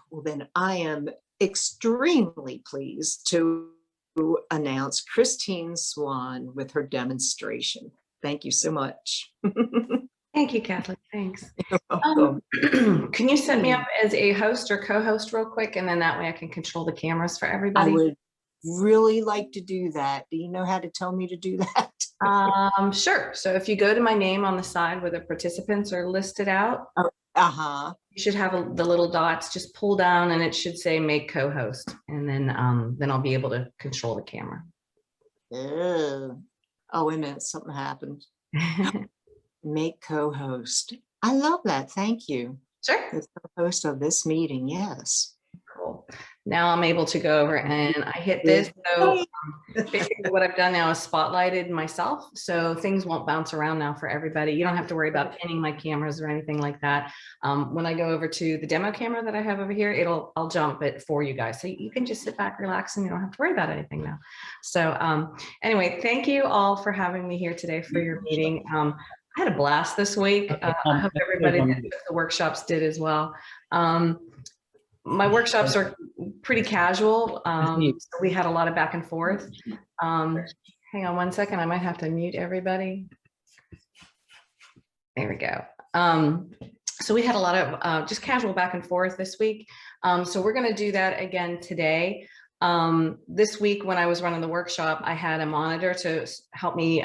Well, then I am extremely pleased to announce Christine Swann with her demonstration. Thank you so much. Thank you, Kathleen. Thanks. Welcome. Can you set me up as a host or co-host real quick, and then that way I can control the cameras for everybody? I would really like to do that. Do you know how to tell me to do that? Sure. So if you go to my name on the side where the participants are listed out, you should have the little dots. Just pull down, and it should say "Make co-host," and then I'll be able to control the camera. Oh, wait a minute, something happened. Make co-host. I love that. Thank you. Sure. The co-host of this meeting. Yes. Cool. Now I'm able to go over and I hit this. So basically what I've done now is spotlighted myself. So things won't bounce around now for everybody. You don't have to worry about pinning my cameras or anything like that. When I go over to the demo camera that I have over here, I'll jump it for you guys. So you can just sit back, relax, and you don't have to worry about anything now. So anyway, thank you all for having me here today for your meeting. I had a blast this week. I hope everybody that took the workshops did as well. My workshops are pretty casual. So we had a lot of back and forth. Hang on one second. I might have to mute everybody. There we go. So we had a lot of just casual back and forth this week. So we're going to do that again today. This week when I was running the workshop, I had a monitor to help me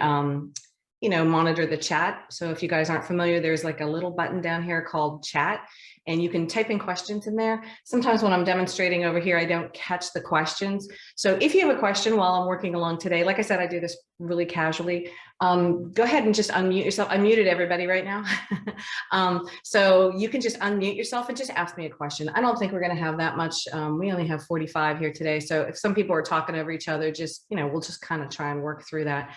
monitor the chat. So if you guys aren't familiar, there's like a little button down here called chat, and you can type in questions in there. Sometimes when I'm demonstrating over here, I don't catch the questions. So if you have a question while I'm working along today, like I said, I do this really casually. Go ahead and just unmute yourself. I muted everybody right now. So you can just unmute yourself and just ask me a question. I don't think we're going to have that much. We only have 45 here today. So if some people are talking over each other, just, we'll just kind of try and work through that.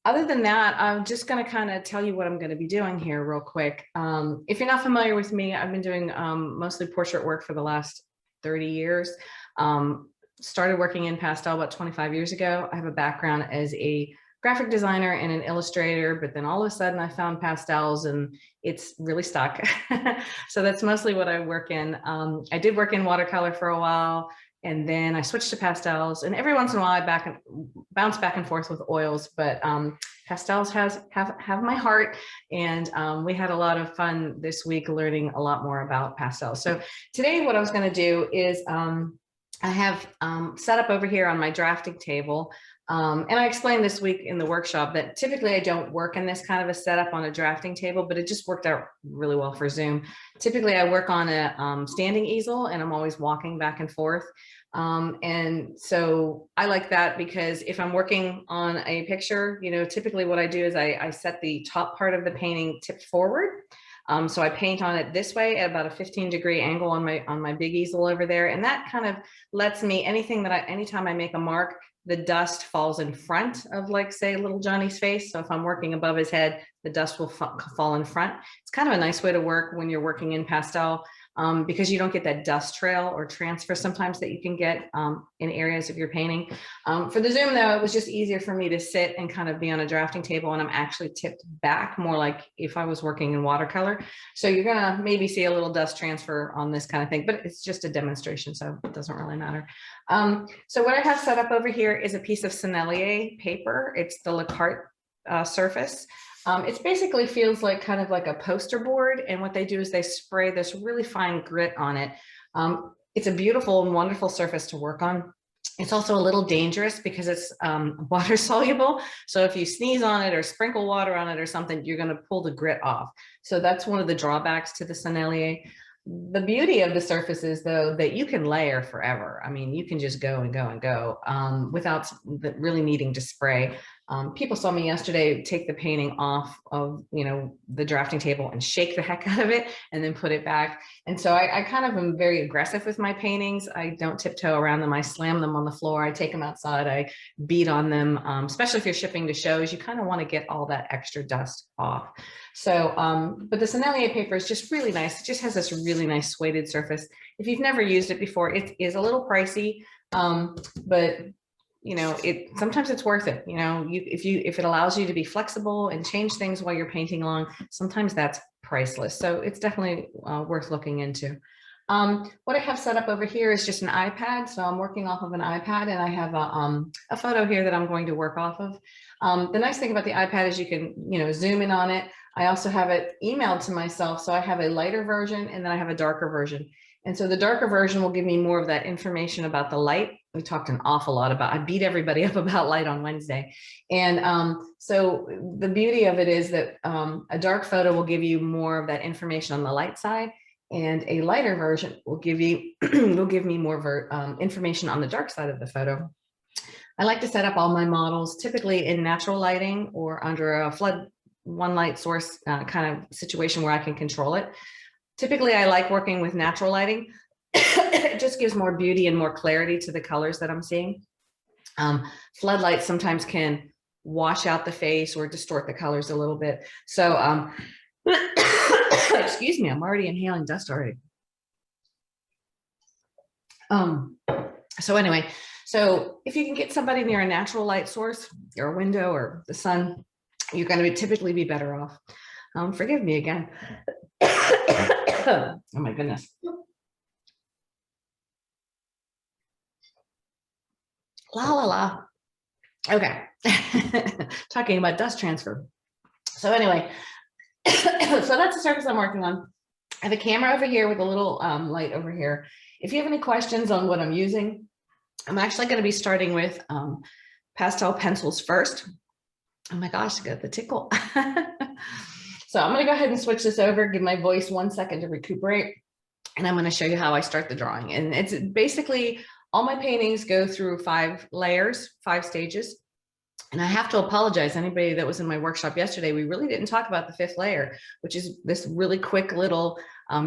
Other than that, I'm just going to kind of tell you what I'm going to be doing here real quick. If you're not familiar with me, I've been doing mostly portrait work for the last 30 years. Started working in pastel about 25 years ago. I have a background as a graphic designer and an illustrator, but then all of a sudden I found pastels and it's really stuck. So that's mostly what I work in. I did work in watercolor for a while, and then I switched to pastels, and every once in a while I bounce back and forth with oils, but pastels have my heart. And we had a lot of fun this week learning a lot more about pastels. So today what I was going to do is I have set up over here on my drafting table. And I explained this week in the workshop that typically I don't work in this kind of a setup on a drafting table, but it just worked out really well for Zoom. Typically I work on a standing easel, and I'm always walking back and forth. And so I like that because if I'm working on a picture, typically what I do is I set the top part of the painting tipped forward. So I paint on it this way at about a 15-degree angle on my big easel over there. And that kind of lets me, anytime I make a mark, the dust falls in front of, like, say, little Johnny's face. So if I'm working above his head, the dust will fall in front. It's kind of a nice way to work when you're working in pastel, because you don't get that dust trail or transfer sometimes that you can get in areas of your painting. For the Zoom, though, it was just easier for me to sit and kind of be on a drafting table, and I'm actually tipped back more like if I was working in watercolor. So you're gonna maybe see a little dust transfer on this kind of thing, but it's just a demonstration, so it doesn't really matter. So what I have set up over here is a piece of Sennelier paper. It's the Le Carte surface. It basically feels like kind of like a poster board, and what they do is they spray this really fine grit on it. It's a beautiful and wonderful surface to work on. It's also a little dangerous because it's water soluble. So if you sneeze on it or sprinkle water on it or something, you're going to pull the grit off. So that's one of the drawbacks to the Sennelier. The beauty of the surface is, though, that you can layer forever. I mean, you can just go and go and go without really needing to spray. People saw me yesterday take the painting off of, the drafting table and shake the heck out of it and then put it back. And so I kind of am very aggressive with my paintings. I don't tiptoe around them. I slam them on the floor. I take them outside. I beat on them, especially if you're shipping to shows. You kind of want to get all that extra dust off. So, but the Sennelier paper is just really nice. It just has this really nice suede surface. If you've never used it before, it is a little pricey, but sometimes it's worth it. If it allows you to be flexible and change things while you're painting along, sometimes that's priceless. So it's definitely worth looking into. What I have set up over here is just an iPad. So I'm working off of an iPad, and I have a photo here that I'm going to work off of. The nice thing about the iPad is you can, zoom in on it. I also have it emailed to myself. So I have a lighter version and then I have a darker version. And so the darker version will give me more of that information about the light. We talked an awful lot about, I beat everybody up about light on Wednesday. And so the beauty of it is that a dark photo will give you more of that information on the light side, and a lighter version will give you will give me more information on the dark side of the photo. I like to set up all my models typically in natural lighting or under a flood one light source kind of situation where I can control it. Typically, I like working with natural lighting. It just gives more beauty and more clarity to the colors that I'm seeing. Floodlights sometimes can wash out the face or distort the colors a little bit. So, excuse me, I'm already inhaling dust already. So anyway, so if you can get somebody near a natural light source or a window or the sun, you're going to typically be better off. Forgive me again. Oh my goodness. La la la. Okay. Talking about dust transfer. So anyway, so that's the surface I'm working on. I have a camera over here with a little light over here. If you have any questions on what I'm using, I'm actually going to be starting with pastel pencils first. Oh my gosh, I got the tickle. So I'm going to go ahead and switch this over, give my voice 1 second to recuperate, and I'm going to show you how I start the drawing. And it's basically all my paintings go through 5 layers, 5 stages. And I have to apologize, anybody that was in my workshop yesterday, we really didn't talk about the 5th layer, which is this really quick little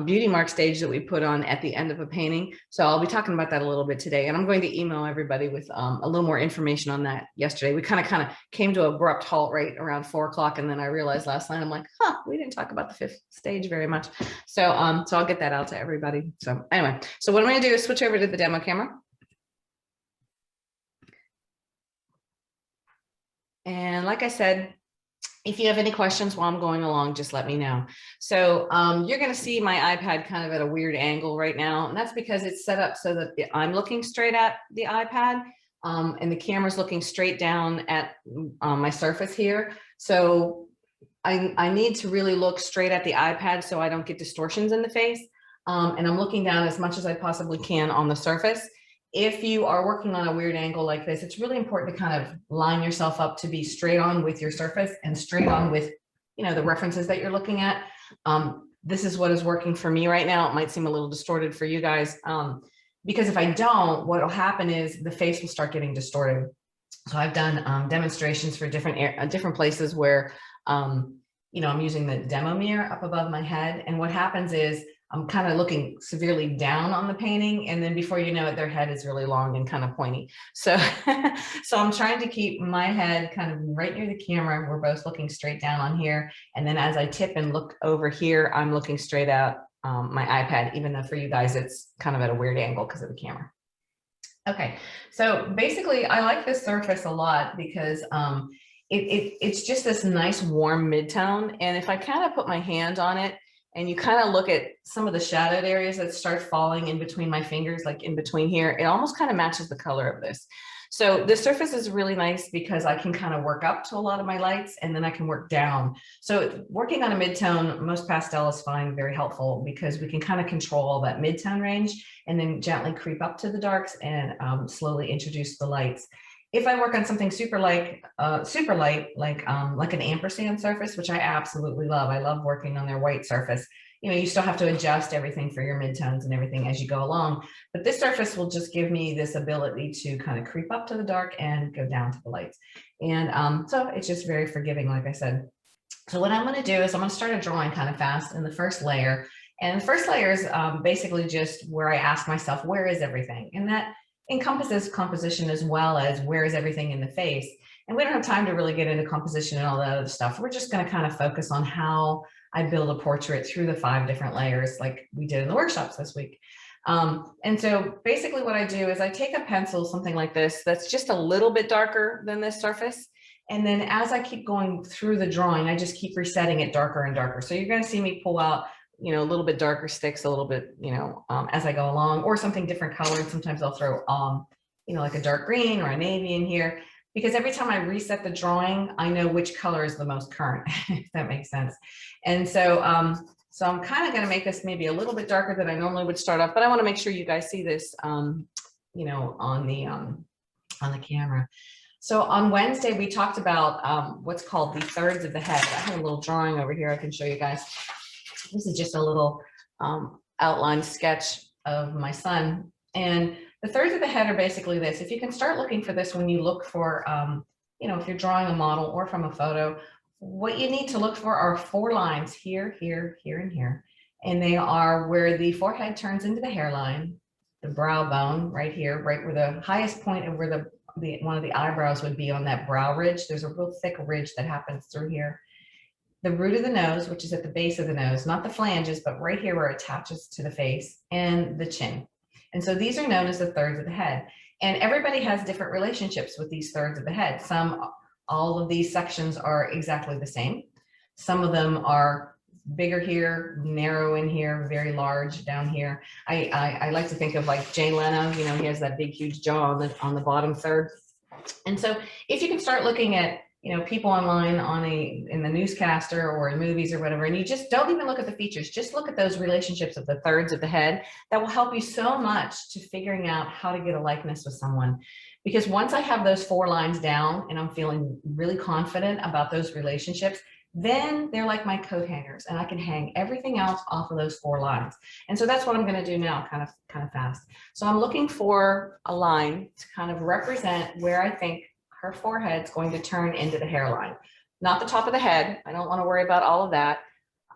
beauty mark stage that we put on at the end of a painting. So I'll be talking about that a little bit today. And I'm going to email everybody with a little more information on that yesterday. We kind of came to an abrupt halt right around 4 o'clock. And then I realized last night, I'm like, we didn't talk about the 5th stage very much. So, so I'll get that out to everybody. So anyway, so what I'm going to do is switch over to the demo camera. And like I said, if you have any questions while I'm going along, just let me know. So you're going to see my iPad kind of at a weird angle right now. And that's because it's set up so that I'm looking straight at the iPad and the camera's looking straight down at my surface here. So I need to really look straight at the iPad so I don't get distortions in the face. And I'm looking down as much as I possibly can on the surface. If you are working on a weird angle like this, it's really important to kind of line yourself up to be straight on with your surface and straight on with, the references that you're looking at. This is what is working for me right now. It might seem a little distorted for you guys, because if I don't, what will happen is the face will start getting distorted. So I've done demonstrations for different places where, I'm using the demo mirror up above my head. And what happens is I'm kind of looking severely down on the painting. And then before you know it, their head is really long and kind of pointy. So, so I'm trying to keep my head kind of right near the camera. We're both looking straight down on here. And then as I tip and look over here, I'm looking straight at my iPad, even though for you guys, it's kind of at a weird angle because of the camera. Okay, so basically I like this surface a lot because it's just this nice warm mid-tone. And if I kind of put my hand on it, and you kind of look at some of the shadowed areas that start falling in between my fingers, like in between here, it almost kind of matches the color of this. So the surface is really nice because I can kind of work up to a lot of my lights and then I can work down. So working on a mid-tone, most pastel is fine, very helpful because we can kind of control all that mid-tone range and then gently creep up to the darks and slowly introduce the lights. If I work on something super light, like an ampersand surface, which I absolutely love. I love working on their white surface. You still have to adjust everything for your midtones and everything as you go along. But this surface will just give me this ability to kind of creep up to the dark and go down to the lights. And so it's just very forgiving, like I said. So what I'm going to do is I'm going to start a drawing kind of fast in the first layer. And the first layer is basically just where I ask myself, where is everything? And that encompasses composition as well as where is everything in the face. And we don't have time to really get into composition and all that other stuff. We're just going to kind of focus on how I build a portrait through the 5 different layers like we did in the workshops this week. And so basically what I do is I take a pencil, something like this, that's just a little bit darker than this surface. And then as I keep going through the drawing, I just keep resetting it darker and darker. So you're going to see me pull out you know, a little bit darker sticks, a little bit, you know, as I go along, or something different colored. Sometimes I'll throw, you know, like a dark green or a navy in here, because every time I reset the drawing, I know which color is the most current, if that makes sense. And so, so I'm kind of going to make this maybe a little bit darker than I normally would start off, but I want to make sure you guys see this, you know, on the camera. So on Wednesday, we talked about what's called the thirds of the head. I have a little drawing over here I can show you guys. This is just a little outline sketch of my son. And the thirds of the head are basically this. If you can start looking for this when you look for, you know, if you're drawing a model or from a photo, what you need to look for are 4 lines here, here, here, and here. And they are where the forehead turns into the hairline, the brow bone right here, right where the highest point of where the one of the eyebrows would be on that brow ridge. There's a real thick ridge that happens through here. The root of the nose, which is at the base of the nose, not the flanges, but right here where it attaches to the face, and the chin. And so these are known as the thirds of the head. And everybody has different relationships with these thirds of the head. All of these sections are exactly the same. Some of them are bigger here, narrow in here, very large down here. I like to think of like Jay Leno, you know, he has that big, huge jaw on the bottom third. And so if you can start looking at, you know, people online in the newscaster or in movies or whatever, and you just don't even look at the features, just look at those relationships of the thirds of the head, that will help you so much to figuring out how to get a likeness with someone. Because once I have those 4 lines down and I'm feeling really confident about those relationships, then they're like my coat hangers, and I can hang everything else off of those 4 lines. And so that's what I'm going to do now, kind of fast. So I'm looking for a line to kind of represent where I think her forehead's going to turn into the hairline, not the top of the head. I don't want to worry about all of that.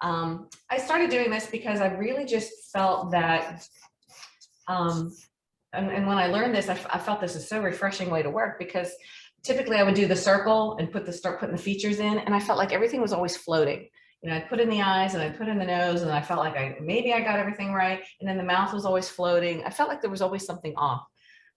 I started doing this because I really just felt that, and when I learned this, I felt this is so refreshing way to work, because typically I would do the circle and start putting the features in, and I felt like everything was always floating. You know, I'd put in the eyes and I'd put in the nose, and I felt like maybe I got everything right. And then the mouth was always floating. I felt like there was always something off.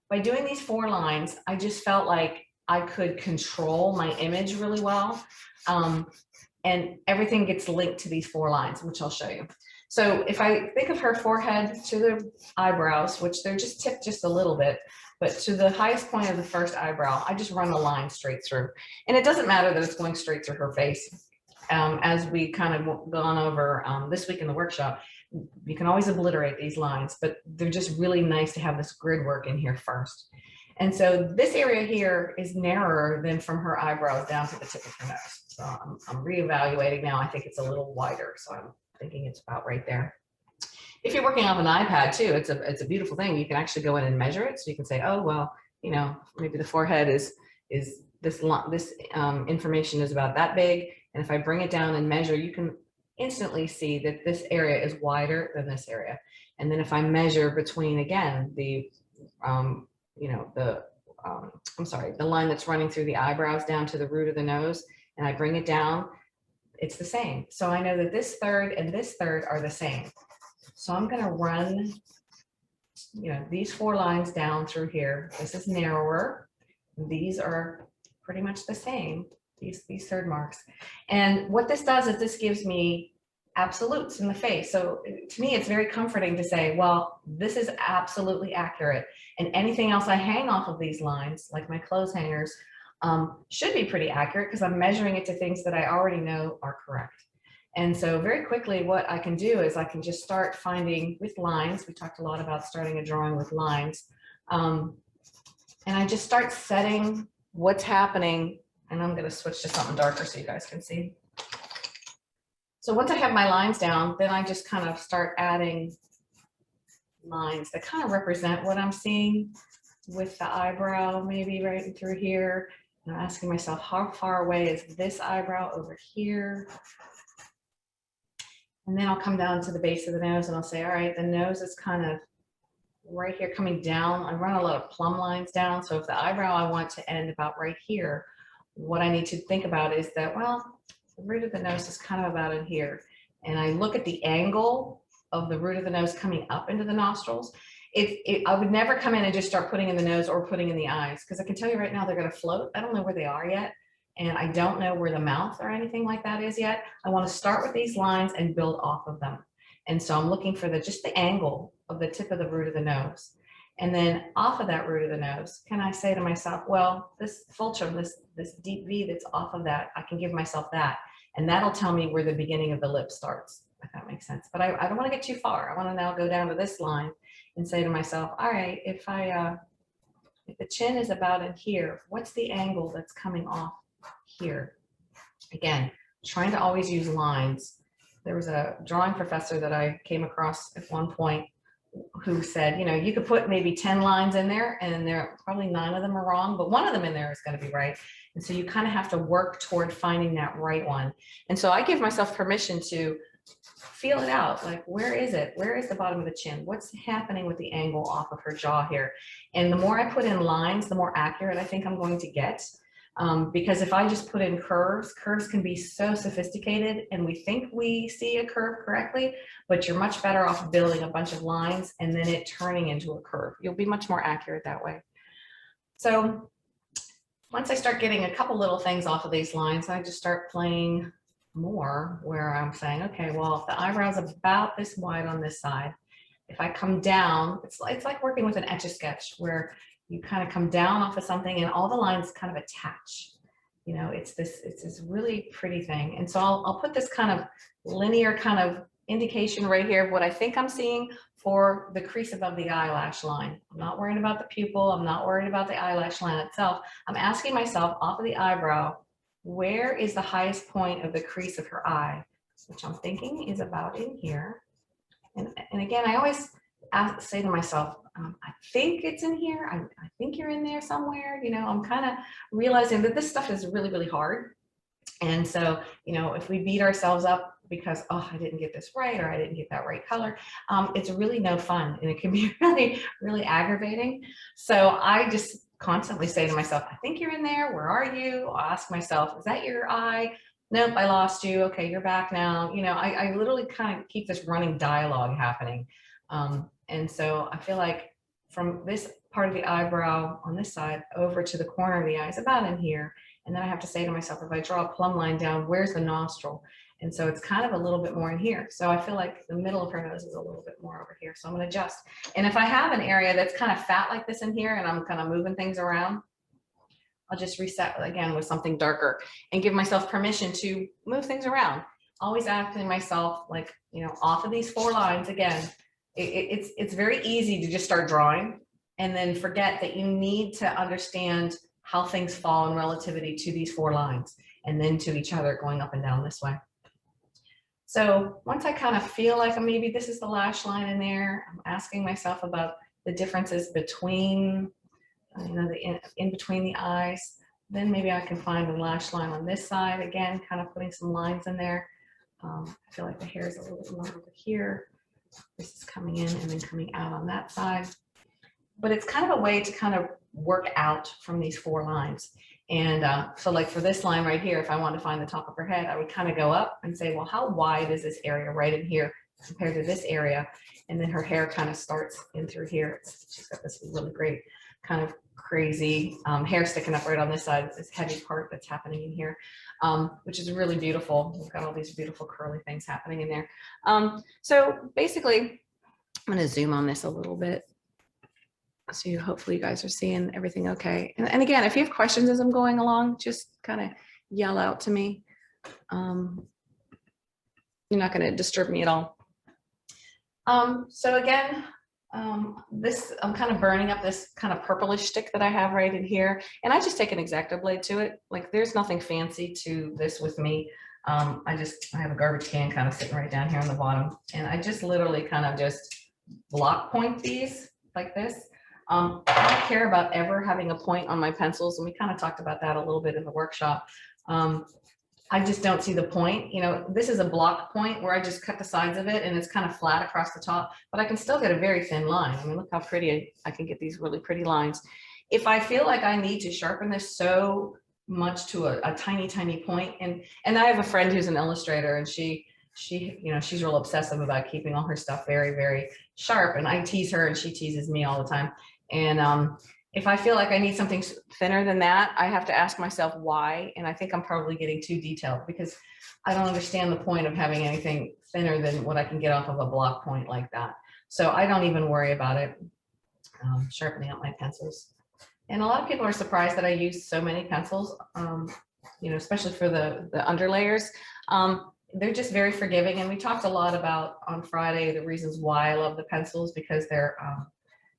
By doing these 4 lines, I just felt like I could control my image really well. And everything gets linked to these 4 lines, which I'll show you. So if I think of her forehead to the eyebrows, which they're just tipped just a little bit, but to the highest point of the first eyebrow, I just run a line straight through. And it doesn't matter that it's going straight through her face. As we kind of gone over this week in the workshop, you can always obliterate these lines, but they're just really nice to have this grid work in here first. And so this area here is narrower than from her eyebrows down to the tip of her nose. So I'm reevaluating now. I think it's a little wider, so I'm thinking it's about right there. If you're working off an iPad too, it's a beautiful thing. You can actually go in and measure it. So you can say, oh, well, you know, maybe the forehead is this information is about that big. And if I bring it down and measure, you can instantly see that this area is wider than this area. And then if I measure between, again, the, you know, the line that's running through the eyebrows down to the root of the nose, and I bring it down, it's the same. So I know that this third and this third are the same. So I'm going to run, you know, these 4 lines down through here. This is narrower. These are pretty much the same, these third marks. And what this does is this gives me absolutes in the face. So to me, it's very comforting to say, well, this is absolutely accurate. And anything else I hang off of these lines, like my clothes hangers, should be pretty accurate, because I'm measuring it to things that I already know are correct. And so very quickly, what I can do is I can just start finding with lines. We talked a lot about starting a drawing with lines. And I just start setting what's happening. And I'm going to switch to something darker so you guys can see. So once I have my lines down, then I just kind of start adding lines that kind of represent what I'm seeing with the eyebrow, maybe right through here. And I'm asking myself, how far away is this eyebrow over here? And then I'll come down to the base of the nose and I'll say, all right, the nose is kind of right here coming down. I run a lot of plumb lines down. So if the eyebrow I want to end about right here, what I need to think about is that, well, the root of the nose is kind of about in here. And I look at the angle of the root of the nose coming up into the nostrils. I would never come in and just start putting in the nose or putting in the eyes, because I can tell you right now they're going to float. I don't know where they are yet. And I don't know where the mouth or anything like that is yet. I want to start with these lines and build off of them. And so I'm looking for just the angle of the tip of the root of the nose. And then off of that root of the nose, can I say to myself, well, this fulcrum, this deep V that's off of that, I can give myself that. And that'll tell me where the beginning of the lip starts, if that makes sense. But I don't want to get too far. I want to now go down to this line and say to myself, all right, if the chin is about in here, what's the angle that's coming off here? Again, trying to always use lines. There was a drawing professor that I came across at one point who said, you know, you could put maybe 10 lines in there and there probably 9 of them are wrong, but one of them in there is going to be right. And so you kind of have to work toward finding that right one. And so I give myself permission to feel it out. Like, where is it? Where is the bottom of the chin? What's happening with the angle off of her jaw here? And the more I put in lines, the more accurate I think I'm going to get. Because if I just put in curves, curves can be so sophisticated and we think we see a curve correctly, but you're much better off building a bunch of lines and then it turning into a curve. You'll be much more accurate that way. So once I start getting a couple little things off of these lines, I just start playing more where I'm saying, okay, well, if the eyebrow's about this wide on this side, if I come down, it's like working with an Etch-a-Sketch where you kind of come down off of something and all the lines kind of attach. You know, it's this really pretty thing. And so I'll put this kind of linear kind of indication right here of what I think I'm seeing for the crease above the eyelash line. I'm not worried about the pupil. I'm not worried about the eyelash line itself. I'm asking myself off of the eyebrow, where is the highest point of the crease of her eye, which I'm thinking is about in here. And again, I always say to myself, I think it's in here. I think you're in there somewhere. You know, I'm kind of realizing that this stuff is really, really hard. And so, you know, if we beat ourselves up because, oh, I didn't get this right, or I didn't get that right color, it's really no fun. And it can be really, really aggravating. So I just constantly say to myself, I think you're in there. Where are you? I'll ask myself, is that your eye? Nope, I lost you. Okay, you're back now. You know, I literally kind of keep this running dialogue happening. And so I feel like from this part of the eyebrow on this side over to the corner of the eye is about in here. And then I have to say to myself, if I draw a plumb line down, where's the nostril? And so it's kind of a little bit more in here. So I feel like the middle of her nose is a little bit more over here. So I'm going to adjust. And if I have an area that's kind of fat like this in here and I'm kind of moving things around, I'll just reset again with something darker and give myself permission to move things around. Always asking myself, like, you know, off of these 4 lines again. It's very easy to just start drawing and then forget that you need to understand how things fall in relativity to these 4 lines and then to each other going up and down this way. So once I kind of feel like maybe this is the lash line in there, I'm asking myself about the differences between, you know, in between the eyes. Then maybe I can find the lash line on this side again, kind of putting some lines in there. I feel like the hair is a little bit more over here. This is coming in and then coming out on that side. But it's kind of a way to kind of work out from these 4 lines. And so like for this line right here, if I want to find the top of her head, I would kind of go up and say, well, how wide is this area right in here compared to this area? And then her hair kind of starts in through here. She's got this really great kind of crazy hair sticking up right on this side, this heavy part that's happening in here, which is really beautiful. We've got all these beautiful curly things happening in there. So basically, I'm going to zoom on this a little bit. So hopefully you guys are seeing everything okay. And again, if you have questions as I'm going along, just kind of yell out to me. You're not going to disturb me at all. So again, I'm kind of burning up this kind of purplish stick that I have right in here. And I just take an X-Acto blade to it. Like there's nothing fancy to this with me. I have a garbage can kind of sitting right down here on the bottom. And I just literally kind of just block point these like this. I don't care about ever having a point on my pencils. And we kind of talked about that a little bit in the workshop. I just don't see the point. You know, this is a block point where I just cut the sides of it and it's kind of flat across the top, but I can still get a very thin line. I mean, look how pretty I can get these really pretty lines. If I feel like I need to sharpen this so much to a tiny, tiny point, and I have a friend who's an illustrator and she, you know, she's real obsessive about keeping all her stuff very, very sharp. And I tease her and she teases me all the time. And if I feel like I need something thinner than that, I have to ask myself why. And I think I'm probably getting too detailed because I don't understand the point of having anything thinner than what I can get off of a block point like that. So I don't even worry about it. Sharpening up my pencils. And a lot of people are surprised that I use so many pencils, you know, especially for the underlayers. They're just very forgiving. And we talked a lot about on Friday the reasons why I love the pencils, because they're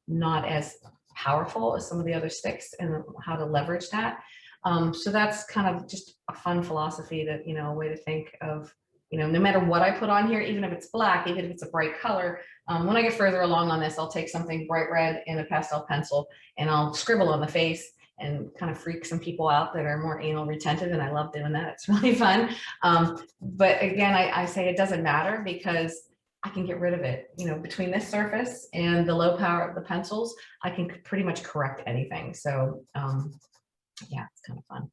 not as powerful as some of the other sticks and how to leverage that. So that's kind of just a fun philosophy that, you know, a way to think of, you know, no matter what I put on here, even if it's black, even if it's a bright color, when I get further along on this, I'll take something bright red in a pastel pencil and I'll scribble on the face and kind of freak some people out that are more anal retentive. And I love doing that. It's really fun. But again, I say it doesn't matter because I can get rid of it. You know, between this surface and the low power of the pencils, I can pretty much correct anything. So yeah, it's kind of fun.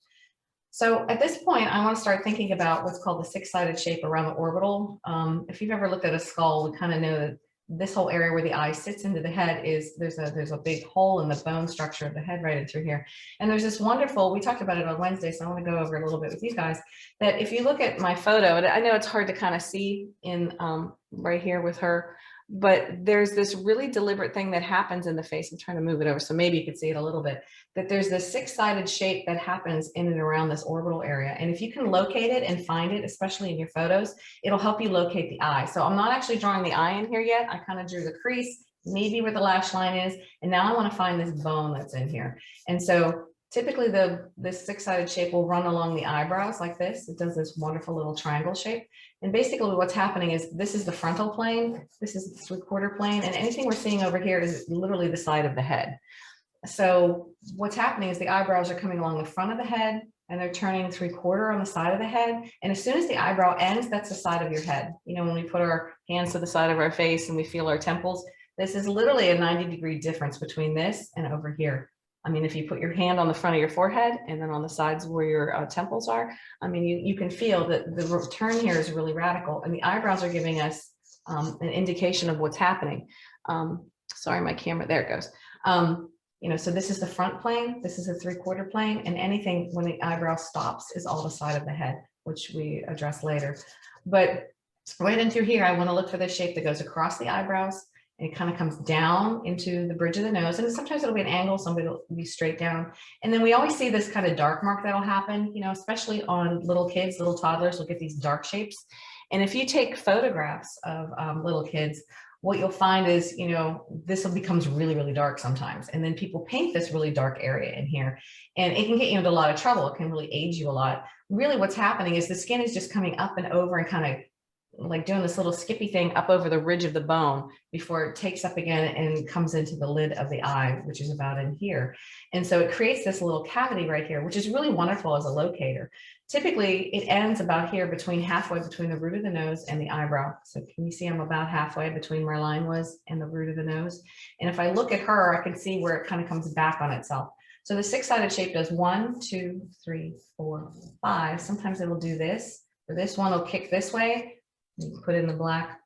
So at this point, I want to start thinking about what's called the six-sided shape around the orbital. If you've ever looked at a skull, we kind of know that this whole area where the eye sits into the head is there's a big hole in the bone structure of the head right in through here. And there's this wonderful, we talked about it on Wednesday, so I want to go over it a little bit with you guys, that if you look at my photo, and I know it's hard to kind of see in right here with her, but there's this really deliberate thing that happens in the face. I'm trying to move it over so maybe you could see it a little bit, that there's this six-sided shape that happens in and around this orbital area. And if you can locate it and find it, especially in your photos, it'll help you locate the eye. So I'm not actually drawing the eye in here yet. I kind of drew the crease, maybe where the lash line is. And now I want to find this bone that's in here. And so typically this six-sided shape will run along the eyebrows like this. It does this wonderful little triangle shape. And basically what's happening is this is the frontal plane, this is the three-quarter plane, and anything we're seeing over here is literally the side of the head. So what's happening is the eyebrows are coming along the front of the head and they're turning three-quarter on the side of the head. And as soon as the eyebrow ends, that's the side of your head. You know, when we put our hands to the side of our face and we feel our temples, this is literally a 90-degree difference between this and over here. I mean, if you put your hand on the front of your forehead and then on the sides where your temples are, I mean, you can feel that the return here is really radical, and the eyebrows are giving us an indication of what's happening. Sorry, my camera, there it goes. You know, so this is the front plane, this is a three-quarter plane, and anything when the eyebrow stops is all the side of the head, which we address later. But right in through here, I want to look for this shape that goes across the eyebrows. And it kind of comes down into the bridge of the nose, and sometimes it'll be an angle, somebody will be straight down. And then we always see this kind of dark mark that'll happen, you know, especially on little kids, little toddlers will get these dark shapes. And if you take photographs of little kids, what you'll find is, you know, this becomes really, really dark sometimes. And then people paint this really dark area in here, and it can get you into a lot of trouble. It can really age you a lot. Really what's happening is the skin is just coming up and over and kind of like doing this little skippy thing up over the ridge of the bone before it takes up again and comes into the lid of the eye, which is about in here. And so it creates this little cavity right here, which is really wonderful as a locator. Typically it ends about here halfway between the root of the nose and the eyebrow. So can you see I'm about halfway between where line was and the root of the nose? And if I look at her, I can see where it kind of comes back on itself. So the six-sided shape does 1, 2, 3, 4, 5. Sometimes it will do this, or this one will kick this way. You put in the black.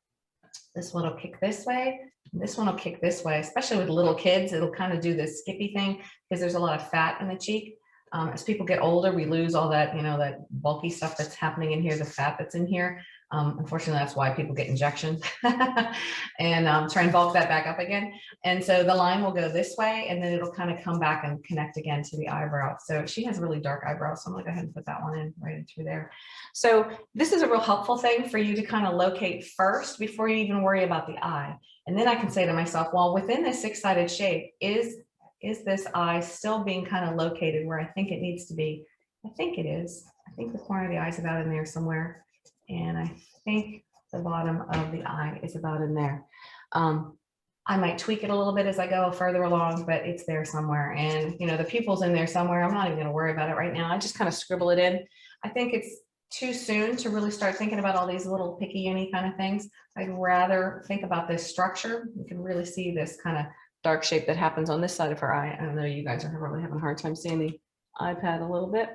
This one will kick this way. This one will kick this way, especially with little kids. It'll kind of do this skippy thing because there's a lot of fat in the cheek. As people get older, we lose all that, you know, that bulky stuff that's happening in here, the fat that's in here. Unfortunately, that's why people get injections and try and bulk that back up again. And so the line will go this way, and then it'll kind of come back and connect again to the eyebrow. So she has really dark eyebrows, so I'm gonna go ahead and put that one in right in through there. So this is a real helpful thing for you to kind of locate first before you even worry about the eye. And then I can say to myself, well, within this six-sided shape, is this eye still being kind of located where I think it needs to be? I think it is. I think the corner of the eye is about in there somewhere. And I think the bottom of the eye is about in there. I might tweak it a little bit as I go further along, but it's there somewhere. And, you know, the pupil's in there somewhere. I'm not even going to worry about it right now. I just kind of scribble it in. I think it's too soon to really start thinking about all these little picky-uni kind of things. I'd rather think about this structure. You can really see this kind of dark shape that happens on this side of her eye. I know you guys are really having a hard time seeing the iPad a little bit.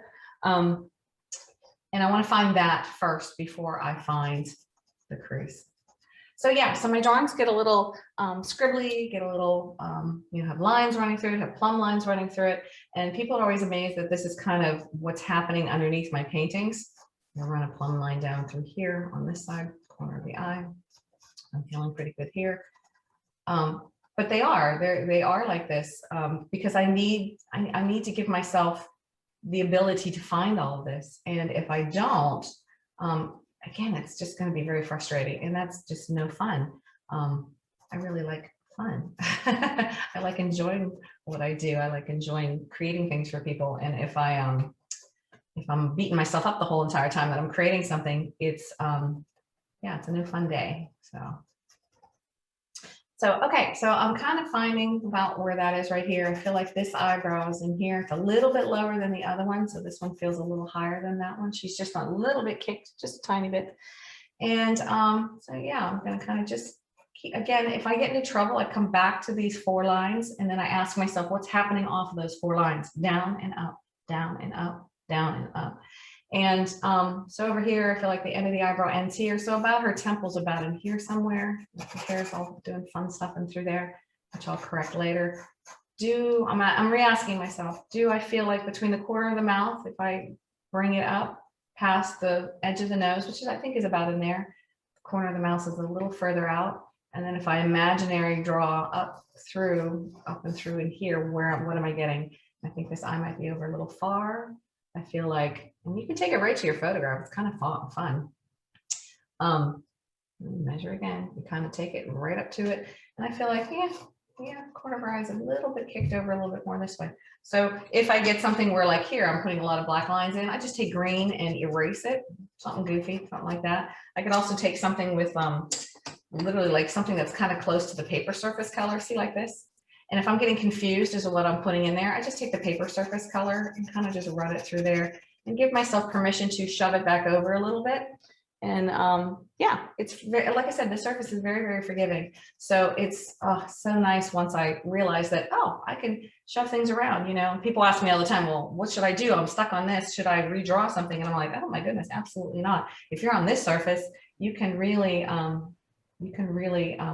And I want to find that first before I find the crease. So yeah, so my drawings get a little scribbly, get a little, you know, have lines running through it, have plumb lines running through it. And people are always amazed that this is kind of what's happening underneath my paintings. I'll run a plumb line down through here on this side, corner of the eye. I'm feeling pretty good here. But they are like this because I need to give myself the ability to find all of this. And if I don't, again, it's just going to be very frustrating, and that's just no fun. I really like fun. I like enjoying what I do. I like enjoying creating things for people. And if I'm beating myself up the whole entire time that I'm creating something, it's yeah, it's a no fun day. So okay, so I'm kind of finding about where that is right here. I feel like this eyebrow is in here. It's a little bit lower than the other one, so this one feels a little higher than that one. She's just a little bit kicked, just a tiny bit. And so yeah, I'm gonna kind of just keep, again, if I get into trouble, I come back to these 4 lines, and then I ask myself, what's happening off of those 4 lines? Down and up, down and up, down and up. And so over here, I feel like the end of the eyebrow ends here. So about her temple's about in here somewhere. The hair's all doing fun stuff in through there, which I'll correct later. I'm re-asking myself, do I feel like between the corner of the mouth, if I bring it up past the edge of the nose, which is, I think is about in there, the corner of the mouth is a little further out. And then if I imaginary draw up and through in here, what am I getting? I think this eye might be over a little far. I feel like, and you can take it right to your photograph. It's kind of fun. Measure again. You kind of take it right up to it. And I feel like, yeah, corner of her eye is a little bit kicked over a little bit more this way. So if I get something where like here, I'm putting a lot of black lines in, I just take green and erase it. Something goofy, something like that. I could also take something with literally like something that's kind of close to the paper surface color. See, like this. And if I'm getting confused as to what I'm putting in there, I just take the paper surface color and kind of just run it through there and give myself permission to shove it back over a little bit. And yeah, it's very, like I said, the surface is very, very forgiving. So it's so nice once I realize that, oh, I can shove things around, you know. People ask me all the time, well, what should I do? I'm stuck on this. Should I redraw something? And I'm like, oh my goodness, absolutely not. If you're on this surface, you can really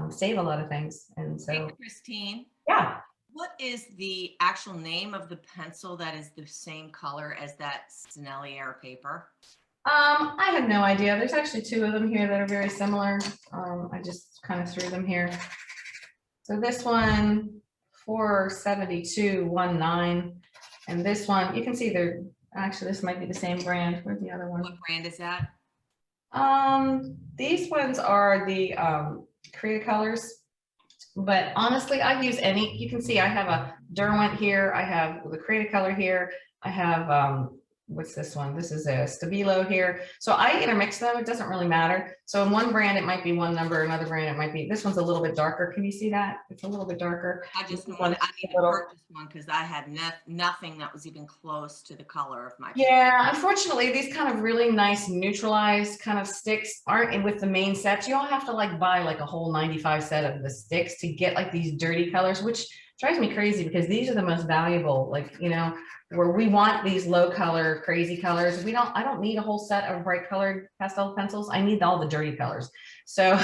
save a lot of things. And so, hey, Christine. Yeah. What is the actual name of the pencil that is the same color as that Sennelier paper? I have no idea. There's actually 2 of them here that are very similar. I just kind of threw them here. So this one, 47219, and this one, you can see they're actually, this might be the same brand. Where's the other one? What brand is that? These ones are the Creative Colors. But honestly, I use any. You can see I have a Derwent here. I have the Creative Color here. I have what's this one? This is a Stabilo here. So I intermix them. It doesn't really matter. So in one brand, it might be one number. Another brand, it might be. This one's a little bit darker. Can you see that? It's a little bit darker. I need to purchase one because I had nothing that was even close to the color of my paper. Yeah, unfortunately, these kind of really nice neutralized kind of sticks aren't in with the main sets. You all have to like buy like a whole 95 set of the sticks to get like these dirty colors, which drives me crazy because these are the most valuable, like, you know, where we want these low color, crazy colors. I don't need a whole set of bright colored pastel pencils. I need all the dirty colors. So,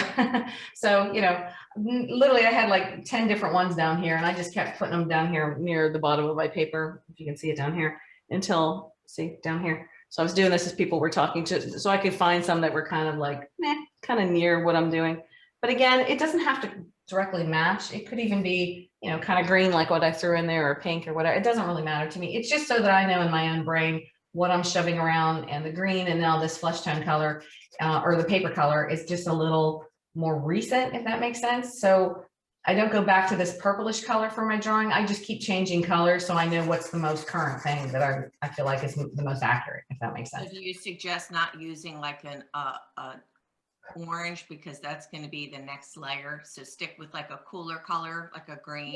so, you know, literally I had like 10 different ones down here, and I just kept putting them down here near the bottom of my paper. If you can see it down here until, see down here. So I was doing this as people were talking to, so I could find some that were kind of like, kind of near what I'm doing. But again, it doesn't have to directly match. It could even be, you know, kind of green like what I threw in there, or pink or whatever. It doesn't really matter to me. It's just so that I know in my own brain what I'm shoving around, and the green and now this flesh tone color or the paper color is just a little more recent, if that makes sense. So I don't go back to this purplish color for my drawing. I just keep changing colors so I know what's the most current thing that I feel like is the most accurate, if that makes sense. So do you suggest not using like an orange, because that's going to be the next layer? So stick with like a cooler color, like a green.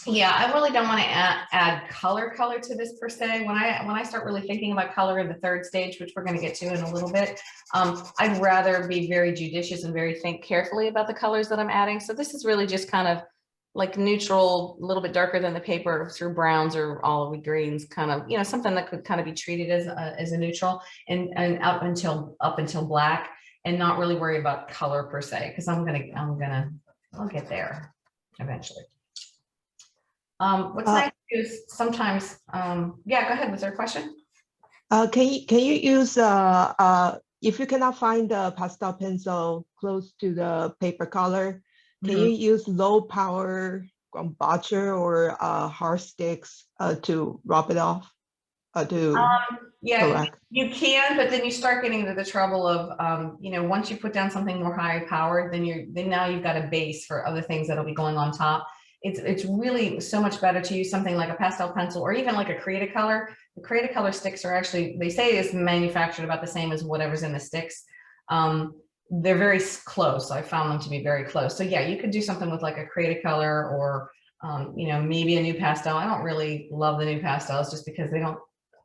Yeah, I really don't want to add color to this per se. When I start really thinking about color in the 3rd stage, which we're going to get to in a little bit, I'd rather be very judicious and think carefully about the colors that I'm adding. So this is really just kind of like neutral, a little bit darker than the paper, through browns or olive greens, kind of, you know, something that could kind of be treated as a neutral, and up until black, and not really worry about color per se, because I'll get there eventually. What's nice is sometimes, yeah, go ahead. Was there a question? Can you use if you cannot find the pastel pencil close to the paper color, can you Mhm. use low power botcher or hard sticks to rub it off? Yeah, Correct. you can, but then you start getting into the trouble of, you know, once you put down something more high powered, then now you've got a base for other things that'll be going on top. It's really so much better to use something like a pastel pencil or even like a Create-A-Color. The Create-A-Color sticks are actually, they say it's manufactured about the same as whatever's in the sticks. They're very close. I found them to be very close. So yeah, you could do something with like a Create-A-Color or, you know, maybe a new pastel. I don't really love the new pastels just because they don't,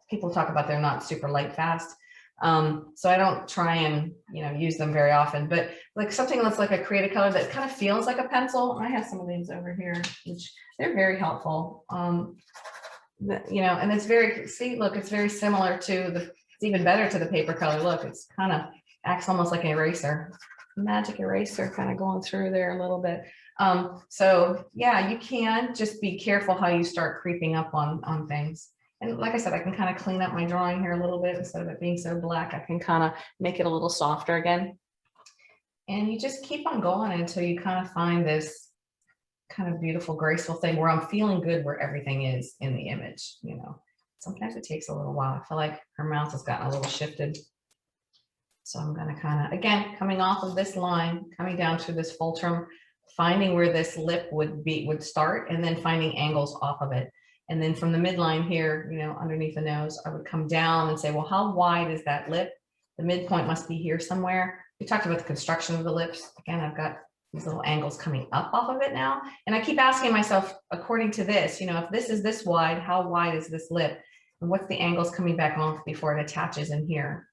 people talk about they're not super light fast. So I don't try and, you know, use them very often, but like something that's like a Create-A-Color that kind of feels like a pencil. I have some of these over here, which they're very helpful. You know, and it's very, see, look, it's very similar to the, it's even better to the paper color. Look, it's kind of acts almost like an eraser, magic eraser kind of going through there a little bit. So yeah, you can just be careful how you start creeping up on things. And like I said, I can kind of clean up my drawing here a little bit. Instead of it being so black, I can kind of make it a little softer again. And you just keep on going until you kind of find this kind of beautiful, graceful thing where I'm feeling good where everything is in the image, you know. Sometimes it takes a little while. I feel like her mouth has gotten a little shifted. So I'm gonna kind of, again, coming off of this line, coming down to this fulcrum, finding where this lip would start, and then finding angles off of it. And then from the midline here, you know, underneath the nose, I would come down and say, well, how wide is that lip? The midpoint must be here somewhere. We talked about the construction of the lips. Again, I've got these little angles coming up off of it now. And I keep asking myself, according to this, you know, if this is this wide, how wide is this lip? And what's the angles coming back off before it attaches in here?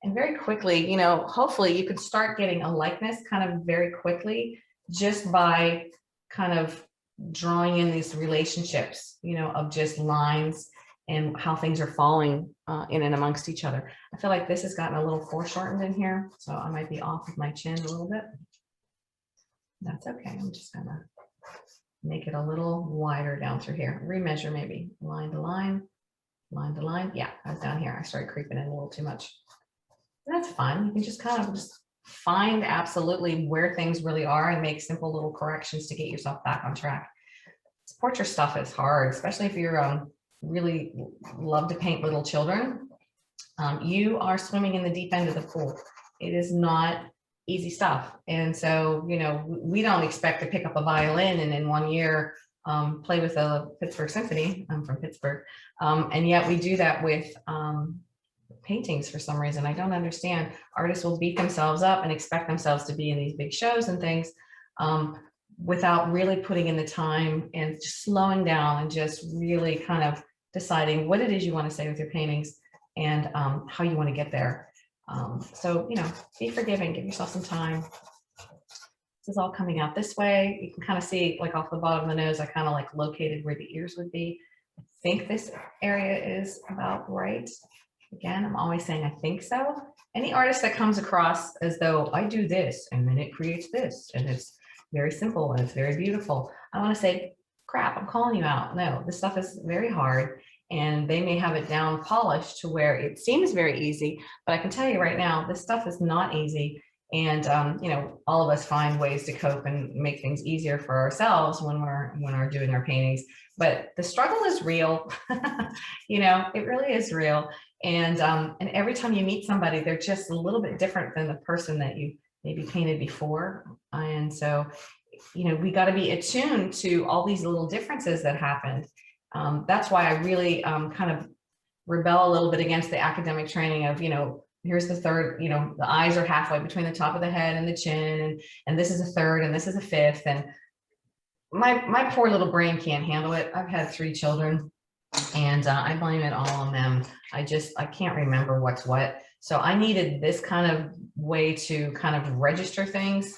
And very quickly, you know, hopefully you can start getting a likeness kind of very quickly just by kind of drawing in these relationships, you know, of just lines and how things are falling in and amongst each other. I feel like this has gotten a little foreshortened in here, so I might be off with my chin a little bit. That's okay. I'm just gonna make it a little wider down through here. Remeasure maybe line to line, line to line. Yeah, I was down here. I started creeping in a little too much. That's fun. You can just kind of just find absolutely where things really are and make simple little corrections to get yourself back on track. This portrait stuff is hard, especially if you're really love to paint little children. You are swimming in the deep end of the pool. It is not easy stuff. And so, you know, we don't expect to pick up a violin and in 1 year play with the Pittsburgh Symphony. I'm from Pittsburgh. And yet we do that with paintings for some reason. I don't understand. Artists will beat themselves up and expect themselves to be in these big shows and things without really putting in the time and just slowing down and just really kind of deciding what it is you want to say with your paintings and how you want to get there. So, you know, be forgiving, give yourself some time. This is all coming out this way. You can kind of see like off the bottom of the nose, I kind of like located where the ears would be. I think this area is about right. Again, I'm always saying I think so. Any artist that comes across as though I do this and then it creates this and it's very simple and it's very beautiful, I want to say, crap, I'm calling you out. No, this stuff is very hard and they may have it down polished to where it seems very easy, but I can tell you right now, this stuff is not easy. And you know, all of us find ways to cope and make things easier for ourselves when we're doing our paintings. But the struggle is real. You know, it really is real. And every time you meet somebody, they're just a little bit different than the person that you maybe painted before. And so, you know, we got to be attuned to all these little differences that happened. That's why I really kind of rebel a little bit against the academic training of, you know, here's the third, you know, the eyes are halfway between the top of the head and the chin, and this is a third and this is a fifth. And my poor little brain can't handle it. I've had 3 children and I blame it all on them. I can't remember what's what. So I needed this kind of way to kind of register things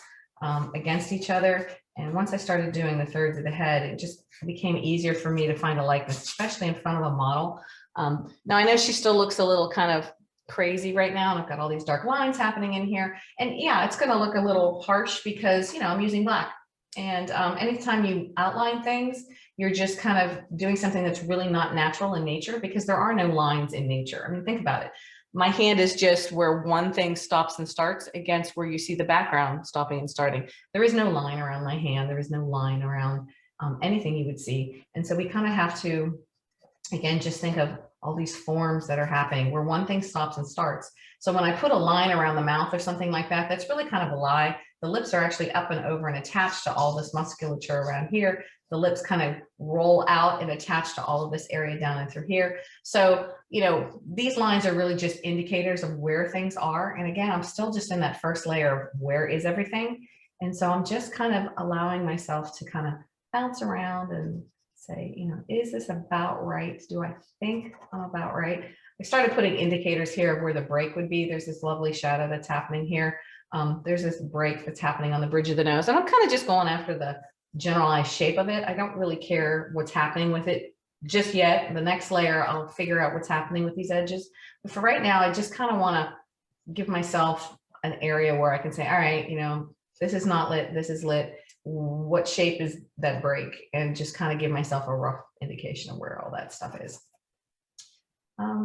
against each other. And once I started doing the thirds of the head, it just became easier for me to find a likeness, especially in front of a model. Now I know she still looks a little kind of crazy right now, and I've got all these dark lines happening in here. And yeah, it's going to look a little harsh because, you know, I'm using black. And anytime you outline things, you're just kind of doing something that's really not natural in nature because there are no lines in nature. I mean, think about it. my hand is just where one thing stops and starts against where you see the background stopping and starting. There is no line around my hand. There is no line around anything you would see. And so we kind of have to, again, just think of all these forms that are happening where one thing stops and starts. So when I put a line around the mouth or something like that, that's really kind of a lie. The lips are actually up and over and attached to all this musculature around here. The lips kind of roll out and attach to all of this area down and through here. So, you know, these lines are really just indicators of where things are. And again, I'm still just in that first layer of where is everything. And so I'm just kind of allowing myself to kind of bounce around and say, you know, is this about right? Do I think I'm about right? I started putting indicators here of where the break would be. There's this lovely shadow that's happening here. There's this break that's happening on the bridge of the nose. And I'm kind of just going after the generalized shape of it. I don't really care what's happening with it just yet. The next layer, I'll figure out what's happening with these edges. But for right now, I just kind of want to give myself an area where I can say, all right, you know, this is not lit, this is lit. What shape is that break? And just kind of give myself a rough indication of where all that stuff is.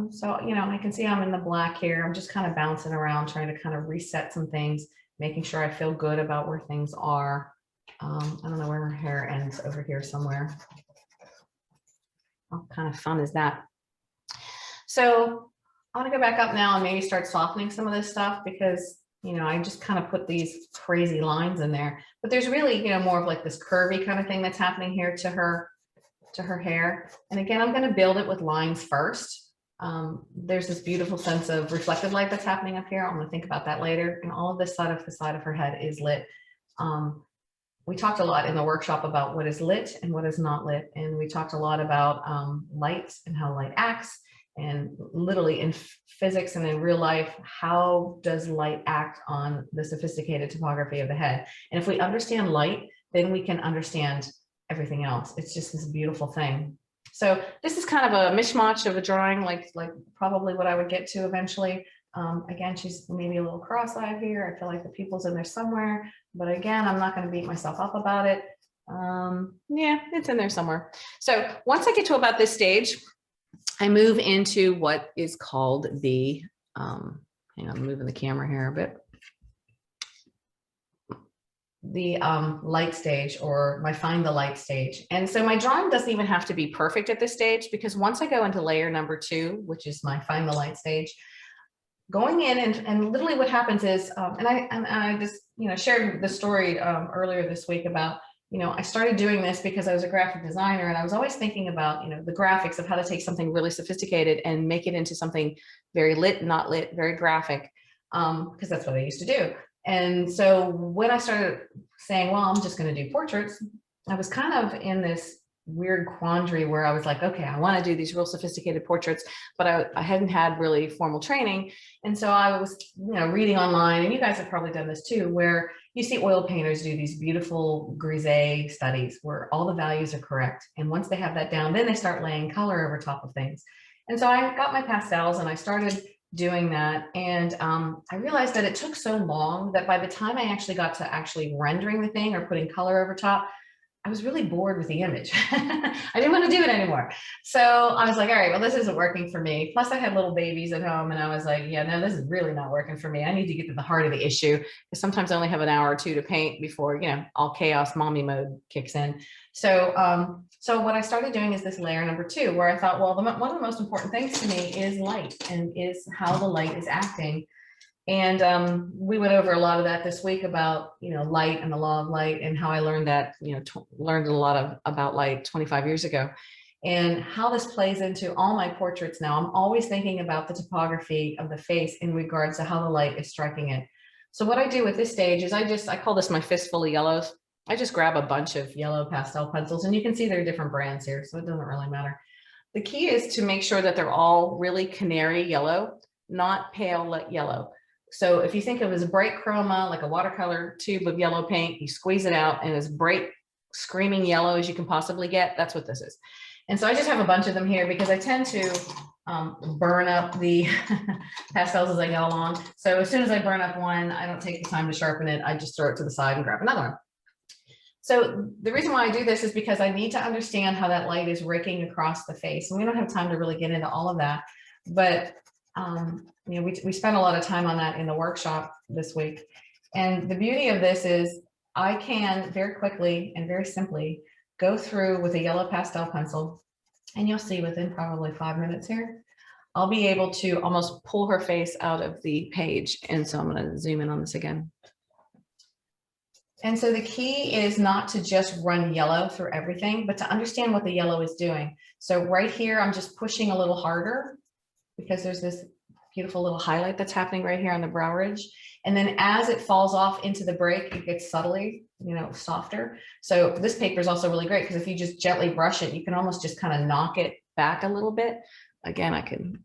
So, you know, I can see I'm in the black here. I'm just kind of bouncing around, trying to kind of reset some things, making sure I feel good about where things are. I don't know where her hair ends, over here somewhere. What kind of fun is that? So I want to go back up now and maybe start softening some of this stuff because, you know, I just kind of put these crazy lines in there, but there's really, you know, more of like this curvy kind of thing that's happening here to her hair. And again, I'm going to build it with lines first. There's this beautiful sense of reflective light that's happening up here. I'm going to think about that later. And all of this side of the side of her head is lit. We talked a lot in the workshop about what is lit and what is not lit. And we talked a lot about light and how light acts. And literally in physics and in real life, how does light act on the sophisticated topography of the head? And if we understand light, then we can understand everything else. It's just this beautiful thing. So this is kind of a mishmash of a drawing, like probably what I would get to eventually. Again, she's maybe a little cross-eyed here. I feel like the pupil's in there somewhere, but again, I'm not going to beat myself up about it. Yeah, it's in there somewhere. So once I get to about this stage, I move into what is called the, hang on, I'm moving the camera here a bit. The light stage, or my find the light stage. And so my drawing doesn't even have to be perfect at this stage, because once I go into layer number 2, which is my find the light stage, going in and literally what happens is, and I just, you know, shared the story earlier this week about, you know, I started doing this because I was a graphic designer and I was always thinking about, you know, the graphics of how to take something really sophisticated and make it into something very lit, not lit, very graphic, because that's what I used to do. And so when I started saying, well, I'm just going to do portraits, I was kind of in this weird quandary where I was like, okay, I want to do these real sophisticated portraits, but I hadn't had really formal training. And so I was, you know, reading online, and you guys have probably done this too, where you see oil painters do these beautiful grise studies where all the values are correct. And once they have that down, then they start laying color over top of things. And so I got my pastels and I started doing that. And I realized that it took so long that by the time I actually got to actually rendering the thing or putting color over top, I was really bored with the image. I didn't want to do it anymore. So I was like, all right, well, this isn't working for me. Plus I had little babies at home and I was like, yeah, no, this is really not working for me. I need to get to the heart of the issue. Because sometimes I only have an hour or two to paint before, you know, all chaos mommy mode kicks in. So, so what I started doing is this layer number 2, where I thought, well, one of the most important things to me is light, and is how the light is acting. And we went over a lot of that this week about, you know, light and the law of light, and how I learned that, you know, learned a lot about light 25 years ago, and how this plays into all my portraits now. I'm always thinking about the topography of the face in regards to how the light is striking it. So what I do with this stage is I call this my fistful of yellows. I just grab a bunch of yellow pastel pencils, and you can see there are different brands here, so it doesn't really matter. The key is to make sure that they're all really canary yellow, not pale yellow. So if you think of it as a bright chroma, like a watercolor tube of yellow paint, you squeeze it out and as bright screaming yellow as you can possibly get, that's what this is. And so I just have a bunch of them here because I tend to burn up the pastels as I go along. So as soon as I burn up one, I don't take the time to sharpen it. I just throw it to the side and grab another one. So the reason why I do this is because I need to understand how that light is raking across the face. And we don't have time to really get into all of that, but You know, we spent a lot of time on that in the workshop this week. And the beauty of this is I can very quickly and very simply go through with a yellow pastel pencil, and you'll see within probably 5 minutes here, I'll be able to almost pull her face out of the page. And so I'm going to zoom in on this again. And so the key is not to just run yellow through everything, but to understand what the yellow is doing. So right here, I'm just pushing a little harder because there's this beautiful little highlight that's happening right here on the brow ridge. And then as it falls off into the break, it gets subtly, you know, softer. So this paper is also really great because if you just gently brush it, you can almost just kind of knock it back a little bit. Again, I can,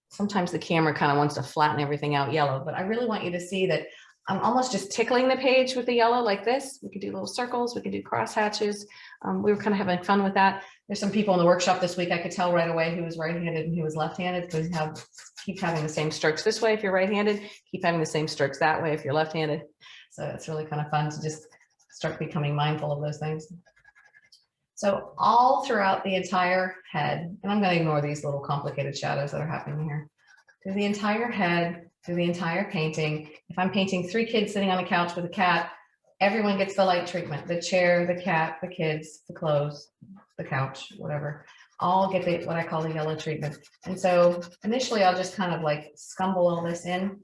sometimes the camera kind of wants to flatten everything out yellow, but I really want you to see that I'm almost just tickling the page with the yellow like this. We could do little circles, we could do cross hatches. We were kind of having fun with that. There's some people in the workshop this week, I could tell right away who was right-handed and who was left-handed because keep having the same strokes this way if you're right-handed, keep having the same strokes that way if you're left-handed. So it's really kind of fun to just start becoming mindful of those things. So all throughout the entire head, and I'm going to ignore these little complicated shadows that are happening here, through the entire head, through the entire painting. If I'm painting 3 kids sitting on a couch with a cat, everyone gets the light treatment. The chair, the cat, the kids, the clothes, the couch, whatever, all get the, what I call the yellow treatment. And so initially I'll just kind of like scumble all this in.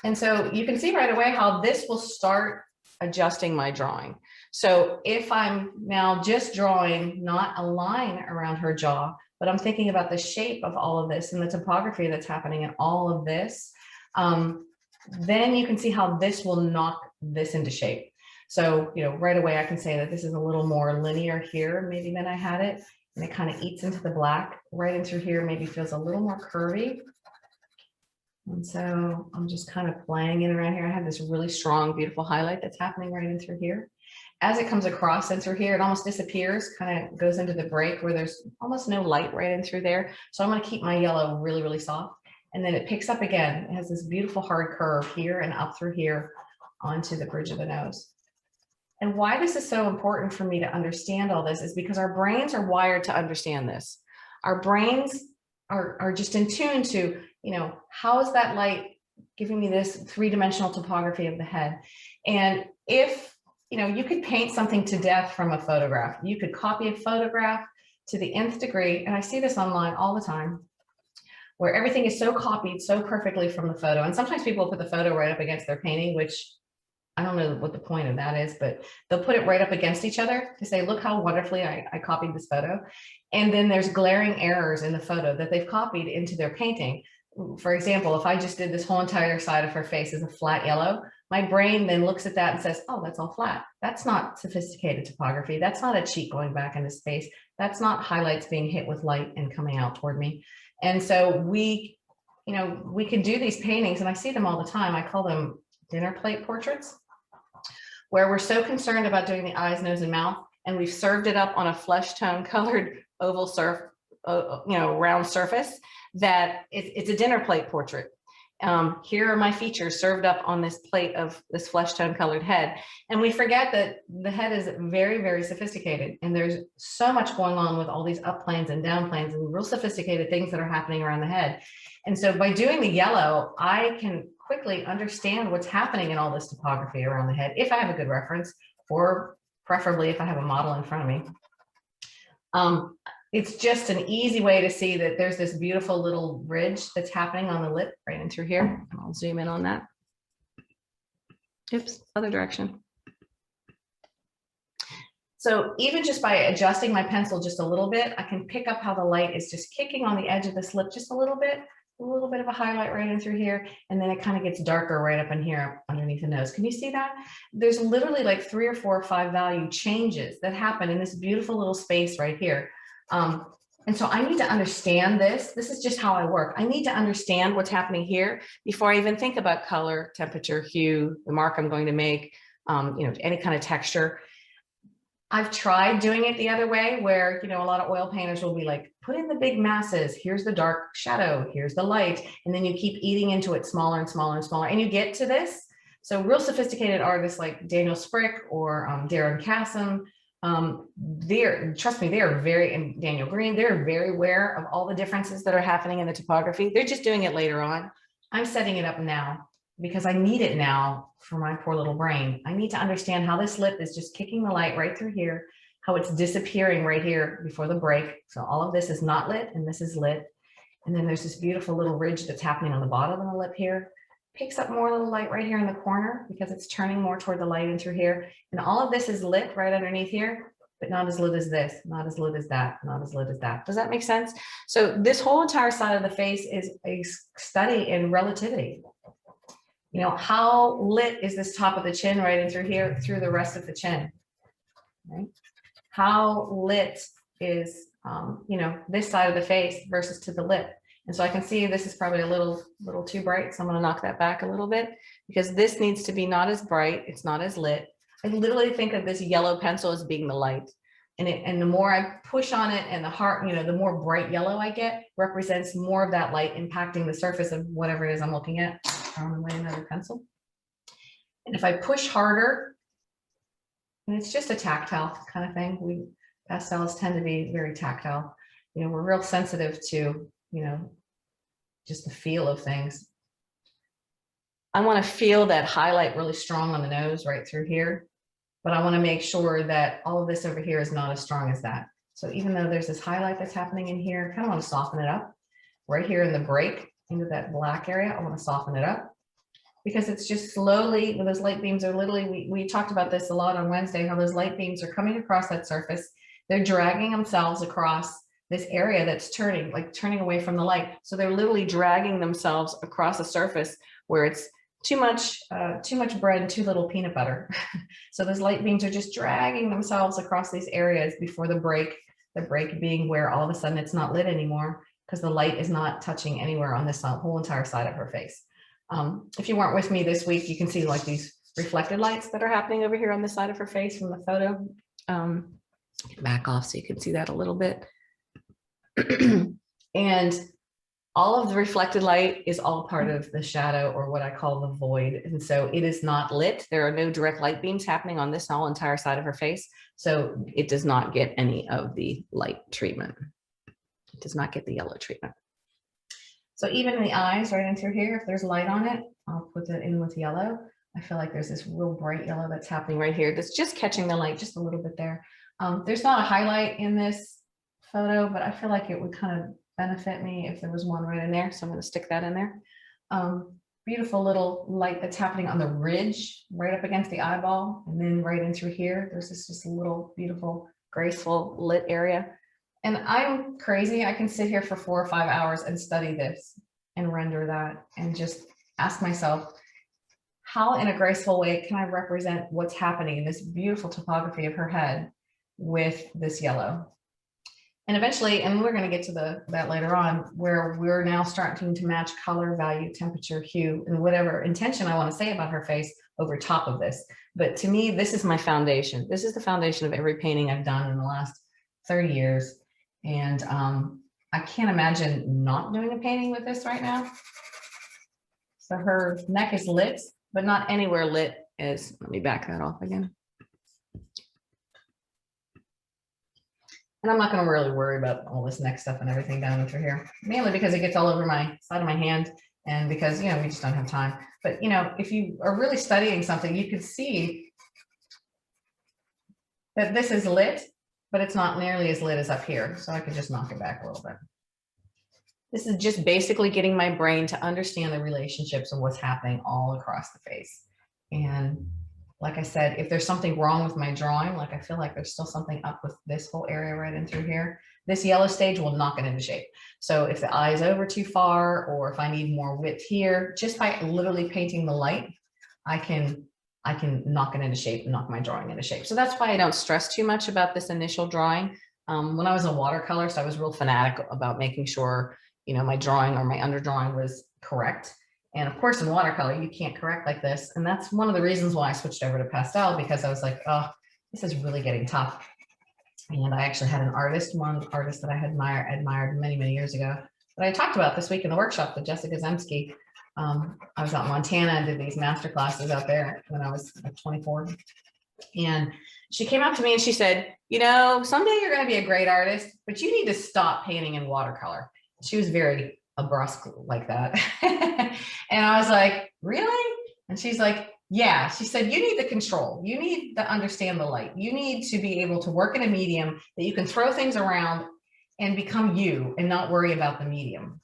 And so you can see right away how this will start adjusting my drawing. So if I'm now just drawing not a line around her jaw, but I'm thinking about the shape of all of this and the topography that's happening in all of this, then you can see how this will knock this into shape. So, you know, right away I can say that this is a little more linear here maybe than I had it, and it kind of eats into the black. Right in through here maybe feels a little more curvy. And so I'm just kind of playing it around here. I have this really strong, beautiful highlight that's happening right in through here. As it comes across in through here, it almost disappears, kind of goes into the break where there's almost no light right in through there. So I'm going to keep my yellow really, really soft. And then it picks up again. It has this beautiful hard curve here and up through here onto the bridge of the nose. And why this is so important for me to understand all this is because our brains are wired to understand this. Our brains are just in tune to, you know, how is that light giving me this 3-dimensional topography of the head? And if, you know, you could paint something to death from a photograph. You could copy a photograph to the nth degree. And I see this online all the time, where everything is so copied so perfectly from the photo. And sometimes people put the photo right up against their painting, which I don't know what the point of that is, but they'll put it right up against each other to say, look how wonderfully I copied this photo. And then there's glaring errors in the photo that they've copied into their painting. For example, if I just did this whole entire side of her face as a flat yellow, my brain then looks at that and says, oh, that's all flat. That's not sophisticated topography. That's not a cheek going back into space. That's not highlights being hit with light and coming out toward me. And so we, you know, we can do these paintings, and I see them all the time. I call them dinner plate portraits, where we're so concerned about doing the eyes, nose, and mouth, and we've served it up on a flesh tone colored oval round surface that it's a dinner plate portrait. Here are my features served up on this plate of this flesh tone colored head. And we forget that the head is very, very sophisticated. And there's so much going on with all these up planes and down planes and real sophisticated things that are happening around the head. And so by doing the yellow, I can quickly understand what's happening in all this topography around the head, if I have a good reference, or preferably if I have a model in front of me. It's just an easy way to see that there's this beautiful little ridge that's happening on the lip right in through here. I'll zoom in on that. Oops, other direction. So even just by adjusting my pencil just a little bit, I can pick up how the light is just kicking on the edge of this lip just a little bit of a highlight right in through here, and then it kind of gets darker right up in here underneath the nose. Can you see that? There's literally like 3 or 4 or 5 value changes that happen in this beautiful little space right here. And so I need to understand this. This is just how I work. I need to understand what's happening here before I even think about color, temperature, hue, the mark I'm going to make, any kind of texture. I've tried doing it the other way where, a lot of oil painters will be like, put in the big masses. Here's the dark shadow. Here's the light. And then you keep eating into it smaller and smaller and smaller. And you get to this. So real sophisticated artists like Daniel Sprick or Darren Cassim Trust me, they are very, and Daniel Green, they're very aware of all the differences that are happening in the topography. They're just doing it later on. I'm setting it up now because I need it now for my poor little brain. I need to understand how this lip is just kicking the light right through here, how it's disappearing right here before the break. So all of this is not lit and this is lit. And then there's this beautiful little ridge that's happening on the bottom of the lip here. Picks up more little light right here in the corner because it's turning more toward the light in through here. And all of this is lit right underneath here, but not as lit as this, not as lit as that, not as lit as that. Does that make sense? So this whole entire side of the face is a study in relativity. You know, how lit is this top of the chin right in through here, through the rest of the chin, right? How lit is, you know, this side of the face versus to the lip. And so I can see this is probably a little too bright. So I'm going to knock that back a little bit because this needs to be not as bright. It's not as lit. I literally think of this yellow pencil as being the light. And the more I push on it and the heart, you know, the more bright yellow I get represents more of that light impacting the surface of whatever it is I'm looking at. Throw away another pencil. And if I push harder, and it's just a tactile kind of thing. Pastels tend to be very tactile. You know, we're real sensitive to, you know, just the feel of things. I want to feel that highlight really strong on the nose right through here, but I want to make sure that all of this over here is not as strong as that. So even though there's this highlight that's happening in here, I kind of want to soften it up right here in the break into that black area. I want to soften it up because it's just slowly, when those light beams are literally, we talked about this a lot on Wednesday, how those light beams are coming across that surface. They're dragging themselves across this area that's turning, like turning away from the light. So they're literally dragging themselves across a surface where it's too much bread and too little peanut butter. So those light beams are just dragging themselves across these areas before the break being where all of a sudden it's not lit anymore because the light is not touching anywhere on this whole entire side of her face. If you weren't with me this week, you can see like these reflected lights that are happening over here on the side of her face from the photo. Back off so you can see that a little bit. And all of the reflected light is all part of the shadow, or what I call the void. And so it is not lit. There are no direct light beams happening on this whole entire side of her face. So it does not get any of the light treatment. It does not get the yellow treatment. So even in the eyes right in through here, if there's light on it, I'll put that in with yellow. I feel like there's this real bright yellow that's happening right here. That's just catching the light just a little bit there. There's not a highlight in this photo, but I feel like it would kind of benefit me if there was one right in there. So I'm going to stick that in there. Beautiful little light that's happening on the ridge right up against the eyeball. And then right in through here, there's this just a little beautiful, graceful lit area. And I'm crazy. I can sit here for 4 or 5 hours and study this and render that and just ask myself, how in a graceful way can I represent what's happening in this beautiful topography of her head with this yellow? And eventually, and we're going to get to that later on, where we're now starting to match color, value, temperature, hue, and whatever intention I want to say about her face over top of this. But to me, this is my foundation. This is the foundation of every painting I've done in the last 30 years. And I can't imagine not doing a painting with this right now. So her neck is lit, but not anywhere lit as, let me back that off again. And I'm not going to really worry about all this neck stuff and everything down through here, mainly because it gets all over my side of my hand and because, you know, we just don't have time. But, you know, if you are really studying something, you could see that this is lit, but it's not nearly as lit as up here. So I could just knock it back a little bit. This is just basically getting my brain to understand the relationships of what's happening all across the face. And like I said, if there's something wrong with my drawing, like I feel like there's still something up with this whole area right in through here, this yellow stage will knock it into shape. So if the eye is over too far, or if I need more width here, just by literally painting the light, I can knock it into shape and knock my drawing into shape. So that's why I don't stress too much about this initial drawing. When I was a watercolorist, I was real fanatic about making sure, you know, my drawing or my underdrawing was correct. And of course, in watercolor, you can't correct like this. And that's one of the reasons why I switched over to pastel, because I was like, oh, this is really getting tough. And I actually had one artist that I had admired many, many years ago that I talked about this week in the workshop, the Jessica Zemsky. I was out in Montana and did these master classes out there when I was like 24. And She came up to me and she said, you know, someday you're going to be a great artist, but you need to stop painting in watercolor. She was very brusque like that. And I was like, really? And she's like, yeah. She said, you need the control. You need to understand the light. You need to be able to work in a medium that you can throw things around and become you and not worry about the medium.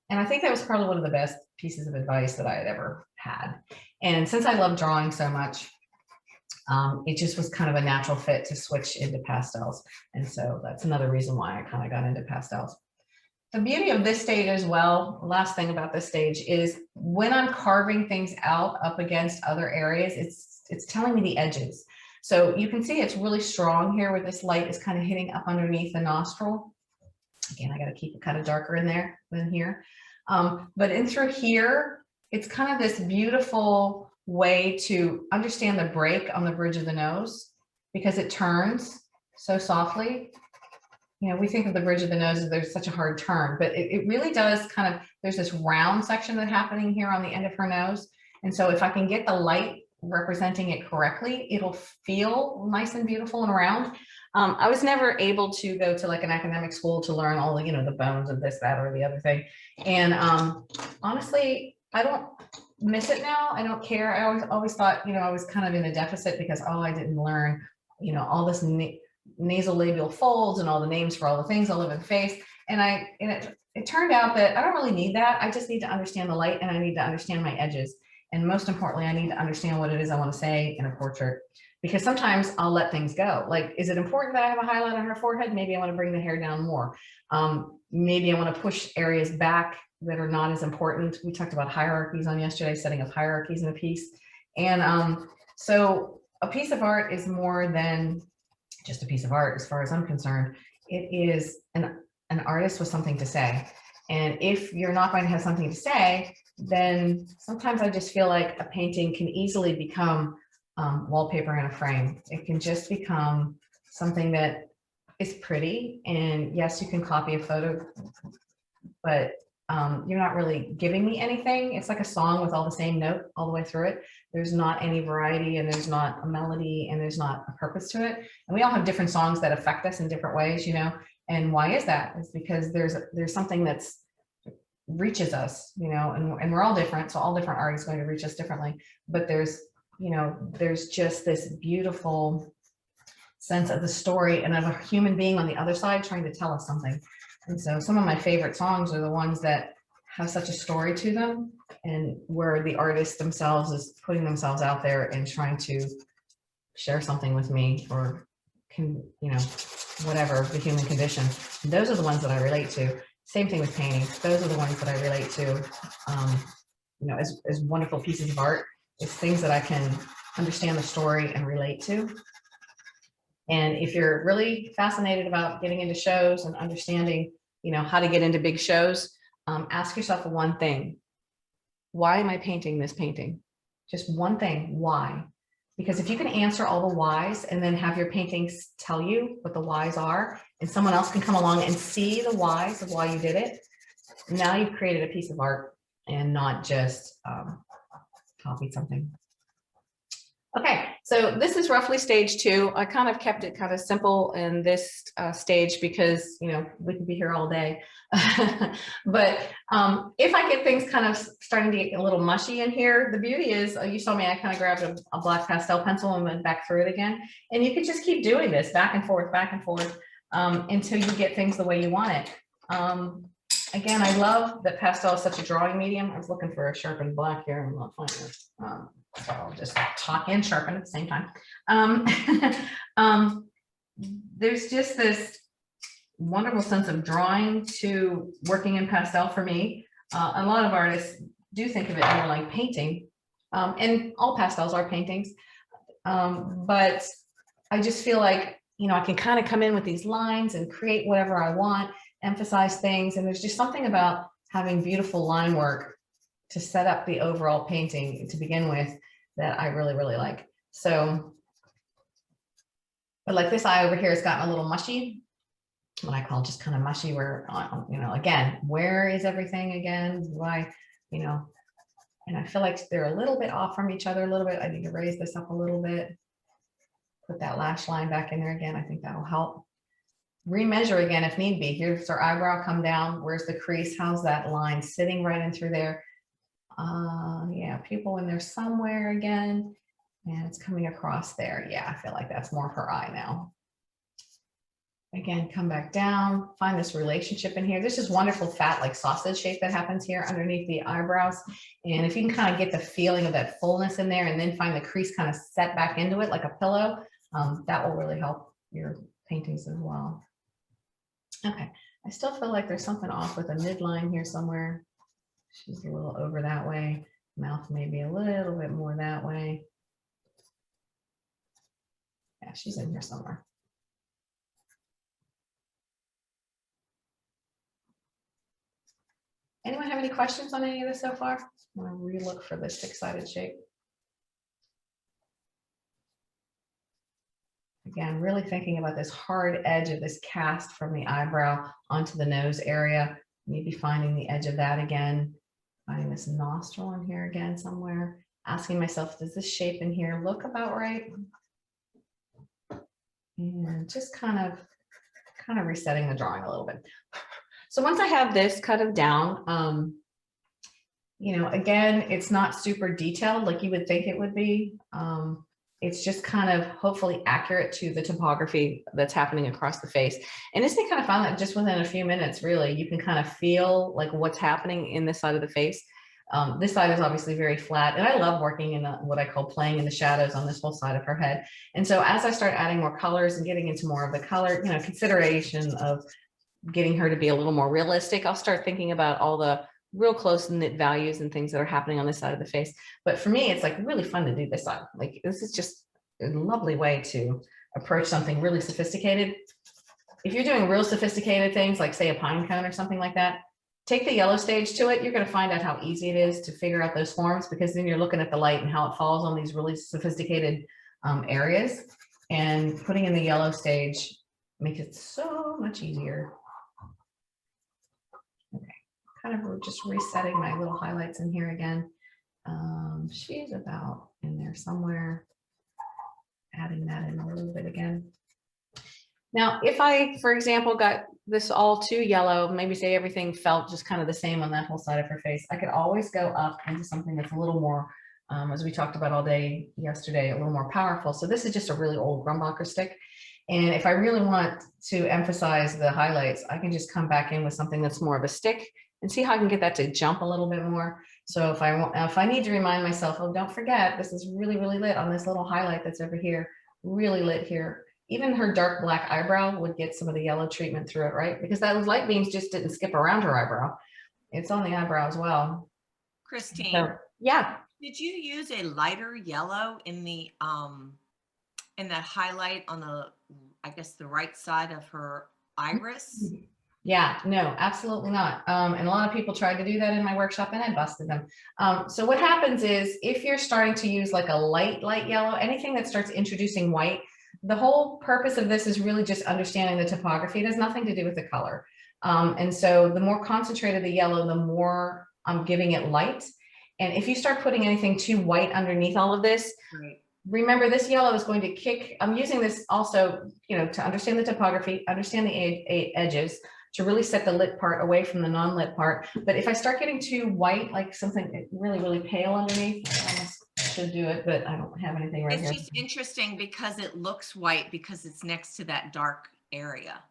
And I think that was probably one of the best pieces of advice that I had ever had. And since I love drawing so much, it just was kind of a natural fit to switch into pastels. And so that's another reason why I kind of got into pastels. The beauty of this stage as well, last thing about this stage is when I'm carving things out up against other areas, it's telling me the edges. So you can see it's really strong here where this light is kind of hitting up underneath the nostril. Again, I got to keep it kind of darker in there than here. But in through here, it's kind of this beautiful way to understand the break on the bridge of the nose because it turns so softly. You know, we think of the bridge of the nose as there's such a hard turn, but it really does kind of, there's this round section that's happening here on the end of her nose. And so if I can get the light representing it correctly, it'll feel nice and beautiful and round. I was never able to go to like an academic school to learn all the, you know, the bones of this, that, or the other thing. And honestly, I don't miss it now. I don't care. I always thought, you know, I was kind of in a deficit because, oh, I didn't learn, you know, all this nasolabial folds and all the names for all the things all over the face. And it turned out that I don't really need that. I just need to understand the light and I need to understand my edges. And most importantly, I need to understand what it is I want to say in a portrait, because sometimes I'll let things go. Like, is it important that I have a highlight on her forehead? Maybe I want to bring the hair down more. Maybe I want to push areas back that are not as important. We talked about hierarchies on yesterday, setting up hierarchies in a piece. And so a piece of art is more than just a piece of art as far as I'm concerned. It is an artist with something to say. And if you're not going to have something to say, then sometimes I just feel like a painting can easily become wallpaper in a frame. It can just become something that is pretty. And yes, you can copy a photo, but you're not really giving me anything. It's like a song with all the same note all the way through it. There's not any variety and there's not a melody and there's not a purpose to it. And we all have different songs that affect us in different ways, you know. And why is that? It's because there's something that's reaches us, you know, and we're all different. So all different art is going to reach us differently. But there's, you know, there's just this beautiful sense of the story and of a human being on the other side trying to tell us something. And so some of my favorite songs are the ones that have such a story to them and where the artist themselves is putting themselves out there and trying to share something with me or can, you know, whatever the human condition. Those are the ones that I relate to. Same thing with painting. Those are the ones that I relate to, you know, as wonderful pieces of art. It's things that I can understand the story and relate to. And if you're really fascinated about getting into shows and understanding, you know, how to get into big shows, ask yourself one thing. Why am I painting this painting? Just one thing. Why? Because if you can answer all the whys and then have your paintings tell you what the whys are, and someone else can come along and see the whys of why you did it, now you've created a piece of art and not just copied something. Okay, so this is roughly stage 2. I kind of kept it kind of simple in this stage because, you know, we could be here all day. But if I get things kind of starting to get a little mushy in here, the beauty is, you saw me, I kind of grabbed a black pastel pencil and went back through it again. And you could just keep doing this back and forth, until you get things the way you want it. Again, I love that pastel is such a drawing medium. I was looking for a sharpened black here and I'm not finding it. So I'll just talk and sharpen at the same time. There's just this wonderful sense of drawing to working in pastel for me. A lot of artists do think of it more like painting, and all pastels are paintings. But I just feel like, you know, I can kind of come in with these lines and create whatever I want, emphasize things. And there's just something about having beautiful line work to set up the overall painting to begin with that I really, really like. So, but like this eye over here has gotten a little mushy, what I call just kind of mushy, where, you know, again, where is everything again? Why, you know, and I feel like they're a little bit off from each other a little bit. I need to raise this up a little bit. Put that lash line back in there again. I think that'll help. Remeasure again if need be. Here's our eyebrow come down. Where's the crease? How's that line sitting right in through there? Yeah, pupil in there somewhere again. And it's coming across there. Yeah, I feel like that's more of her eye now. Again, come back down, find this relationship in here. This is wonderful fat, like sausage shape that happens here underneath the eyebrows. And if you can kind of get the feeling of that fullness in there and then find the crease kind of set back into it like a pillow, that will really help your paintings as well. Okay, I still feel like there's something off with a midline here somewhere. She's a little over that way. Mouth maybe a little bit more that way. Yeah, she's in here somewhere. Anyone have any questions on any of this so far? I'm gonna re-look for this six-sided shape. Again, really thinking about this hard edge of this cast from the eyebrow onto the nose area. Maybe finding the edge of that again. Finding this nostril in here again somewhere. Asking myself, does this shape in here look about right? And just kind of resetting the drawing a little bit. So once I have this kind of down, you know, again, it's not super detailed like you would think it would be. It's just kind of hopefully accurate to the topography that's happening across the face. And isn't it kind of fun that just within a few minutes, really, you can kind of feel like what's happening in this side of the face. This side is obviously very flat, and I love working in what I call playing in the shadows on this whole side of her head. And so as I start adding more colors and getting into more of the color, you know, consideration of getting her to be a little more realistic, I'll start thinking about all the real close knit values and things that are happening on this side of the face. But for me, it's like really fun to do this side. Like this is just a lovely way to approach something really sophisticated. If you're doing real sophisticated things, like say a pine cone or something like that, take the yellow stage to it. You're going to find out how easy it is to figure out those forms, because then you're looking at the light and how it falls on these really sophisticated areas, and putting in the yellow stage makes it so much easier. Okay, kind of just resetting my little highlights in here again. She's about in there somewhere. Adding that in a little bit again. Now, if I, for example, got this all too yellow, maybe say everything felt just kind of the same on that whole side of her face, I could always go up into something that's a little more, as we talked about all day yesterday, a little more powerful. So this is just a really old Grumbacher stick. And if I really want to emphasize the highlights, I can just come back in with something that's more of a stick and see how I can get that to jump a little bit more. So if I need to remind myself, oh, don't forget, this is really, really lit on this little highlight that's over here, really lit here. Even her dark black eyebrow would get some of the yellow treatment through it, right? Because those light beams just didn't skip around her eyebrow. It's on the eyebrow as well. Christine, So, yeah. did you use a lighter yellow in the in that highlight on the, I guess, the right side of her iris? Yeah, no, absolutely not. And a lot of people tried to do that in my workshop and I busted them. So what happens is if you're starting to use like a light yellow, anything that starts introducing white, the whole purpose of this is really just understanding the topography. It has nothing to do with the color. And so the more concentrated the yellow, the more I'm giving it light. And if you start putting anything too white underneath all of this, Right. Remember this yellow is going to kick. I'm using this also, you know, to understand the topography, understand the edges, to really set the lit part away from the non-lit part. But if I start getting too white, like something really, really pale underneath, I almost should do it, but I don't have anything right here. It's just interesting because it looks white because it's next to that dark area.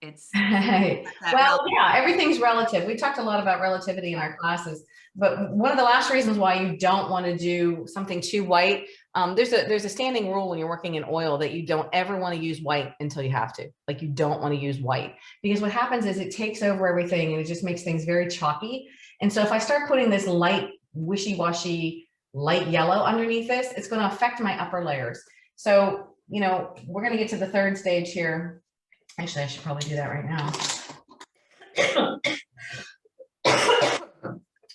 It's well, yeah, everything's relative. We talked a lot about relativity in our classes, but one of the last reasons why you don't want to do something too white, there's a standing rule when you're working in oil that you don't ever want to use white until you have to. Like you don't want to use white, because what happens is it takes over everything and it just makes things very chalky. And so if I start putting this light, wishy-washy, light yellow underneath this, it's going to affect my upper layers. So, you know, we're going to get to the third stage here. Actually, I should probably do that right now.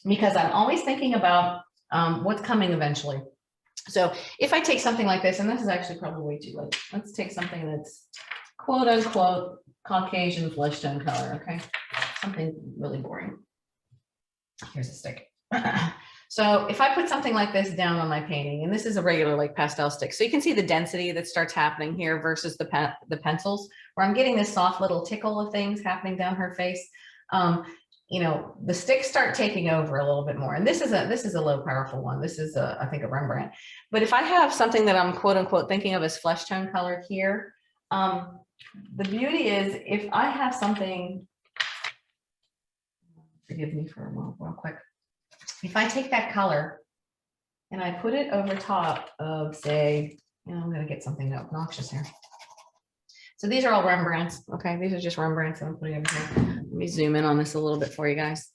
Because I'm always thinking about what's coming eventually. So if I take something like this, and this is actually probably way too late. Let's take something that's quote unquote Caucasian flesh tone color, okay? Something really boring. Here's a stick. So if I put something like this down on my painting, and this is a regular like pastel stick, so you can see the density that starts happening here versus the pencils, where I'm getting this soft little tickle of things happening down her face. You know, the sticks start taking over a little bit more. And this is a low powerful one. This is I think a Rembrandt. But if I have something that I'm quote unquote thinking of as flesh tone color here, the beauty is if I have something, forgive me for a moment, real quick. If I take that color and I put it over top of, say, you know, I'm going to get something obnoxious here. So these are all Rembrandts. Okay, these are just Rembrandts I'm putting over here. Let me zoom in on this a little bit for you guys.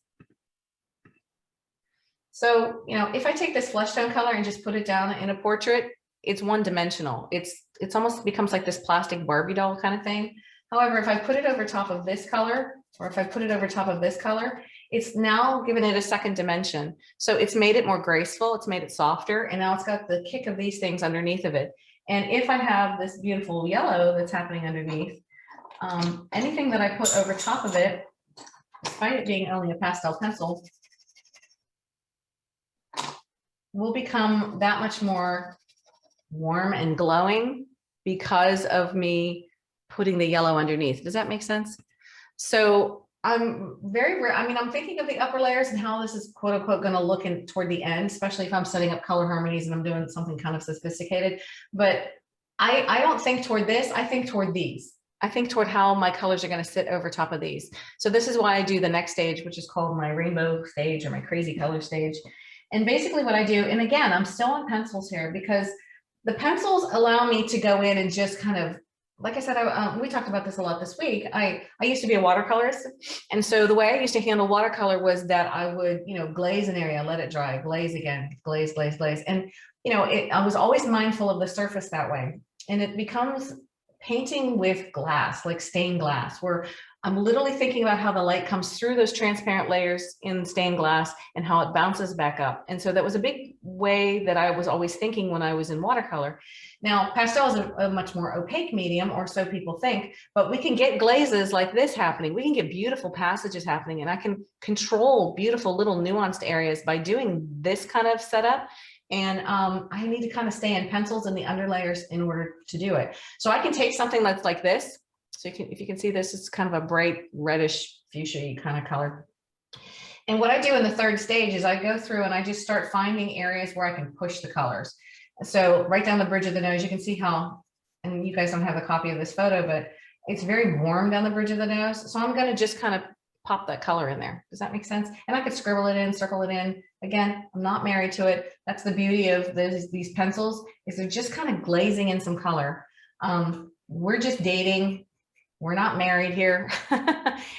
So, you know, if I take this flesh tone color and just put it down in a portrait, it's one dimensional. It's almost becomes like this plastic Barbie doll kind of thing. However, if I put it over top of this color, or if I put it over top of this color, it's now given it a second dimension. So it's made it more graceful, it's made it softer, and now it's got the kick of these things underneath of it. And if I have this beautiful yellow that's happening underneath, anything that I put over top of it, despite it being only a pastel pencil, will become that much more warm and glowing because of me putting the yellow underneath. Does that make sense? So I'm I'm thinking of the upper layers and how this is quote unquote going to look in toward the end, especially if I'm setting up color harmonies and I'm doing something kind of sophisticated. But I don't think toward this, I think toward these. I think toward how my colors are going to sit over top of these. So this is why I do the next stage, which is called my rainbow stage or my crazy color stage. And basically what I do, and again, I'm still on pencils here because the pencils allow me to go in and just kind of, like I said, we talked about this a lot this week. I used to be a watercolorist. And so the way I used to handle watercolor was that I would, you know, glaze an area, let it dry, glaze again, glaze, glaze, glaze. And, you know, I was always mindful of the surface that way. And it becomes painting with glass, like stained glass, where I'm literally thinking about how the light comes through those transparent layers in stained glass and how it bounces back up. And so that was a big way that I was always thinking when I was in watercolor. Now, pastel is a much more opaque medium, or so people think, but we can get glazes like this happening. We can get beautiful passages happening, and I can control beautiful little nuanced areas by doing this kind of setup. And I need to kind of stay in pencils and the underlayers in order to do it. So I can take something that's like this. So if you can see this, it's kind of a bright reddish fuchsia kind of color. And what I do in the third stage is I go through and I just start finding areas where I can push the colors. So right down the bridge of the nose, you can see how, and you guys don't have a copy of this photo, but it's very warm down the bridge of the nose. So I'm going to just kind of pop that color in there. Does that make sense? And I could scribble it in, circle it in. Again, I'm not married to it. That's the beauty of these pencils, is they're just kind of glazing in some color. We're just dating. We're not married here.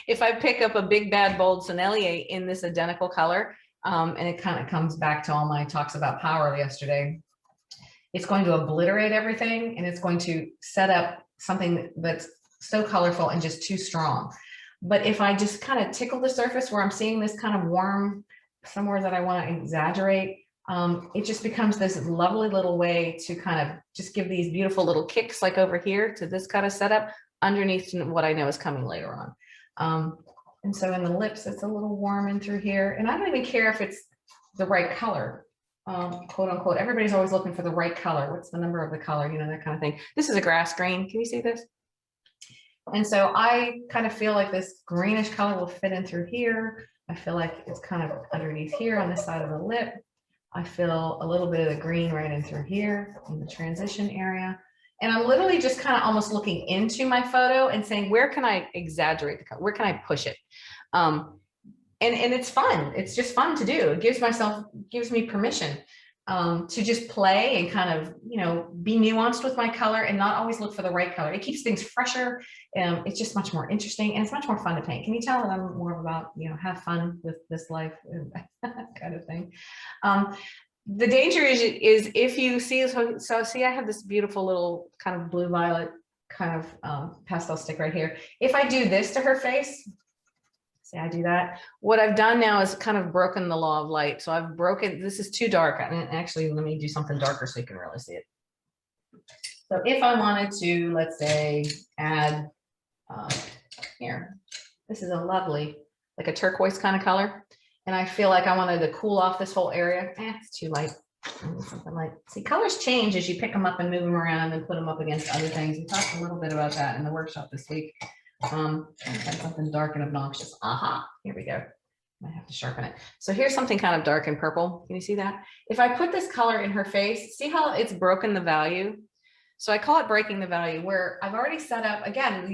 If I pick up a big, bad, bold Sennelier in this identical color, and it kind of comes back to all my talks about power yesterday, it's going to obliterate everything, and it's going to set up something that's so colorful and just too strong. But if I just kind of tickle the surface where I'm seeing this kind of warm, somewhere that I want to exaggerate, it just becomes this lovely little way to kind of just give these beautiful little kicks, like over here to this kind of setup underneath what I know is coming later on. And so in the lips, it's a little warm in through here. And I don't even care if it's the right color, quote unquote. Everybody's always looking for the right color. What's the number of the color, you know, that kind of thing. This is a grass green. Can you see this? And so I kind of feel like this greenish color will fit in through here. I feel like it's kind of underneath here on this side of the lip. I feel a little bit of the green right in through here in the transition area. And I'm literally just kind of almost looking into my photo and saying, where can I exaggerate the color? Where can I push it? And it's fun. It's just fun to do. It gives me permission to just play and kind of, you know, be nuanced with my color and not always look for the right color. It keeps things fresher. It's just much more interesting, and it's much more fun to paint. Can you tell that I'm more about, you know, have fun with this life kind of thing? The danger is if you see, so see, I have this beautiful little kind of blue violet kind of pastel stick right here. If I do this to her face, see, I do that. What I've done now is kind of broken the law of light. So I've broken, this is too dark. And actually, let me do something darker so you can really see it. So if I wanted to, let's say, add here, this is a lovely, like a turquoise kind of color. And I feel like I wanted to cool off this whole area. It's too light. Something like, see, colors change as you pick them up and move them around and put them up against other things. We talked a little bit about that in the workshop this week. Something dark and obnoxious. Aha, here we go. I have to sharpen it. So here's something kind of dark and purple. Can you see that? If I put this color in her face, see how it's broken the value? So I call it breaking the value, where I've already set up, again,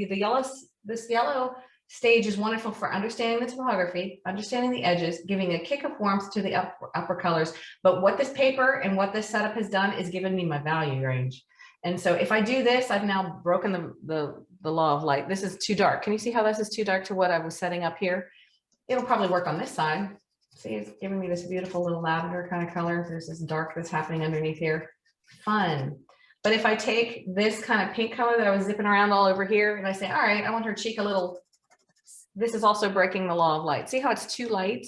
this yellow stage is wonderful for understanding the topography, understanding the edges, giving a kick of warmth to the upper colors. But what this paper and what this setup has done is given me my value range. And so if I do this, I've now broken the law of light. This is too dark. Can you see how this is too dark to what I was setting up here? It'll probably work on this side. See, it's giving me this beautiful little lavender kind of color. There's this dark that's happening underneath here. Fun. But if I take this kind of pink color that I was zipping around all over here and I say, all right, I want her cheek a little, this is also breaking the law of light. See how it's too light?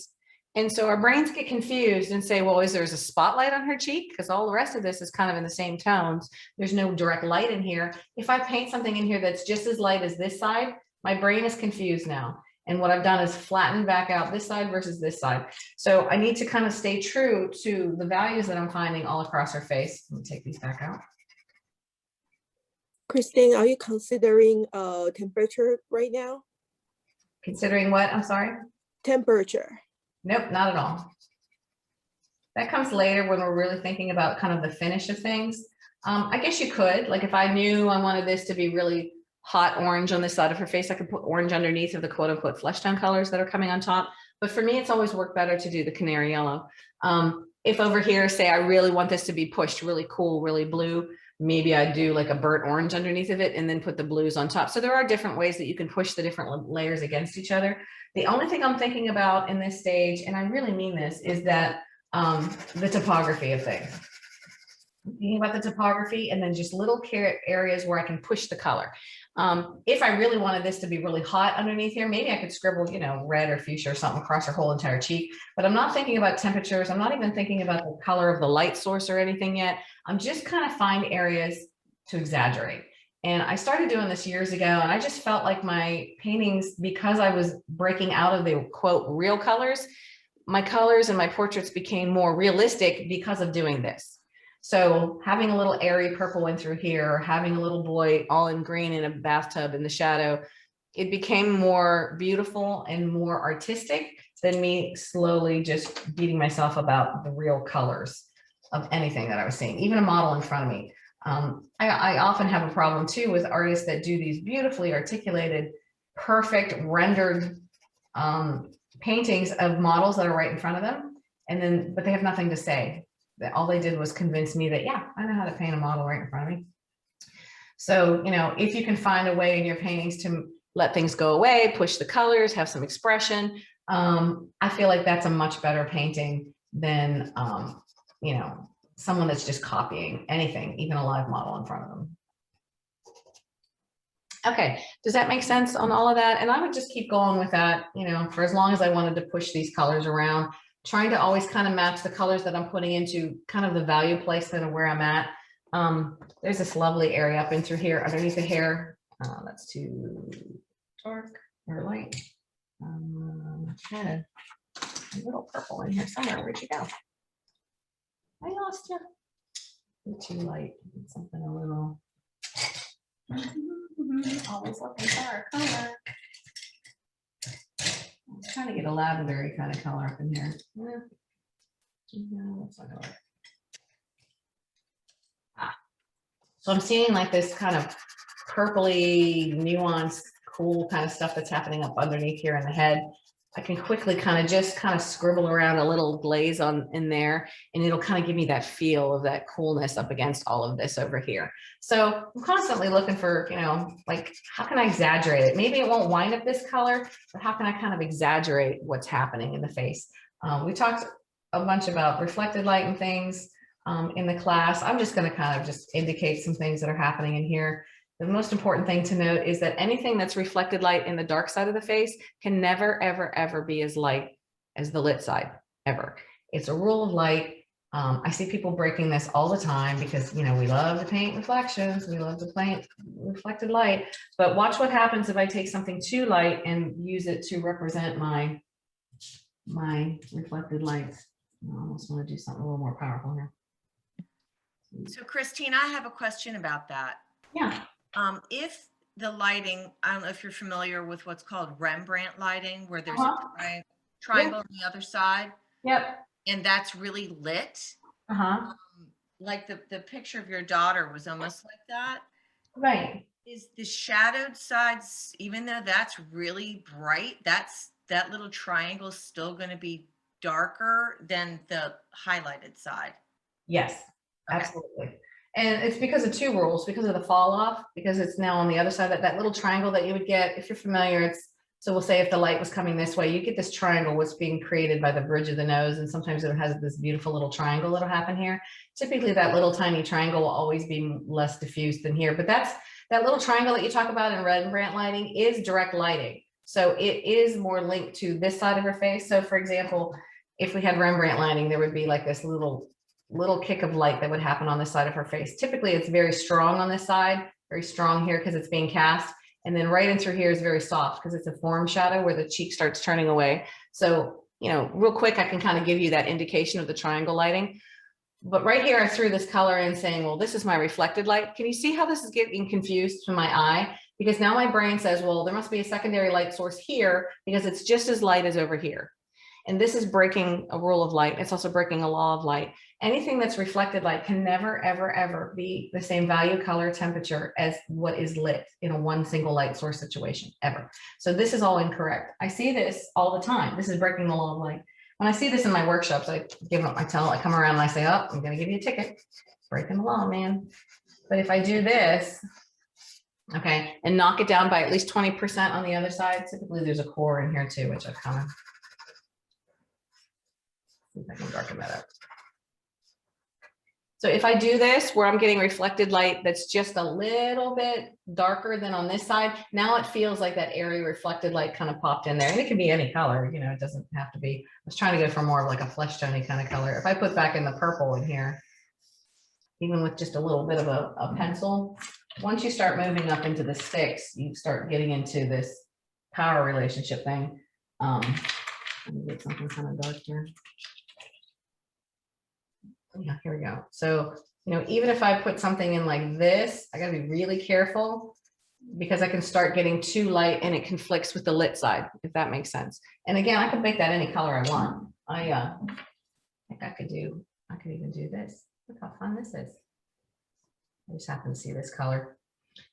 And so our brains get confused and say, well, there's a spotlight on her cheek? Because all the rest of this is kind of in the same tones. There's no direct light in here. If I paint something in here that's just as light as this side, my brain is confused now. And what I've done is flatten back out this side versus this side. So I need to kind of stay true to the values that I'm finding all across her face. Let me take these back out. Christine, are you considering temperature right now? Considering what? I'm sorry? Temperature. Nope, not at all. That comes later when we're really thinking about kind of the finish of things. I guess you could, like if I knew I wanted this to be really hot orange on this side of her face, I could put orange underneath of the quote unquote flesh tone colors that are coming on top. But for me, it's always worked better to do the canary yellow. If over here, say I really want this to be pushed really cool, really blue, maybe I do like a burnt orange underneath of it and then put the blues on top. So there are different ways that you can push the different layers against each other. The only thing I'm thinking about in this stage, and I really mean this, is that the topography of things. Thinking about the topography and then just little areas where I can push the color. If I really wanted this to be really hot underneath here, maybe I could scribble, you know, red or fuchsia or something across her whole entire cheek, but I'm not thinking about temperatures. I'm not even thinking about the color of the light source or anything yet. I'm just kind of find areas to exaggerate. And I started doing this years ago, and I just felt like my paintings, because I was breaking out of the quote real colors, my colors and my portraits became more realistic because of doing this. So having a little airy purple in through here, or having a little boy all in green in a bathtub in the shadow, it became more beautiful and more artistic than me slowly just beating myself about the real colors of anything that I was seeing, even a model in front of me. I often have a problem too with artists that do these beautifully articulated, perfect rendered paintings of models that are right in front of them, and then but they have nothing to say. That all they did was convince me that, yeah, I know how to paint a model right in front of me. So, you know, if you can find a way in your paintings to let things go away, push the colors, have some expression, I feel like that's a much better painting than, you know, someone that's just copying anything, even a live model in front of them. Okay, does that make sense on all of that? And I would just keep going with that, you know, for as long as I wanted to push these colors around, trying to always kind of match the colors that I'm putting into kind of the value placement of where I'm at. There's this lovely area up in through here underneath the hair. That's too dark or light. Had a little purple in here somewhere. Where'd you go? I lost you. You're too light. Something a little. Always looking for a color. I'm trying to get a lavender kind of color up in here. No, that's not gonna work. So I'm seeing like this kind of purpley, nuanced, cool kind of stuff that's happening up underneath here in the head. I can quickly kind of scribble around a little glaze on in there, and it'll kind of give me that feel of that coolness up against all of this over here. So I'm constantly looking for, you know, like, how can I exaggerate it? Maybe it won't wind up this color, but how can I kind of exaggerate what's happening in the face? We talked a bunch about reflected light and things in the class. I'm just going to kind of just indicate some things that are happening in here. The most important thing to note is that anything that's reflected light in the dark side of the face can never, ever, ever be as light as the lit side, ever. It's a rule of light. I see people breaking this all the time because, you know, we love to paint reflections. We love to paint reflected light. But watch what happens if I take something too light and use it to represent my my reflected lights. I almost want to do something a little more powerful here. So Christine, I have a question about that. Yeah. If the lighting, I don't know if you're familiar with what's called Rembrandt lighting, where there's Uh-huh. a triangle on the other side, Yep. and that's really lit. Uh-huh. Like the picture of your daughter was almost like that. Right. Is the shadowed sides, even though that's really bright, that little triangle is still going to be darker than the highlighted side? Yes, Okay. absolutely. And it's because of two rules, because of the fall off, because it's now on the other side, that little triangle that you would get, if you're familiar, it's, so we'll say if the light was coming this way, you get this triangle, what's being created by the bridge of the nose. And sometimes it has this beautiful little triangle that'll happen here. Typically that little tiny triangle will always be less diffused than here, but that little triangle that you talk about in Rembrandt lighting is direct lighting. So it is more linked to this side of her face. So for example, if we had Rembrandt lighting, there would be like this little kick of light that would happen on this side of her face. Typically it's very strong on this side, very strong here because it's being cast. And then right in through here is very soft because it's a form shadow where the cheek starts turning away. So, you know, real quick, I can kind of give you that indication of the triangle lighting. But right here, I threw this color in saying, well, this is my reflected light. Can you see how this is getting confused to my eye? Because now my brain says, well, there must be a secondary light source here because it's just as light as over here. And this is breaking a rule of light. It's also breaking a law of light. Anything that's reflected light can never, ever, ever be the same value, color, temperature as what is lit in a one single light source situation, ever. So this is all incorrect. I see this all the time. This is breaking the law of light. When I see this in my workshops, I give up my tell, I come around and I say, oh, I'm going to give you a ticket. Breaking the law, man. But if I do this, okay, and knock it down by at least 20% on the other side, typically there's a core in here too, which I've kind of, see if I can darken that up. So if I do this where I'm getting reflected light that's just a little bit darker than on this side, now it feels like that area reflected light kind of popped in there. And it can be any color, you know, it doesn't have to be. I was trying to go for more of like a flesh tone kind of color. If I put back in the purple in here, even with just a little bit of a pencil, once you start moving up into the sticks, you start getting into this power relationship thing. Let me get something kind of dark here. Yeah, here we go. So, you know, even if I put something in like this, I gotta be really careful because I can start getting too light and it conflicts with the lit side, if that makes sense. And again, I can make that any color I want. I think I could even do this. Look how fun this is. I just happen to see this color.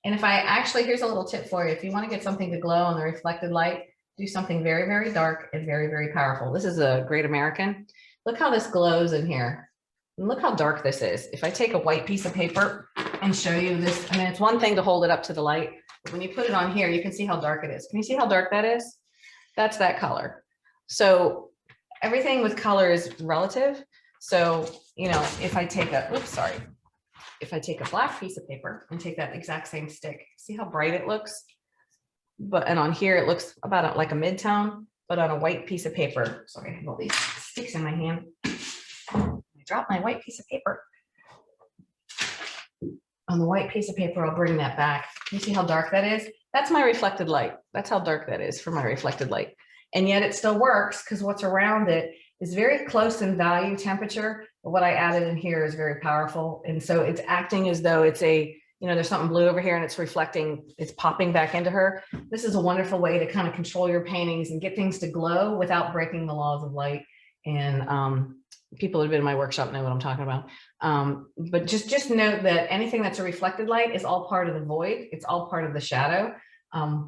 And if I actually, here's a little tip for you. If you want to get something to glow on the reflected light, do something very, very dark and very, very powerful. This is a Great American. Look how this glows in here. And look how dark this is. If I take a white piece of paper and show you this, I mean, it's one thing to hold it up to the light, but when you put it on here, you can see how dark it is. Can you see how dark that is? That's that color. So everything with color is relative. So, you know, if I take a, oops, sorry. If I take a black piece of paper and take that exact same stick, see how bright it looks? But, and on here, it looks about like a mid-tone, but on a white piece of paper, sorry, I have all these sticks in my hand. Drop my white piece of paper. On the white piece of paper, I'll bring that back. You see how dark that is? That's my reflected light. That's how dark that is for my reflected light. And yet it still works because what's around it is very close in value temperature. But what I added in here is very powerful. And so it's acting as though it's a, you know, there's something blue over here and it's reflecting, it's popping back into her. This is a wonderful way to kind of control your paintings and get things to glow without breaking the laws of light. And people who've been in my workshop know what I'm talking about. But just note that anything that's a reflected light is all part of the void. It's all part of the shadow.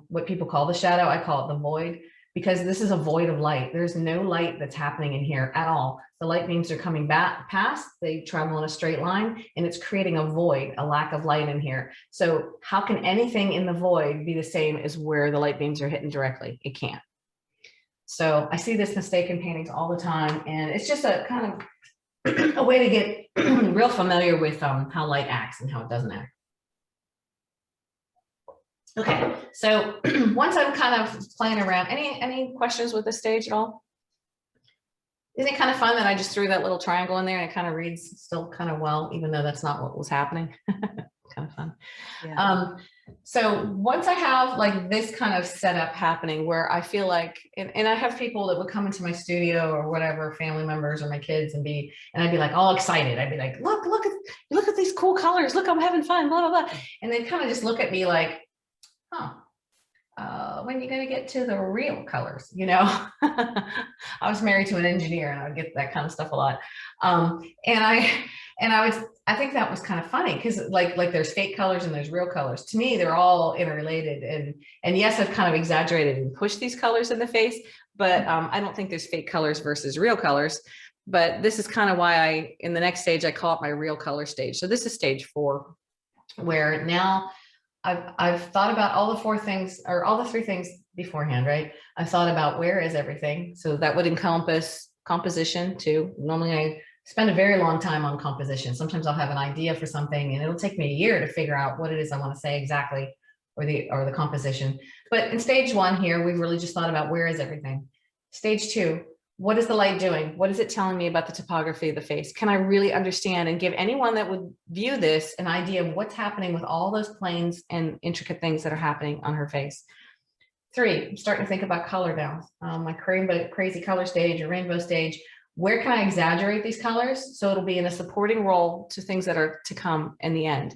What people call the shadow, I call it the void, because this is a void of light. There's no light that's happening in here at all. The light beams are coming back past, they travel in a straight line, and it's creating a void, a lack of light in here. So how can anything in the void be the same as where the light beams are hitting directly? It can't. So I see this mistake in paintings all the time, and it's just a kind of a way to get real familiar with how light acts and how it doesn't act. Okay, so once I'm kind of playing around, any questions with this stage at all? Isn't it kind of fun that I just threw that little triangle in there and it kind of reads still kind of well, even though that's not what was happening? Kind of fun. Yeah. So once I have like this kind of setup happening where I feel like, and I have people that would come into my studio or whatever, family members or my kids, and I'd be like all excited. I'd be like, look at these cool colors. Look, I'm having fun, blah, blah, blah. And they'd kind of just look at me like, huh. When are you going to get to the real colors? You know, I was married to an engineer and I would get that kind of stuff a lot. And I think that was kind of funny because like there's fake colors and there's real colors. To me, they're all interrelated. And yes, I've kind of exaggerated and pushed these colors in the face, but I don't think there's fake colors versus real colors. But this is kind of why in the next stage, I call it my real color stage. So this is stage 4, where now I've thought about all the 4 things or all the 3 things beforehand, right? I thought about where is everything. So that would encompass composition too. Normally I spend a very long time on composition. Sometimes I'll have an idea for something and it'll take me a year to figure out what it is I want to say exactly, or the composition. But in stage 1 here, we've really just thought about where is everything. Stage 2, what is the light doing? What is it telling me about the topography of the face? Can I really understand and give anyone that would view this an idea of what's happening with all those planes and intricate things that are happening on her face? 3, I'm starting to think about color now. My crazy color stage or rainbow stage. Where can I exaggerate these colors so it'll be in a supporting role to things that are to come in the end?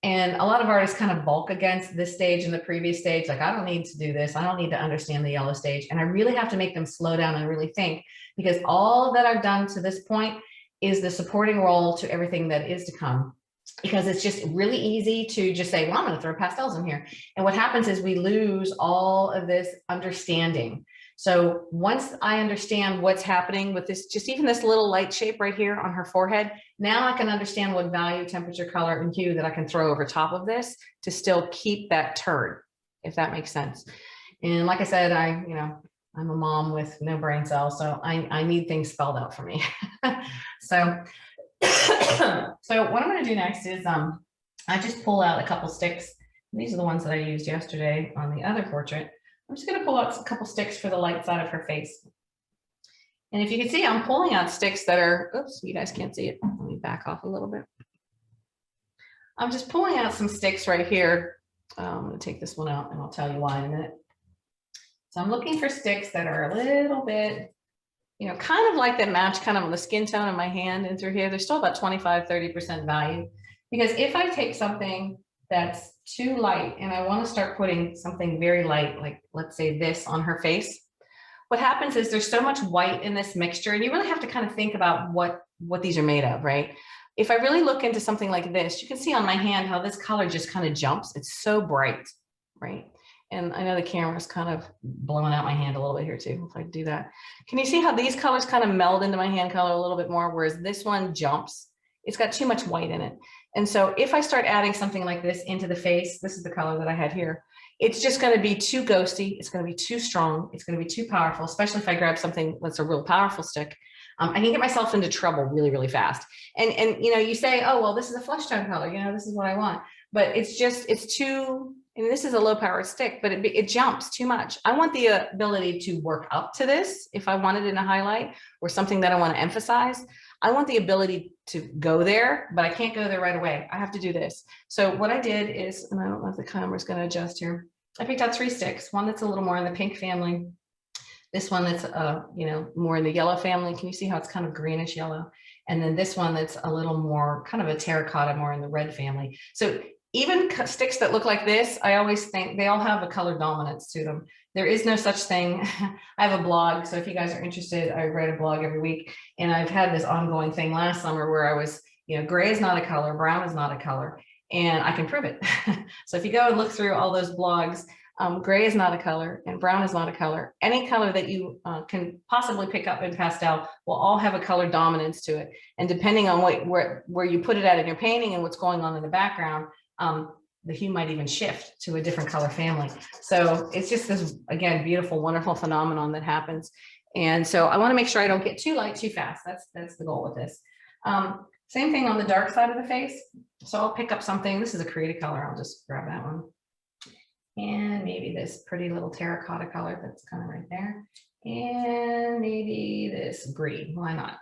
And a lot of artists kind of bulk against this stage and the previous stage. Like, I don't need to do this. I don't need to understand the yellow stage. And I really have to make them slow down and really think, because all that I've done to this point is the supporting role to everything that is to come. Because it's just really easy to just say, well, I'm going to throw pastels in here. And what happens is we lose all of this understanding. So once I understand what's happening with this, just even this little light shape right here on her forehead, now I can understand what value, temperature, color, and hue that I can throw over top of this to still keep that turn, if that makes sense. And like I said, I'm a mom with no brain cells, so I need things spelled out for me. So what I'm going to do next is I just pull out a couple sticks. These are the ones that I used yesterday on the other portrait. I'm just going to pull out a couple sticks for the light side of her face. And if you can see, I'm pulling out sticks that are, oops, you guys can't see it. Let me back off a little bit. I'm just pulling out some sticks right here. I'm going to take this one out and I'll tell you why in a minute. So I'm looking for sticks that are a little bit, kind of like that match kind of the skin tone of my hand and through here. There's still about 25–30% value. Because if I take something that's too light and I want to start putting something very light, like let's say this on her face, what happens is there's so much white in this mixture, and you really have to kind of think about what these are made of, right? If I really look into something like this, you can see on my hand how this color just kind of jumps. It's so bright, right? And I know the camera's kind of blowing out my hand a little bit here too, if I do that. Can you see how these colors kind of meld into my hand color a little bit more, whereas this one jumps? It's got too much white in it. And so if I start adding something like this into the face, this is the color that I had here, it's just going to be too ghosty. It's going to be too strong. It's going to be too powerful, especially if I grab something that's a real powerful stick. I can get myself into trouble really, really fast. And you say, oh, well, this is a flesh tone color. This is what I want. But it's too, and this is a low powered stick, but it jumps too much. I want the ability to work up to this if I want it in a highlight or something that I want to emphasize. I want the ability to go there, but I can't go there right away. I have to do this. So what I did is, and I don't know if the camera's going to adjust here. I picked out 3 sticks, one that's a little more in the pink family. This one that's, more in the yellow family. Can you see how it's kind of greenish yellow? And then this one that's a little more kind of a terracotta, more in the red family. So even sticks that look like this, I always think they all have a color dominance to them. There is no such thing. I have a blog, so if you guys are interested, I write a blog every week, and I've had this ongoing thing last summer where I was, gray is not a color, brown is not a color, and I can prove it. So if you go and look through all those blogs, gray is not a color and brown is not a color. Any color that you can possibly pick up in pastel will all have a color dominance to it. And depending on where you put it at in your painting and what's going on in the background, the hue might even shift to a different color family. So it's just this, again, beautiful, wonderful phenomenon that happens. And so I want to make sure I don't get too light too fast. That's the goal with this. Same thing on the dark side of the face. So I'll pick up something. This is a creative color. I'll just grab that one. and maybe this pretty little terracotta color that's kind of right there, and maybe this green, why not?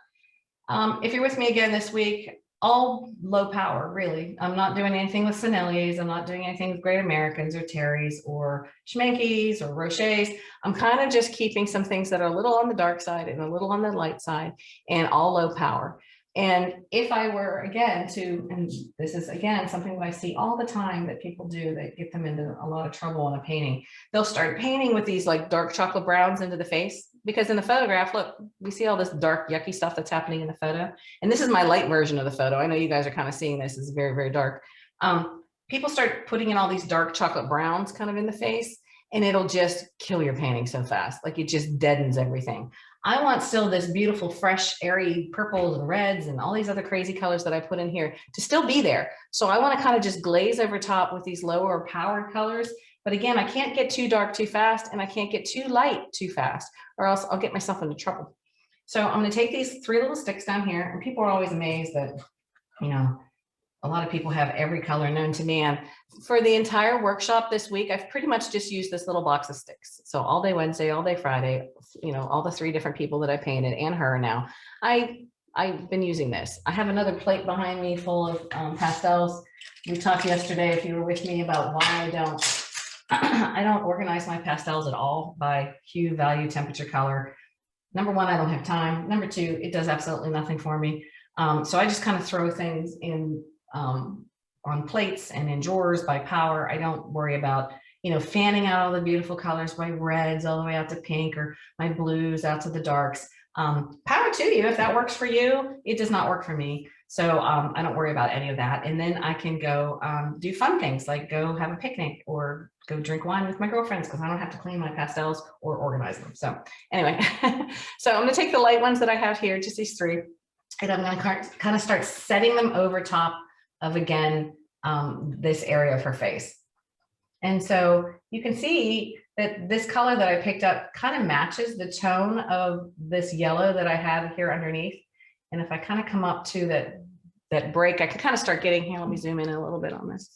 If you're with me again this week, all low power, really. I'm not doing anything with Finellis. I'm not doing anything with Great Americans or Terrys or Schmenkes or Rochers. I'm kind of just keeping some things that are a little on the dark side and a little on the light side and all low power. And if I were again to, and this is again something that I see all the time that people do that get them into a lot of trouble in a painting, they'll start painting with these like dark chocolate browns into the face, because in the photograph, look, we see all this dark yucky stuff that's happening in the photo. And this is my light version of the photo. I know you guys are kind of seeing this, it's very, very dark. People start putting in all these dark chocolate browns kind of in the face, and it'll just kill your painting so fast. Like it just deadens everything. I want still this beautiful, fresh, airy purples and reds and all these other crazy colors that I put in here to still be there. So I want to kind of just glaze over top with these lower powered colors. But again, I can't get too dark too fast, and I can't get too light too fast, or else I'll get myself into trouble. So I'm going to take these 3 little sticks down here, and people are always amazed that, you know, a lot of people have every color known to man. For the entire workshop this week, I've pretty much just used this little box of sticks. So all day Wednesday, all day Friday, you know, all the 3 different people that I painted and her now, I've been using this. I have another plate behind me full of pastels. We talked yesterday, if you were with me, about why I don't organize my pastels at all by hue, value, temperature, color. Number 1, I don't have time. Number 2, it does absolutely nothing for me. So I just kind of throw things in on plates and in drawers by power. I don't worry about, you know, fanning out all the beautiful colors, my reds all the way out to pink, or my blues out to the darks. Power to you if that works for you. It does not work for me. So I don't worry about any of that. And then I can go do fun things like go have a picnic or go drink wine with my girlfriends, because I don't have to clean my pastels or organize them. So anyway, so I'm going to take the light ones that I have here, just these 3, and I'm going to kind of start setting them over top of, again, this area of her face. And so you can see that this color that I picked up kind of matches the tone of this yellow that I have here underneath. And if I kind of come up to that break, I can kind of start getting here. Let me zoom in a little bit on this.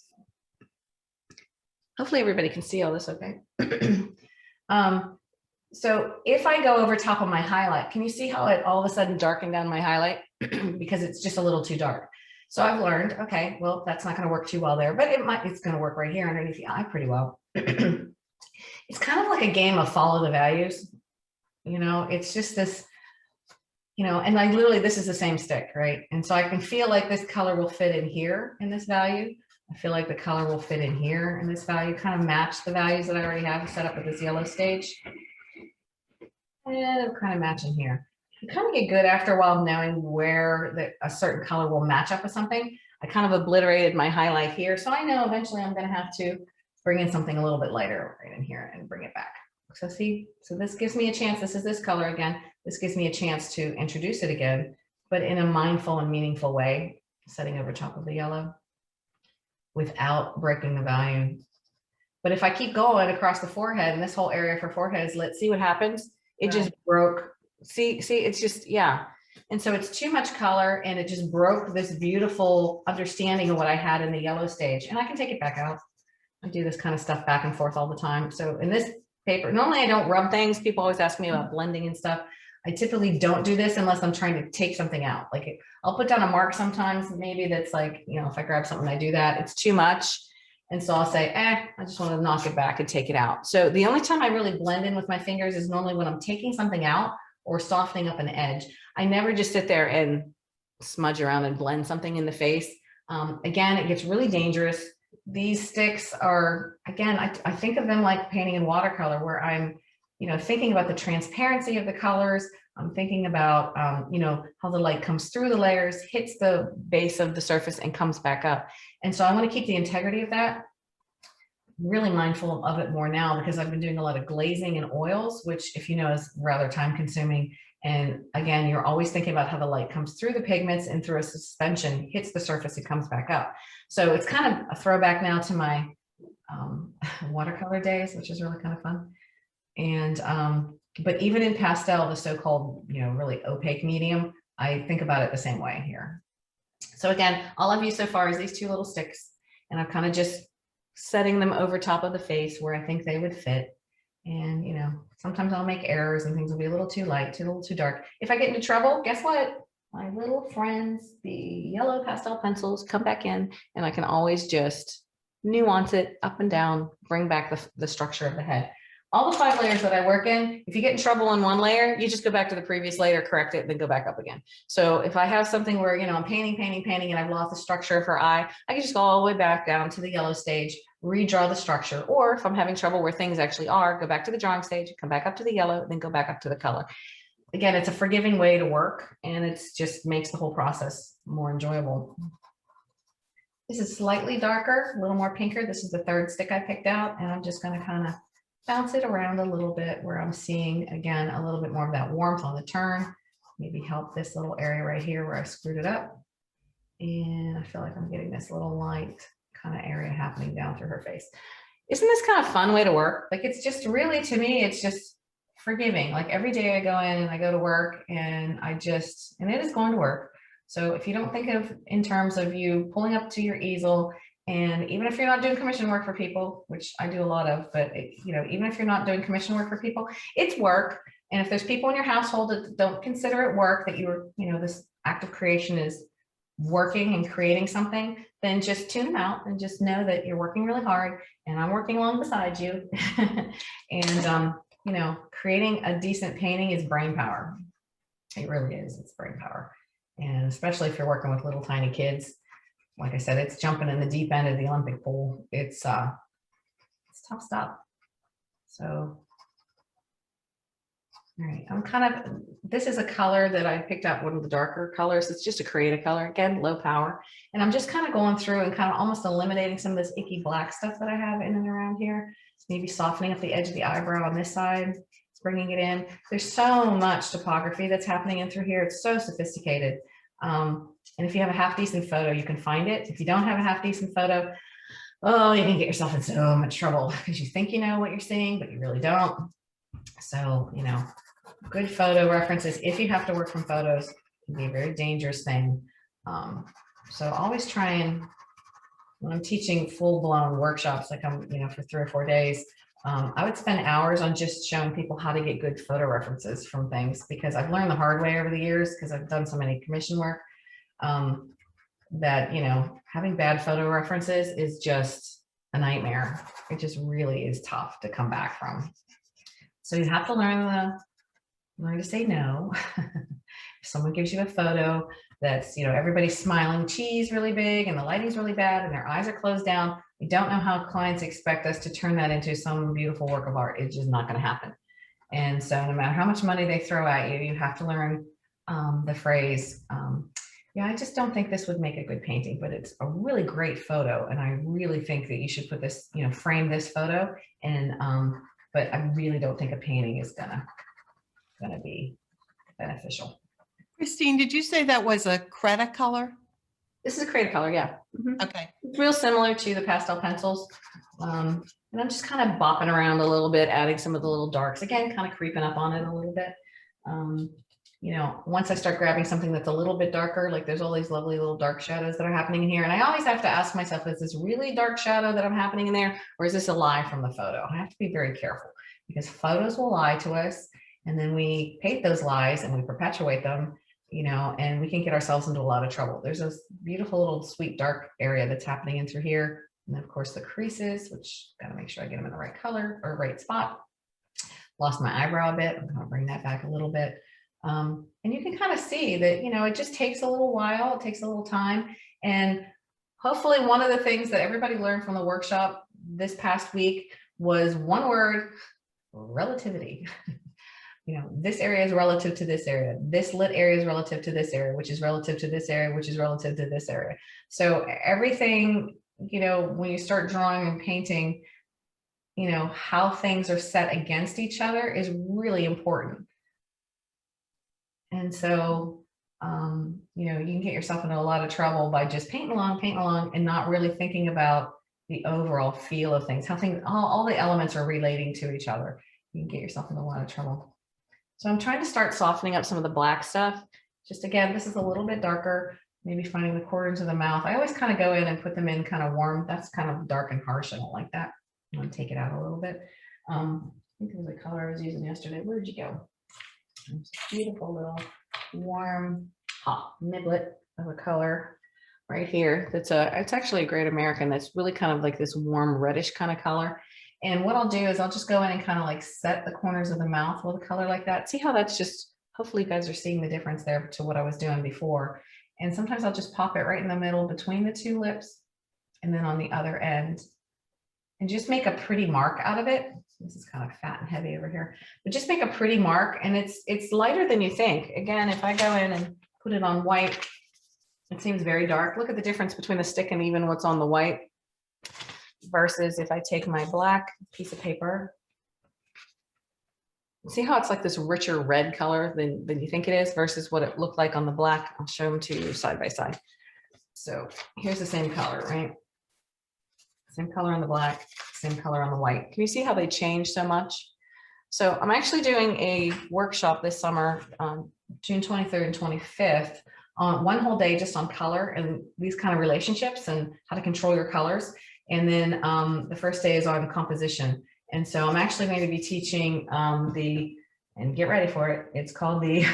Hopefully everybody can see all this okay. So if I go over top of my highlight, can you see how it all of a sudden darkened down my highlight? Because it's just a little too dark. So I've learned, okay, well, that's not going to work too well there, but it's going to work right here underneath the eye pretty well. It's kind of like a game of follow the values. You know, it's just this, you know, and this is the same stick, right? And so I can feel like this color will fit in here in this value. I feel like the color will fit in here in this value, kind of match the values that I already have set up with this yellow stage. And it'll kind of match in here. You kind of get good after a while knowing where a certain color will match up with something. I kind of obliterated my highlight here, so I know eventually I'm going to have to bring in something a little bit lighter right in here and bring it back. So see, so this gives me a chance. This is this color again. This gives me a chance to introduce it again, but in a mindful and meaningful way, setting over top of the yellow without breaking the value. But if I keep going across the forehead, and this whole area for forehead is lit, see what happens? It just broke. See, it's just, yeah. And so it's too much color, and it just broke this beautiful understanding of what I had in the yellow stage. And I can take it back out. I do this kind of stuff back and forth all the time. So in this paper, normally I don't rub things. People always ask me about blending and stuff. I typically don't do this unless I'm trying to take something out. Like I'll put down a mark sometimes, maybe that's like, you know, if I grab something, I do that, it's too much. And so I'll say, I just want to knock it back and take it out. So the only time I really blend in with my fingers is normally when I'm taking something out or softening up an edge. I never just sit there and smudge around and blend something in the face. Again, it gets really dangerous. These sticks are, again, I think of them like painting in watercolor, where I'm, you know, thinking about the transparency of the colors. I'm thinking about, you know, how the light comes through the layers, hits the base of the surface and comes back up. And so I want to keep the integrity of that. I'm really mindful of it more now because I've been doing a lot of glazing and oils, which, if you know, is rather time consuming. And again, you're always thinking about how the light comes through the pigments and through a suspension, hits the surface, and comes back up. So it's kind of a throwback now to my watercolor days, which is really kind of fun. And but even in pastel, the so-called, you know, really opaque medium, I think about it the same way here. So again, all I've used so far is these 2 little sticks, and I've kind of just setting them over top of the face where I think they would fit. And, you know, sometimes I'll make errors and things will be a little too light, a little too dark. If I get into trouble, guess what? My little friends, the yellow pastel pencils, come back in, and I can always just nuance it up and down, bring back the structure of the head. All the 5 layers that I work in, if you get in trouble on one layer, you just go back to the previous layer, correct it, and then go back up again. So if I have something where, you know, I'm painting, and I've lost the structure of her eye, I can just go all the way back down to the yellow stage, redraw the structure. Or if I'm having trouble where things actually are, go back to the drawing stage, come back up to the yellow, then go back up to the color. Again, it's a forgiving way to work, and it's just makes the whole process more enjoyable. This is slightly darker, a little more pinker. This is the 3rd stick I picked out, and I'm just going to kind of bounce it around a little bit where I'm seeing, again, a little bit more of that warmth on the turn. Maybe help this little area right here where I screwed it up. And I feel like I'm getting this little light kind of area happening down through her face. Isn't this kind of a fun way to work? Like, it's just really, to me, it's just forgiving. Like, every day I go in and I go to work, and and it is going to work. So if you don't think of in terms of you pulling up to your easel, and even if you're not doing commission work for people, which I do a lot of, but you know, even if you're not doing commission work for people, it's work. And if there's people in your household that don't consider it work, that you know, this act of creation is working and creating something, then just tune them out and just know that you're working really hard, and I'm working along beside you. And you know, creating a decent painting is brain power. It really is. It's brain power. And especially if you're working with little tiny kids, like I said, it's jumping in the deep end of the Olympic pool. It's tough stuff. So, all right, this is a color that I picked up, one of the darker colors. It's just a creative color, again, low power. And I'm just kind of going through and kind of almost eliminating some of this icky black stuff that I have in and around here. Maybe softening up the edge of the eyebrow on this side, bringing it in. There's so much topography that's happening in through here. It's so sophisticated. And if you have a half decent photo, you can find it. If you don't have a half decent photo, oh, you can get yourself in so much trouble because you think you know what you're seeing, but you really don't. So, you know, good photo references, if you have to work from photos, can be a very dangerous thing. So always try and, when I'm teaching full-blown workshops, like I'm, you know, for 3 or 4 days, I would spend hours on just showing people how to get good photo references from things, because I've learned the hard way over the years, because I've done so many commission work, that, you know, having bad photo references is just a nightmare. It just really is tough to come back from. So you have to learn to say no. If someone gives you a photo that's, you know, everybody's smiling, cheese really big, and the lighting's really bad, and their eyes are closed down, we don't know how clients expect us to turn that into some beautiful work of art. It's just not going to happen. And so no matter how much money they throw at you, you have to learn the phrase, yeah, I just don't think this would make a good painting, but it's a really great photo, and I really think that you should put this, you know, frame this photo, and but I really don't think a painting is gonna be beneficial. Christine, did you say that was a Creta color? This is a creative color, yeah. Okay. It's real similar to the pastel pencils. And I'm just kind of bopping around a little bit, adding some of the little darks, again, kind of creeping up on it a little bit. You know, once I start grabbing something that's a little bit darker, like there's all these lovely little dark shadows that are happening in here. And I always have to ask myself, is this really dark shadow that I'm happening in there, or is this a lie from the photo? I have to be very careful, because photos will lie to us, and then we paint those lies and we perpetuate them, you know, and we can get ourselves into a lot of trouble. There's this beautiful little sweet dark area that's happening in through here. And then of course the creases, which gotta make sure I get them in the right color or right spot. Lost my eyebrow a bit. I'm gonna bring that back a little bit. And you can kind of see that, you know, it just takes a little while, it takes a little time. And hopefully one of the things that everybody learned from the workshop this past week was one word: relativity. You know, this area is relative to this area. This lit area is relative to this area, which is relative to this area, which is relative to this area. So everything, you know, when you start drawing and painting, you know, how things are set against each other is really important. And so, you know, you can get yourself into a lot of trouble by just painting along and not really thinking about the overall feel of things, how things, all the elements are relating to each other. You can get yourself into a lot of trouble. So I'm trying to start softening up some of the black stuff. Just again, this is a little bit darker. maybe finding the corners of the mouth. I always kind of go in and put them in kind of warm. That's kind of dark and harsh. I don't like that. I'm going to take it out a little bit. I think it was the color I was using yesterday. Where'd you go? It's a beautiful little warm hot niblet of a color right here. It's actually a Great American. That's really kind of like this warm reddish kind of color. And what I'll do is I'll just go in and kind of like set the corners of the mouth with a color like that. See how that's just, hopefully you guys are seeing the difference there to what I was doing before. And sometimes I'll just pop it right in the middle between the two lips and then on the other end and just make a pretty mark out of it. This is kind of fat and heavy over here, but just make a pretty mark, and it's lighter than you think. Again, if I go in and put it on white, it seems very dark. Look at the difference between the stick and even what's on the white versus if I take my black piece of paper. See how it's like this richer red color than you think it is versus what it looked like on the black. I'll show them to you side by side. So here's the same color, right? Same color on the black, same color on the white. Can you see how they change so much? So I'm actually doing a workshop this summer, June 23rd and 25th, on one whole day just on color and these kind of relationships and how to control your colors. And then the first day is on composition. And so I'm actually going to be teaching and get ready for it, it's called the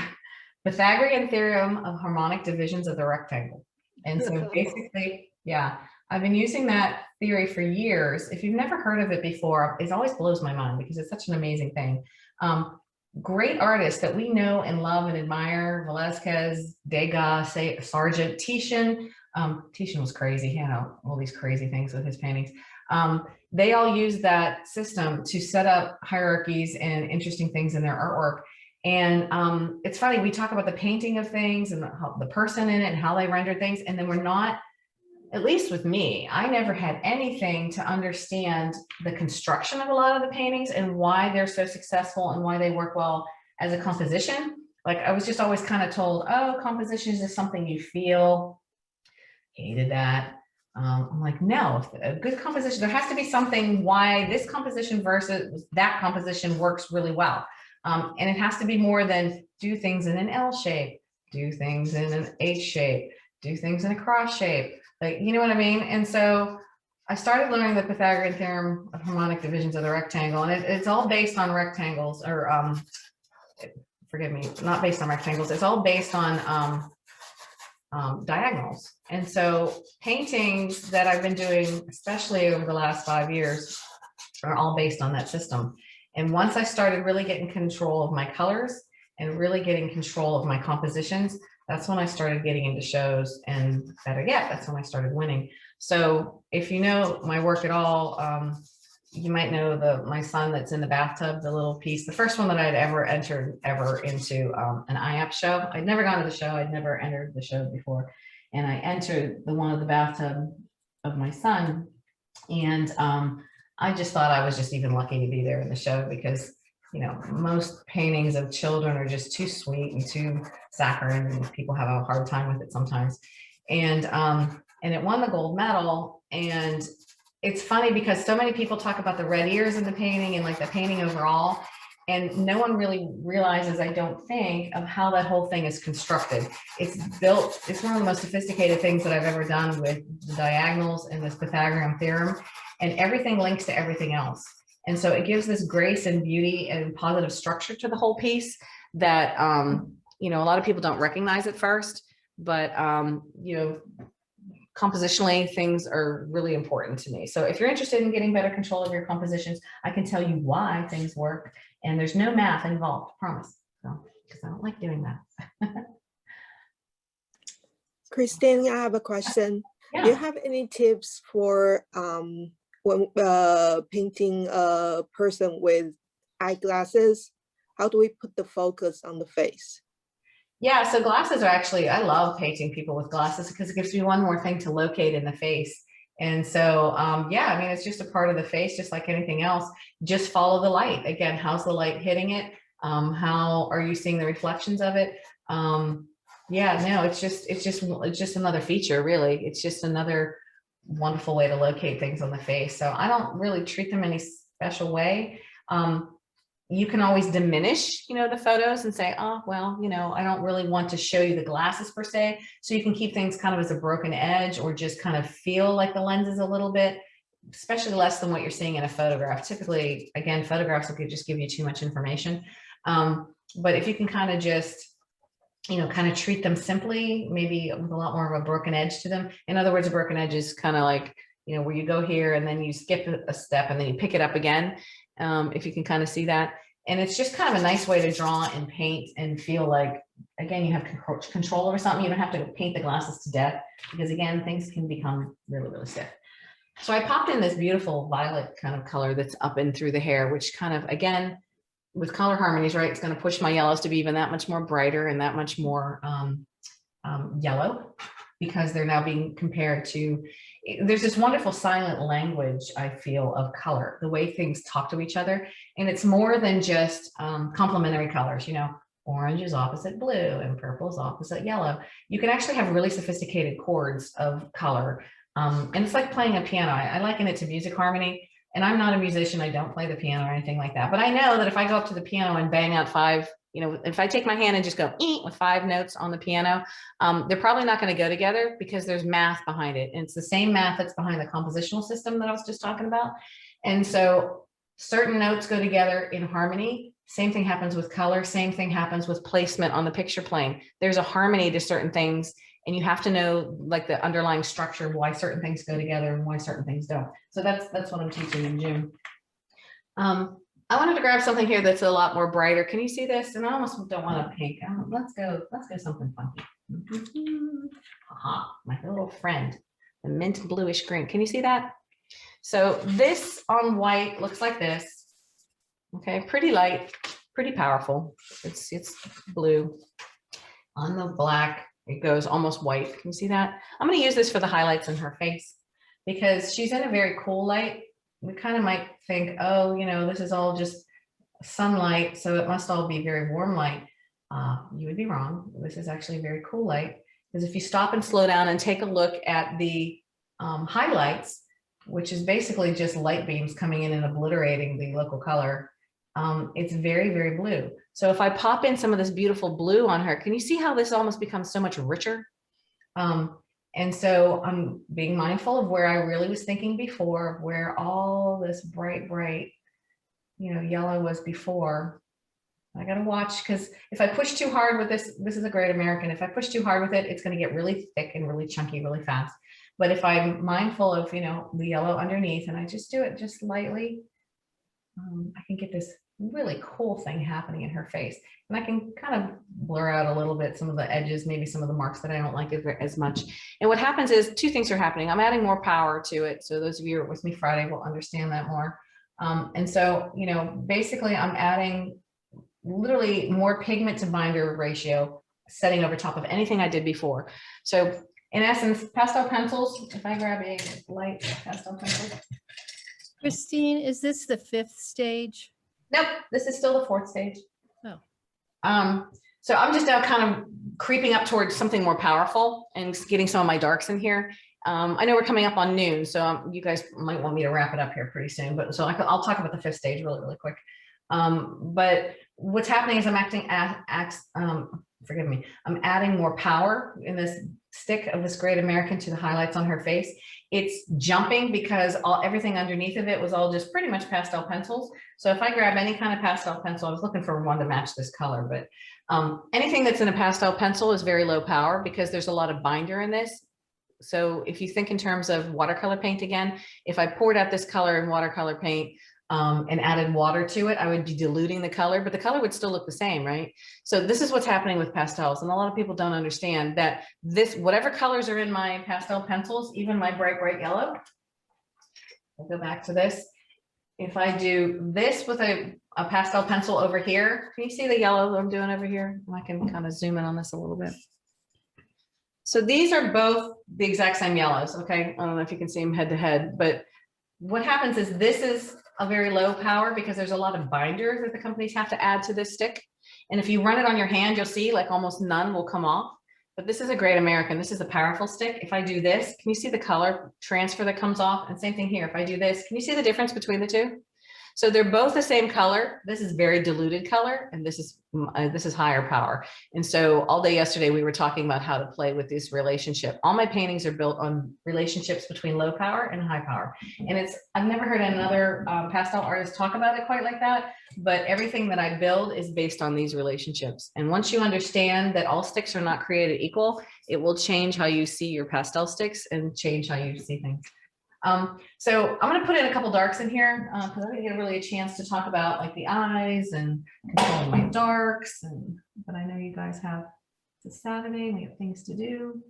Pythagorean theorem of harmonic divisions of the rectangle. And so basically, yeah, I've been using that theory for years. If you've never heard of it before, it always blows my mind because it's such an amazing thing. Great artists that we know and love and admire, Velázquez, Degas, Sargent, Titian. Titian was crazy, you know, all these crazy things with his paintings. They all use that system to set up hierarchies and interesting things in their artwork. And it's funny, we talk about the painting of things and the person in it and how they render things, and then we're not, at least with me, I never had anything to understand the construction of a lot of the paintings and why they're so successful and why they work well as a composition. Like I was just always kind of told, oh, composition is just something you feel. Hated that. I'm like, no, a good composition, there has to be something why this composition versus that composition works really well. And it has to be more than do things in an L shape, do things in an H shape, do things in a cross shape. Like, you know what I mean? And so I started learning the Pythagorean theorem of harmonic divisions of the rectangle, and it's all based on rectangles, or forgive me, not based on rectangles. It's all based on diagonals. And so paintings that I've been doing, especially over the last 5 years, are all based on that system. And once I started really getting control of my colors and really getting control of my compositions, that's when I started getting into shows, and better yet, that's when I started winning. So if you know my work at all, you might know my son that's in the bathtub, the little piece, the first one that I'd ever entered into an IAP show. I'd never gone to the show. I'd never entered the show before. And I entered the one of the bathtub of my son. And I just thought I was just even lucky to be there in the show because, you know, most paintings of children are just too sweet and too saccharine, and people have a hard time with it sometimes. And it won the gold medal. And it's funny because so many people talk about the red ears in the painting and like the painting overall, and no one really realizes, I don't think, of how that whole thing is constructed. It's built, it's one of the most sophisticated things that I've ever done with the diagonals and this Pythagorean theorem, and everything links to everything else. And so it gives this grace and beauty and positive structure to the whole piece that, you know, a lot of people don't recognize at first, but, you know, compositionally, things are really important to me. So if you're interested in getting better control of your compositions, I can tell you why things work, and there's no math involved, promise. So, because I don't like doing that. Christine, I have a question. Yeah. Do you have any tips for when painting a person with eyeglasses? How do we put the focus on the face? Yeah, so glasses are actually, I love painting people with glasses because it gives me one more thing to locate in the face. And so, yeah, I mean, it's just a part of the face, just like anything else. Just follow the light. Again, how's the light hitting it? How are you seeing the reflections of it? Yeah, no, it's just another feature, really. It's just another wonderful way to locate things on the face. So I don't really treat them any special way. you can always diminish, you know, the photos and say, oh, well, you know, I don't really want to show you the glasses per se. So you can keep things kind of as a broken edge, or just kind of feel like the lens is a little bit, especially less than what you're seeing in a photograph. Typically, again, photographs will just give you too much information. But if you can kind of just, you know, kind of treat them simply, maybe with a lot more of a broken edge to them. In other words, a broken edge is kind of like, you know, where you go here and then you skip a step and then you pick it up again. If you can kind of see that. And it's just kind of a nice way to draw and paint and feel like, again, you have control over something. You don't have to paint the glasses to death, because again, things can become really, really stiff. So I popped in this beautiful violet kind of color that's up and through the hair, which kind of, again, with color harmonies, right, it's going to push my yellows to be even that much more brighter and that much more yellow, because they're now being compared to, there's this wonderful silent language, I feel, of color, the way things talk to each other. And it's more than just complementary colors, you know, orange is opposite blue and purple is opposite yellow. You can actually have really sophisticated chords of color. And it's like playing a piano. I liken it to music harmony. And I'm not a musician. I don't play the piano or anything like that. But I know that if I go up to the piano and bang out 5, you know, if I take my hand and just go with 5 notes on the piano, they're probably not going to go together, because there's math behind it. And it's the same math that's behind the compositional system that I was just talking about. And so certain notes go together in harmony. Same thing happens with color. Same thing happens with placement on the picture plane. There's a harmony to certain things. And you have to know, like, the underlying structure of why certain things go together and why certain things don't. So that's what I'm teaching in June. I wanted to grab something here that's a lot more brighter. Can you see this? And I almost don't want a pink. Let's go something funky. Aha, my little friend, the mint bluish green. Can you see that? So this on white looks like this. Okay, pretty light, pretty powerful. It's blue. On the black, it goes almost white. Can you see that? I'm going to use this for the highlights in her face, because she's in a very cool light. We kind of might think, oh, you know, this is all just sunlight, so it must all be very warm light. You would be wrong. This is actually a very cool light, because if you stop and slow down and take a look at the highlights, which is basically just light beams coming in and obliterating the local color, it's very, very blue. So if I pop in some of this beautiful blue on her, can you see how this almost becomes so much richer? And so I'm being mindful of where I really was thinking before, where all this bright, you know, yellow was before. I got to watch, because if I push too hard with this, this is a great American. If I push too hard with it, it's going to get really thick and really chunky really fast. But if I'm mindful of, you know, the yellow underneath, and I just do it just lightly, I can get this really cool thing happening in her face. And I can kind of blur out a little bit some of the edges, maybe some of the marks that I don't like as much. And what happens is 2 things are happening. I'm adding more power to it. So those of you who were with me Friday will understand that more. And so, you know, basically I'm adding literally more pigment to binder ratio, setting over top of anything I did before. So in essence, pastel pencils, if I grab a light pastel pencil. Christine, is this the 5th stage? Nope, this is still the 4th stage. Oh. So I'm just now kind of creeping up towards something more powerful and getting some of my darks in here. I know we're coming up on noon, so you guys might want me to wrap it up here pretty soon. But so I'll talk about the 5th stage really, really quick. But what's happening is I'm I'm adding more power in this stick of this great American to the highlights on her face. It's jumping because everything underneath of it was all just pretty much pastel pencils. So if I grab any kind of pastel pencil, I was looking for one to match this color, but anything that's in a pastel pencil is very low power because there's a lot of binder in this. So if you think in terms of watercolor paint again, if I poured out this color in watercolor paint and added water to it, I would be diluting the color, but the color would still look the same, right? So this is what's happening with pastels. And a lot of people don't understand that whatever colors are in my pastel pencils, even my bright, bright yellow, I'll go back to this. If I do this with a pastel pencil over here, can you see the yellow that I'm doing over here? I can kind of zoom in on this a little bit. So these are both the exact same yellows, okay? I don't know if you can see them head to head, but what happens is this is a very low power because there's a lot of binder that the companies have to add to this stick. And if you run it on your hand, you'll see like almost none will come off. But this is a great American. This is a powerful stick. If I do this, can you see the color transfer that comes off? And same thing here. If I do this, can you see the difference between the two? So they're both the same color. This is very diluted color, and this is higher power. And so all day yesterday, we were talking about how to play with this relationship. All my paintings are built on relationships between low power and high power. And I've never heard another pastel artist talk about it quite like that, but everything that I build is based on these relationships. And once you understand that all sticks are not created equal, it will change how you see your pastel sticks and change how you see things. So I'm going to put in a couple darks in here because I didn't get really a chance to talk about like the eyes and controlling my darks, but I know you guys have it's Saturday, we have things to do.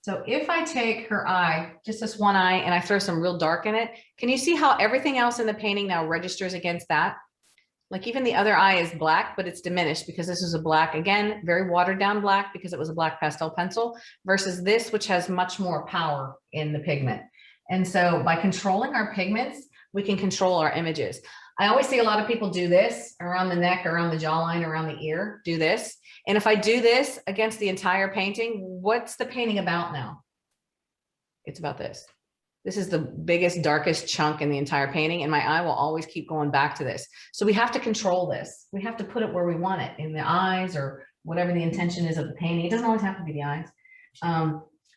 So if I take her eye, just this one eye, and I throw some real dark in it, can you see how everything else in the painting now registers against that? Like even the other eye is black, but it's diminished because this is a black, again, very watered down black because it was a black pastel pencil versus this, which has much more power in the pigment. And so by controlling our pigments, we can control our images. I always see a lot of people do this around the neck, around the jawline, around the ear, do this. And if I do this against the entire painting, what's the painting about now? It's about this. This is the biggest, darkest chunk in the entire painting, and my eye will always keep going back to this. So we have to control this. We have to put it where we want it, in the eyes or whatever the intention is of the painting. It doesn't always have to be the eyes.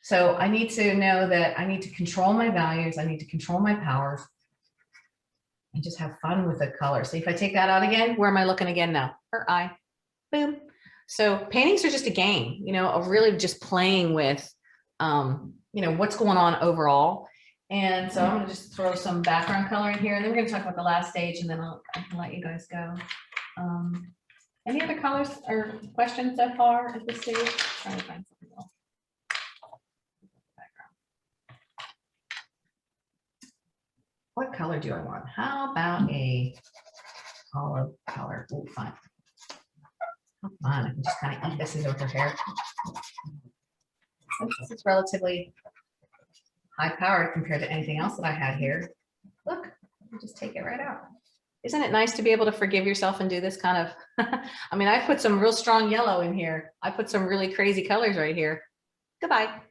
So I need to know that I need to control my values. I need to control my powers and just have fun with the color. So if I take that out again, where am I looking again now? Her eye, boom. So paintings are just a game, you know, of really just playing with, you know, what's going on overall. And so I'm gonna just throw some background color in here, and then we're gonna talk about the last stage, and then I can let you guys go. Any other colors or questions so far at this stage? Trying to find something else. What color do I want? How about a olive color? Oh, fine. Oh, fine. I can just kind of eat this into her hair. This is relatively high powered compared to anything else that I had here. Look, you just take it right out. Isn't it nice to be able to forgive yourself and do this kind of, I mean, I put some real strong yellow in here. I put some really crazy colors right here. Goodbye.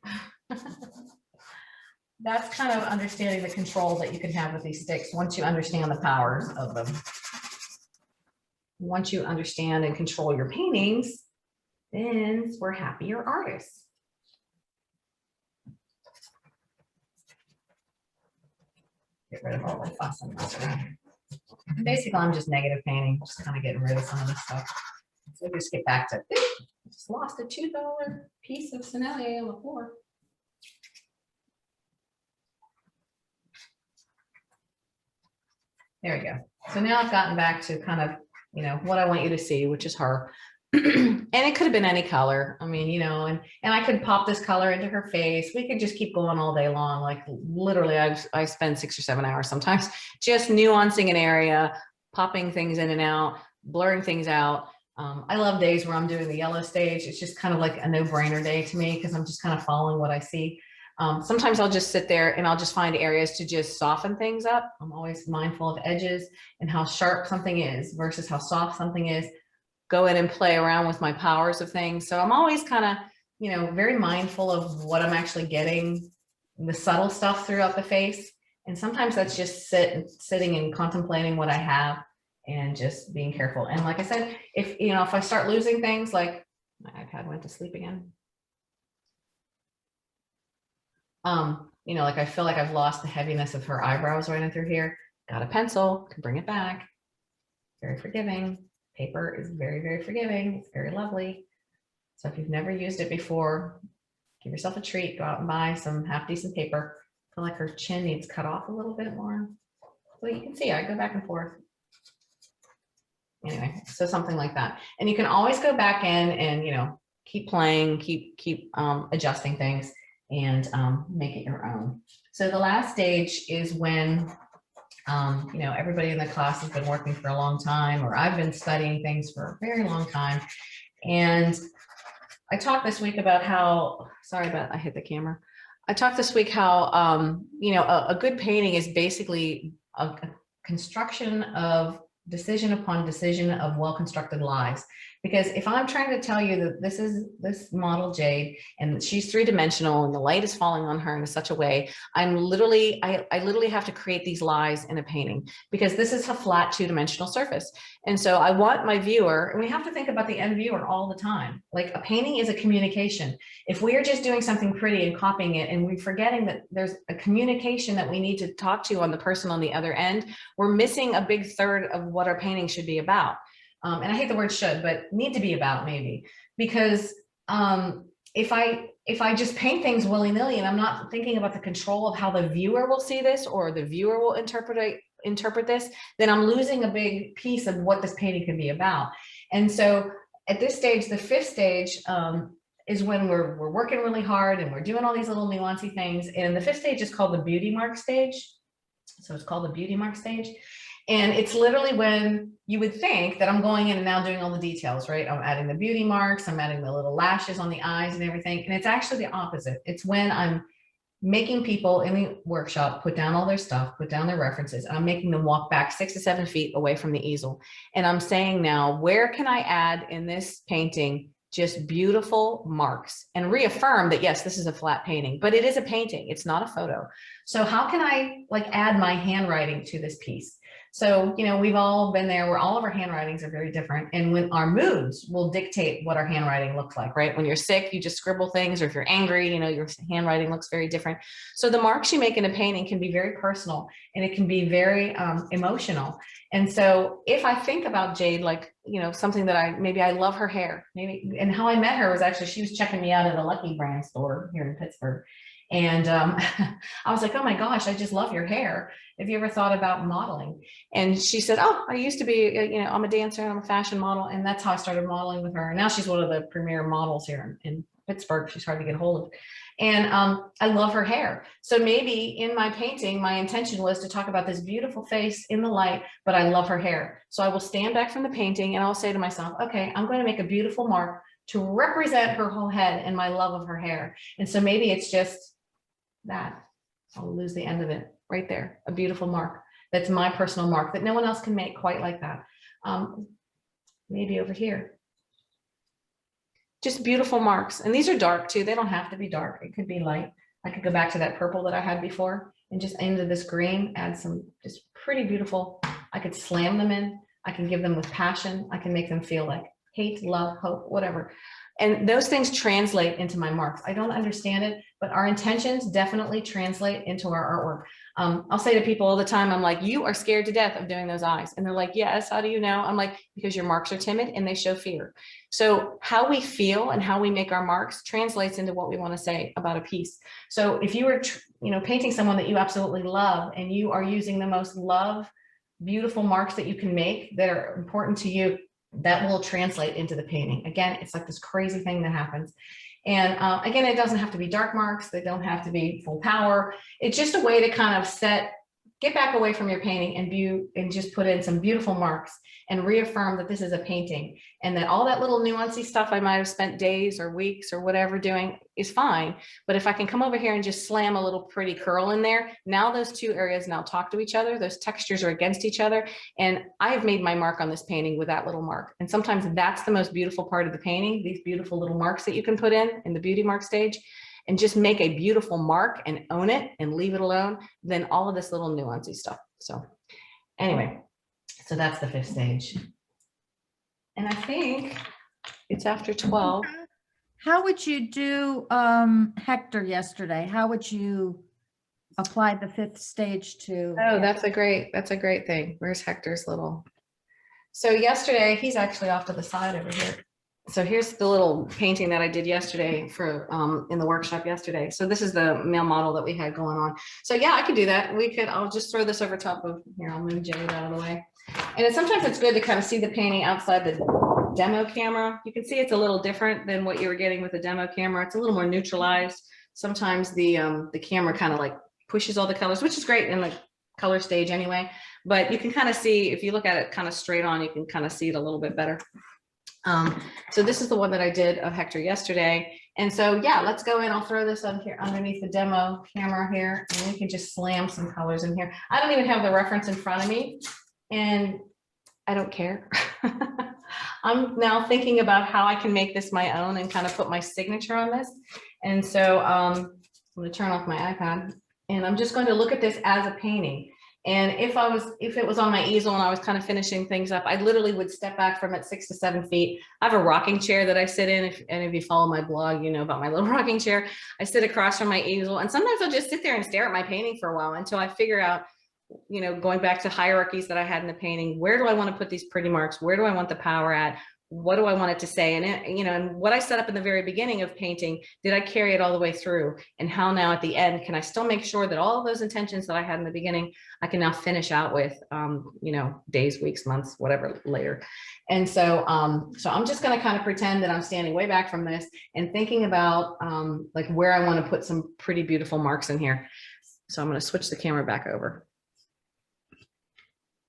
That's kind of understanding the control that you can have with these sticks once you understand the powers of them. Once you understand and control your paintings, then we're happier artists. Get rid of all the fuss and mess around here. Basically, I'm just negative painting, just kind of getting rid of some of this stuff. So just get back to, just lost a $2 piece of Sennelier on the floor. There we go. So now I've gotten back to kind of, you know, what I want you to see, which is her. And it could have been any color. I mean, you know, and I could pop this color into her face. We could just keep going all day long. Like literally, I spend 6 or 7 hours sometimes just nuancing an area, popping things in and out, blurring things out. I love days where I'm doing the yellow stage. It's just kind of like a no-brainer day to me because I'm just kind of following what I see. Sometimes I'll just sit there and I'll just find areas to just soften things up. I'm always mindful of edges and how sharp something is versus how soft something is. Go in and play around with my powers of things. So I'm always kind of, you know, very mindful of what I'm actually getting, the subtle stuff throughout the face. And sometimes that's just sitting and contemplating what I have and just being careful. And like I said, if I start losing things, like my iPad went to sleep again. You know, like I feel like I've lost the heaviness of her eyebrows running through here. Got a pencil, can bring it back. Very forgiving. Paper is very, very forgiving. It's very lovely. So if you've never used it before, give yourself a treat. Go out and buy some half decent paper. I feel like her chin needs cut off a little bit more. So you can see I go back and forth. Anyway, so something like that. And you can always go back in and, you know, keep playing, keep adjusting things and make it your own. So the last stage is when you know, everybody in the class has been working for a long time, or I've been studying things for a very long time. And I talked this week about how, sorry about, I hit the camera. I talked this week how, you know, a good painting is basically a construction of decision upon decision of well-constructed lies. Because if I'm trying to tell you that this is this model Jade and she's three-dimensional and the light is falling on her in such a way, I literally have to create these lies in a painting because this is a flat two-dimensional surface. And so I want my viewer, and we have to think about the end viewer all the time. Like a painting is a communication. If we are just doing something pretty and copying it and we're forgetting that there's a communication that we need to talk to on the person on the other end, we're missing a big third of what our painting should be about. And I hate the word should, but need to be about maybe, because if I just paint things willy-nilly and I'm not thinking about the control of how the viewer will see this or the viewer will interpret this, then I'm losing a big piece of what this painting can be about. And so at this stage, the fifth stage is when we're working really hard and we're doing all these little nuancy things. And the fifth stage is called the beauty mark stage. So it's called the beauty mark stage. And it's literally when you would think that I'm going in and now doing all the details, right? I'm adding the beauty marks, I'm adding the little lashes on the eyes and everything. And it's actually the opposite. It's when I'm making people in the workshop put down all their stuff, put down their references, and I'm making them walk back 6 to 7 feet away from the easel. And I'm saying now, where can I add in this painting just beautiful marks and reaffirm that, yes, this is a flat painting, but it is a painting. It's not a photo. So how can I like add my handwriting to this piece? So, you know, we've all been there where all of our handwritings are very different. And when our moods will dictate what our handwriting looks like, right? When you're sick, you just scribble things, or if you're angry, you know, your handwriting looks very different. So the marks you make in a painting can be very personal and it can be very emotional. And so if I think about Jade, like, you know, something that maybe I love her hair, maybe, and how I met her was actually, she was checking me out at a Lucky Brand store here in Pittsburgh. And I was like, oh my gosh, I just love your hair. Have you ever thought about modeling? And she said, oh, I used to be, you know, I'm a dancer and I'm a fashion model. And that's how I started modeling with her. And now she's one of the premier models here in Pittsburgh. She's hard to get hold of. And I love her hair. So maybe in my painting, my intention was to talk about this beautiful face in the light, but I love her hair. So I will stand back from the painting and I'll say to myself, okay, I'm going to make a beautiful mark to represent her whole head and my love of her hair. And so maybe it's just that. I'll lose the end of it right there. A beautiful mark. That's my personal mark that no one else can make quite like that. Maybe over here. Just beautiful marks. And these are dark too. They don't have to be dark. It could be light. I could go back to that purple that I had before and just into this green, add some just pretty beautiful. I could slam them in. I can give them with passion. I can make them feel like hate, love, hope, whatever. And those things translate into my marks. I don't understand it, but our intentions definitely translate into our artwork. I'll say to people all the time, I'm like, you are scared to death of doing those eyes. And they're like, yes, how do you know? I'm like, because your marks are timid and they show fear. So how we feel and how we make our marks translates into what we want to say about a piece. So if you were, you know, painting someone that you absolutely love and you are using the most beautiful marks that you can make that are important to you, that will translate into the painting. Again, it's like this crazy thing that happens. And again, it doesn't have to be dark marks. They don't have to be full power. It's just a way to kind of get back away from your painting and just put in some beautiful marks and reaffirm that this is a painting and that all that little nuancy stuff I might have spent days or weeks or whatever doing is fine. But if I can come over here and just slam a little pretty curl in there, now those two areas now talk to each other. Those textures are against each other. And I have made my mark on this painting with that little mark. And sometimes that's the most beautiful part of the painting, these beautiful little marks that you can put in the beauty mark stage. And just make a beautiful mark and own it and leave it alone, then all of this little nuancy stuff. So anyway, so that's the fifth stage. And I think it's after 12. How would you do Hector yesterday? How would you apply the fifth stage to? Oh, that's a great thing. Where's Hector's little? So yesterday, he's actually off to the side over here. So here's the little painting that I did yesterday for in the workshop yesterday. So this is the male model that we had going on. So yeah, I could do that. I'll just throw this over top of here. I'll move Jade out of the way. And sometimes it's good to kind of see the painting outside the demo camera. You can see it's a little different than what you were getting with the demo camera. It's a little more neutralized. Sometimes the camera kind of like pushes all the colors, which is great in the color stage anyway. But you can kind of see, if you look at it kind of straight on, you can kind of see it a little bit better. So this is the one that I did of Hector yesterday. And so, yeah, let's go in. I'll throw this on here underneath the demo camera here, and we can just slam some colors in here. I don't even have the reference in front of me. And I don't care. I'm now thinking about how I can make this my own and kind of put my signature on this. And so I'm going to turn off my iPad and I'm just going to look at this as a painting. And if it was on my easel and I was kind of finishing things up, I literally would step back from it 6 to 7 feet. I have a rocking chair that I sit in. If any of you follow my blog, you know about my little rocking chair. I sit across from my easel and sometimes I'll just sit there and stare at my painting for a while until I figure out, you know, going back to hierarchies that I had in the painting, where do I want to put these pretty marks? Where do I want the power at? What do I want it to say? And it, you know, and what I set up in the very beginning of painting, did I carry it all the way through? And how now at the end, can I still make sure that all of those intentions that I had in the beginning, I can now finish out with, you know, days, weeks, months, whatever later. And so, so I'm just going to kind of pretend that I'm standing way back from this and thinking about like where I want to put some pretty beautiful marks in here. So I'm going to switch the camera back over.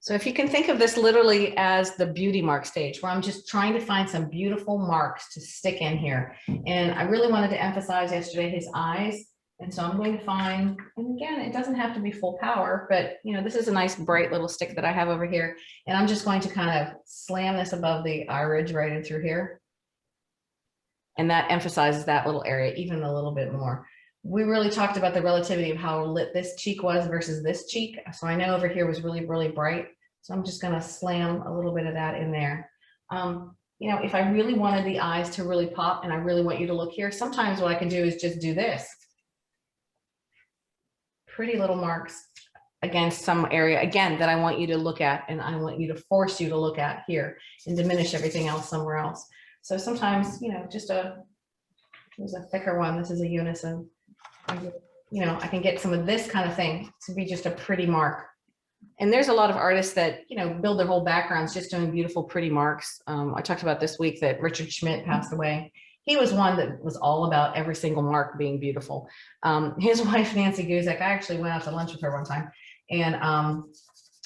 So if you can think of this literally as the beauty mark stage, where I'm just trying to find some beautiful marks to stick in here. And I really wanted to emphasize yesterday his eyes. And so I'm going to find, and again, it doesn't have to be full power, but you know, this is a nice bright little stick that I have over here. And I'm just going to kind of slam this above the eye ridge right in through here. And that emphasizes that little area even a little bit more. We really talked about the relativity of how lit this cheek was versus this cheek. So I know over here was really, really bright. So I'm just going to slam a little bit of that in there. You know, if I really wanted the eyes to really pop and I really want you to look here, sometimes what I can do is just do this. Pretty little marks against some area, again, that I want you to look at and I want you to force you to look at here and diminish everything else somewhere else. So sometimes, you know, just there's a thicker one. This is a unison. You know, I can get some of this kind of thing to be just a pretty mark. And there's a lot of artists that, you know, build their whole backgrounds just doing beautiful, pretty marks. I talked about this week that Richard Schmidt passed away. He was one that was all about every single mark being beautiful. His wife, Nancy Guzek, I actually went out to lunch with her one time. And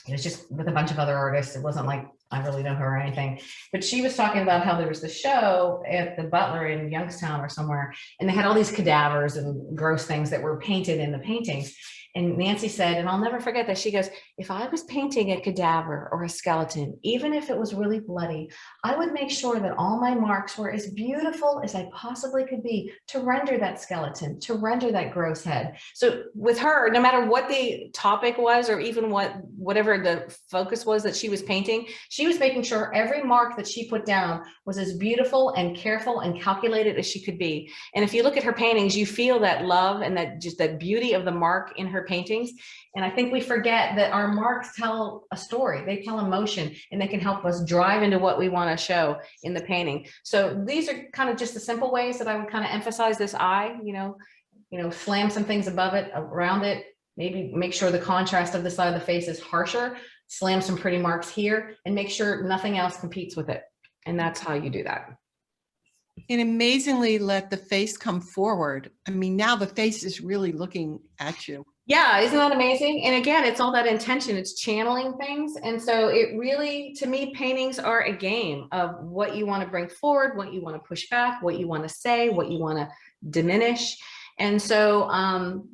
it was just with a bunch of other artists. It wasn't like I really know her or anything. But she was talking about how there was the show at the Butler in Youngstown or somewhere. And they had all these cadavers and gross things that were painted in the paintings. And Nancy said, and I'll never forget that, she goes, if I was painting a cadaver or a skeleton, even if it was really bloody, I would make sure that all my marks were as beautiful as I possibly could be to render that skeleton, to render that gross head. So with her, no matter what the topic was, or even whatever the focus was that she was painting, she was making sure every mark that she put down was as beautiful and careful and calculated as she could be. And if you look at her paintings, you feel that love and that just that beauty of the mark in her paintings. And I think we forget that our marks tell a story, they tell emotion, and they can help us drive into what we want to show in the painting. So these are kind of just the simple ways that I would kind of emphasize this eye, you know, slam some things above it, around it, maybe make sure the contrast of the side of the face is harsher, slam some pretty marks here, and make sure nothing else competes with it. And that's how you do that. And amazingly let the face come forward. I mean, now the face is really looking at you. Yeah, isn't that amazing? And again, it's all that intention, it's channeling things. And so it really, to me, paintings are a game of what you want to bring forward, what you want to push back, what you want to say, what you want to diminish. And so,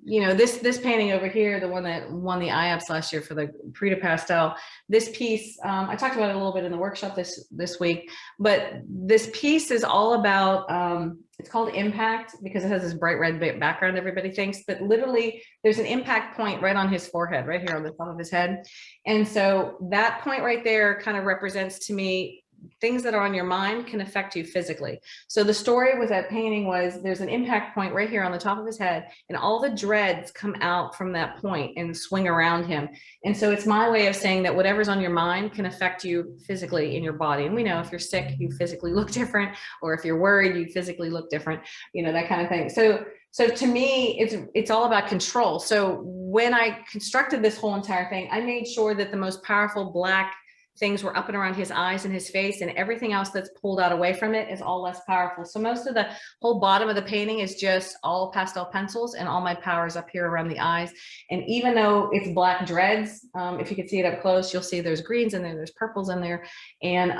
you know, this painting over here, the one that won the IAPS last year for the Prix de Pastel, this piece, I talked about it a little bit in the workshop this week, but this piece is all about, it's called Impact because it has this bright red background, everybody thinks, but literally there's an impact point right on his forehead, right here on the top of his head. And so that point right there kind of represents to me things that are on your mind can affect you physically. So the story with that painting was there's an impact point right here on the top of his head, and all the dreads come out from that point and swing around him. And so it's my way of saying that whatever's on your mind can affect you physically in your body. And we know if you're sick, you physically look different, or if you're worried, you physically look different, you know, that kind of thing. So to me, it's all about control. So when I constructed this whole entire thing, I made sure that the most powerful black things were up and around his eyes and his face, and everything else that's pulled out away from it is all less powerful. So most of the whole bottom of the painting is just all pastel pencils, and all my power is up here around the eyes. And even though it's black dreads, if you can see it up close, you'll see there's greens in there, there's purples in there. And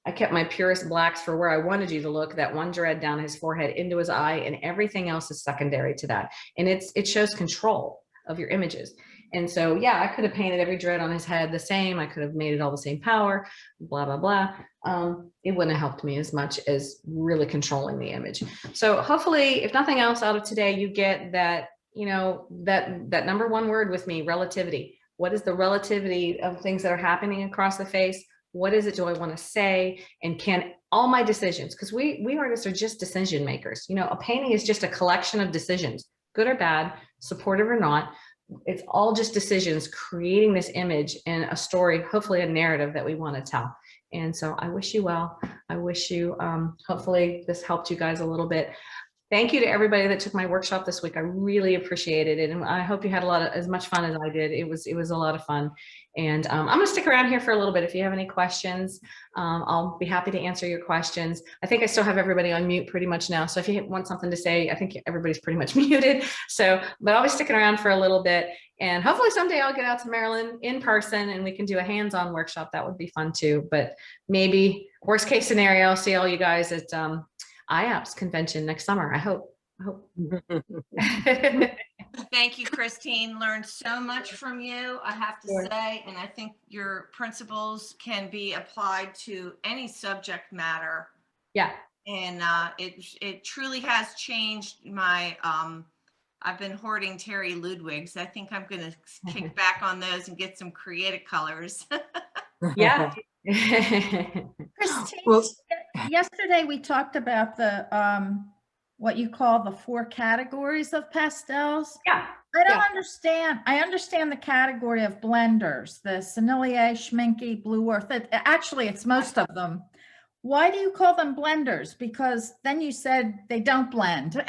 I kept my purest blacks for where I wanted you to look, that one dread down his forehead into his eye, and everything else is secondary to that. And it shows control of your images. And so, yeah, I could have painted every dread on his head the same. I could have made it all the same power, blah, blah, blah. It wouldn't have helped me as much as really controlling the image. So hopefully, if nothing else out of today, you get that, you know, that number one word with me, relativity. What is the relativity of things that are happening across the face? What is it do I want to say? And can all my decisions, because we artists are just decision makers. You know, a painting is just a collection of decisions, good or bad, supportive or not. It's all just decisions creating this image and a story, hopefully a narrative that we want to tell. And so I wish you well. I wish you, hopefully this helped you guys a little bit. Thank you to everybody that took my workshop this week. I really appreciated it. And I hope you had as much fun as I did. It was a lot of fun. And I'm gonna stick around here for a little bit. If you have any questions, I'll be happy to answer your questions. I think I still have everybody on mute pretty much now. So if you want something to say, I think everybody's pretty much muted. So, but I'll be sticking around for a little bit. And hopefully someday I'll get out to Maryland in person and we can do a hands-on workshop. That would be fun too. But maybe worst case scenario, I'll see all you guys at IAPS convention next summer. I hope. Thank you, Christine. Learned so much from you, I have to Sure. say, and I think your principles can be applied to any subject matter. Yeah. And it truly has changed my, I've been hoarding Terry Ludwig's. I think I'm going to kick back on those and get some creative colors. Yeah. Christine, Well, yesterday we talked about the, what you call the 4 categories of pastels. Yeah. I don't Yeah. understand. I understand the category of blenders, the Sennelier, Schminke, Blue Earth. Actually, it's most of them. Why do you call them blenders? Because then you said they don't blend.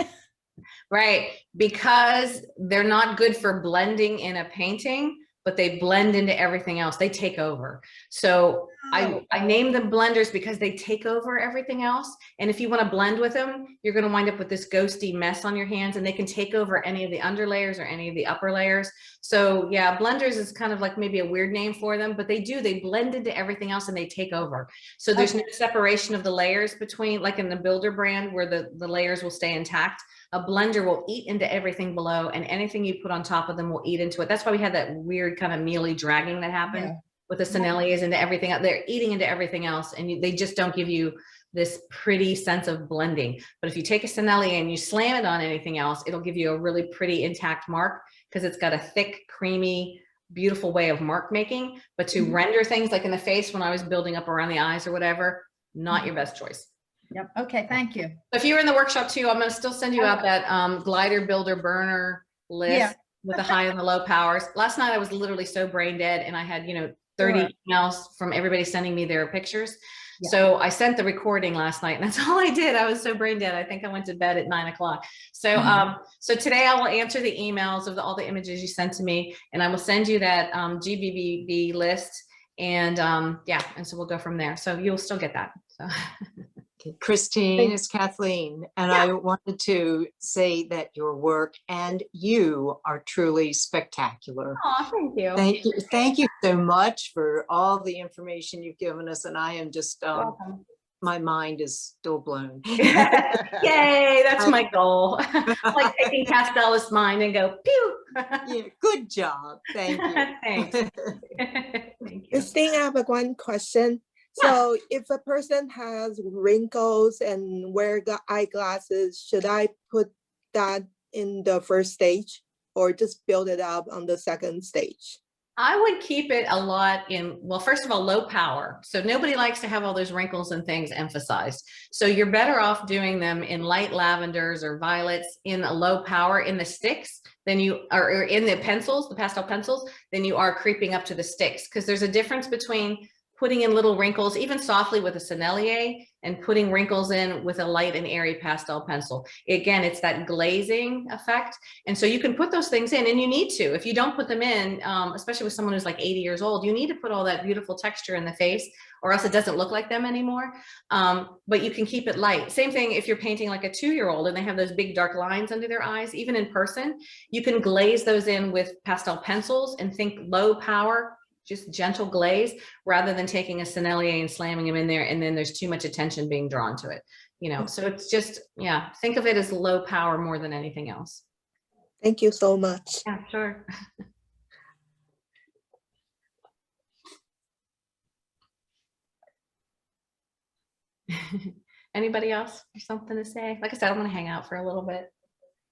Right, because they're not good for blending in a painting, but they blend into everything else. They take over. So I named them blenders because they take over everything else. And if you want to blend with them, you're going to wind up with this ghosty mess on your hands, and they can take over any of the under layers or any of the upper layers. So yeah, blenders is kind of like maybe a weird name for them, but they blend into everything else and they take over. So there's no separation of the layers between, like in the Builder brand where the layers will stay intact. A blender will eat into everything below, and anything you put on top of them will eat into it. That's why we had that weird kind of mealy dragging that happened with the Senneliers into everything. They're eating into everything else, and they just don't give you this pretty sense of blending. But if you take a Sennelier and you slam it on anything else, it'll give you a really pretty intact mark because it's got a thick, creamy, beautiful way of mark making. But to render things like in the face when I was building up around the eyes or whatever, not your best choice. Yep. Okay. Thank you. If you were in the workshop too, I'm going to still send you out that glider builder burner list with the high and the low powers. Last night I was literally so brain dead, and I had 30 emails from everybody sending me their pictures. Yeah. So I sent the recording last night, and that's all I did. I was so brain dead. I think I went to bed at 9 o'clock. So so today I will answer the emails of all the images you sent to me, and I will send you that GBBB list, and and so we'll go from there. So you'll still get that. So. Christine, it's Kathleen, and I wanted to say that your work and you are truly spectacular. Oh, thank you. Thank you. Thank you so much for all the information you've given us, and I am just, my mind is still blown. Yay, that's my goal. Like taking Pastel's mind and go, pew. Yeah, good job. Thank you. Thanks. Thank you. Christine, I have one question. So if a person has wrinkles and wear eyeglasses, should I put that in the first stage or just build it up on the second stage? I would keep it a lot in, well, first of all, low power. So nobody likes to have all those wrinkles and things emphasized. So you're better off doing them in light lavenders or violets in a low power in the sticks than you are, or in the pencils, the pastel pencils, than you are creeping up to the sticks. Because there's a difference between putting in little wrinkles, even softly with a Sennelier, and putting wrinkles in with a light and airy pastel pencil. Again, it's that glazing effect. And so you can put those things in, and you need to. If you don't put them in, especially with someone who's like 80 years old, you need to put all that beautiful texture in the face, or else it doesn't look like them anymore. But you can keep it light. Same thing if you're painting like a 2-year-old and they have those big dark lines under their eyes, even in person, you can glaze those in with pastel pencils and think low power, just gentle glaze, rather than taking a Sennelier and slamming them in there, and then there's too much attention being drawn to it, so it's just, think of it as low power more than anything else. Thank you so much. Yeah, sure. Anybody else or something to say? Like I said, I'm gonna hang out for a little bit.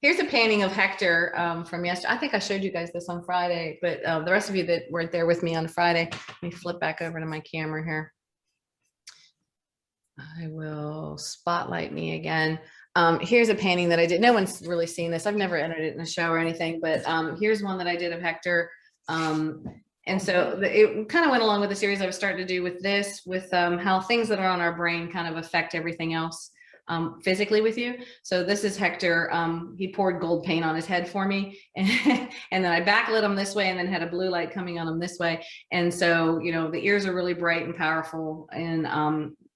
Here's a painting of Hector from yesterday. I think I showed you guys this on Friday, but the rest of you that weren't there with me on Friday, let me flip back over to my camera here. I will spotlight me again. Here's a painting that I did. No one's really seen this. I've never entered it in a show or anything, but here's one that I did of Hector. And so it kind of went along with the series I was starting to do with this, with how things that are on our brain kind of affect everything else physically with you. So this is Hector. He poured gold paint on his head for me. And then I backlit him this way and then had a blue light coming on him this way. And so, you know, the ears are really bright and powerful in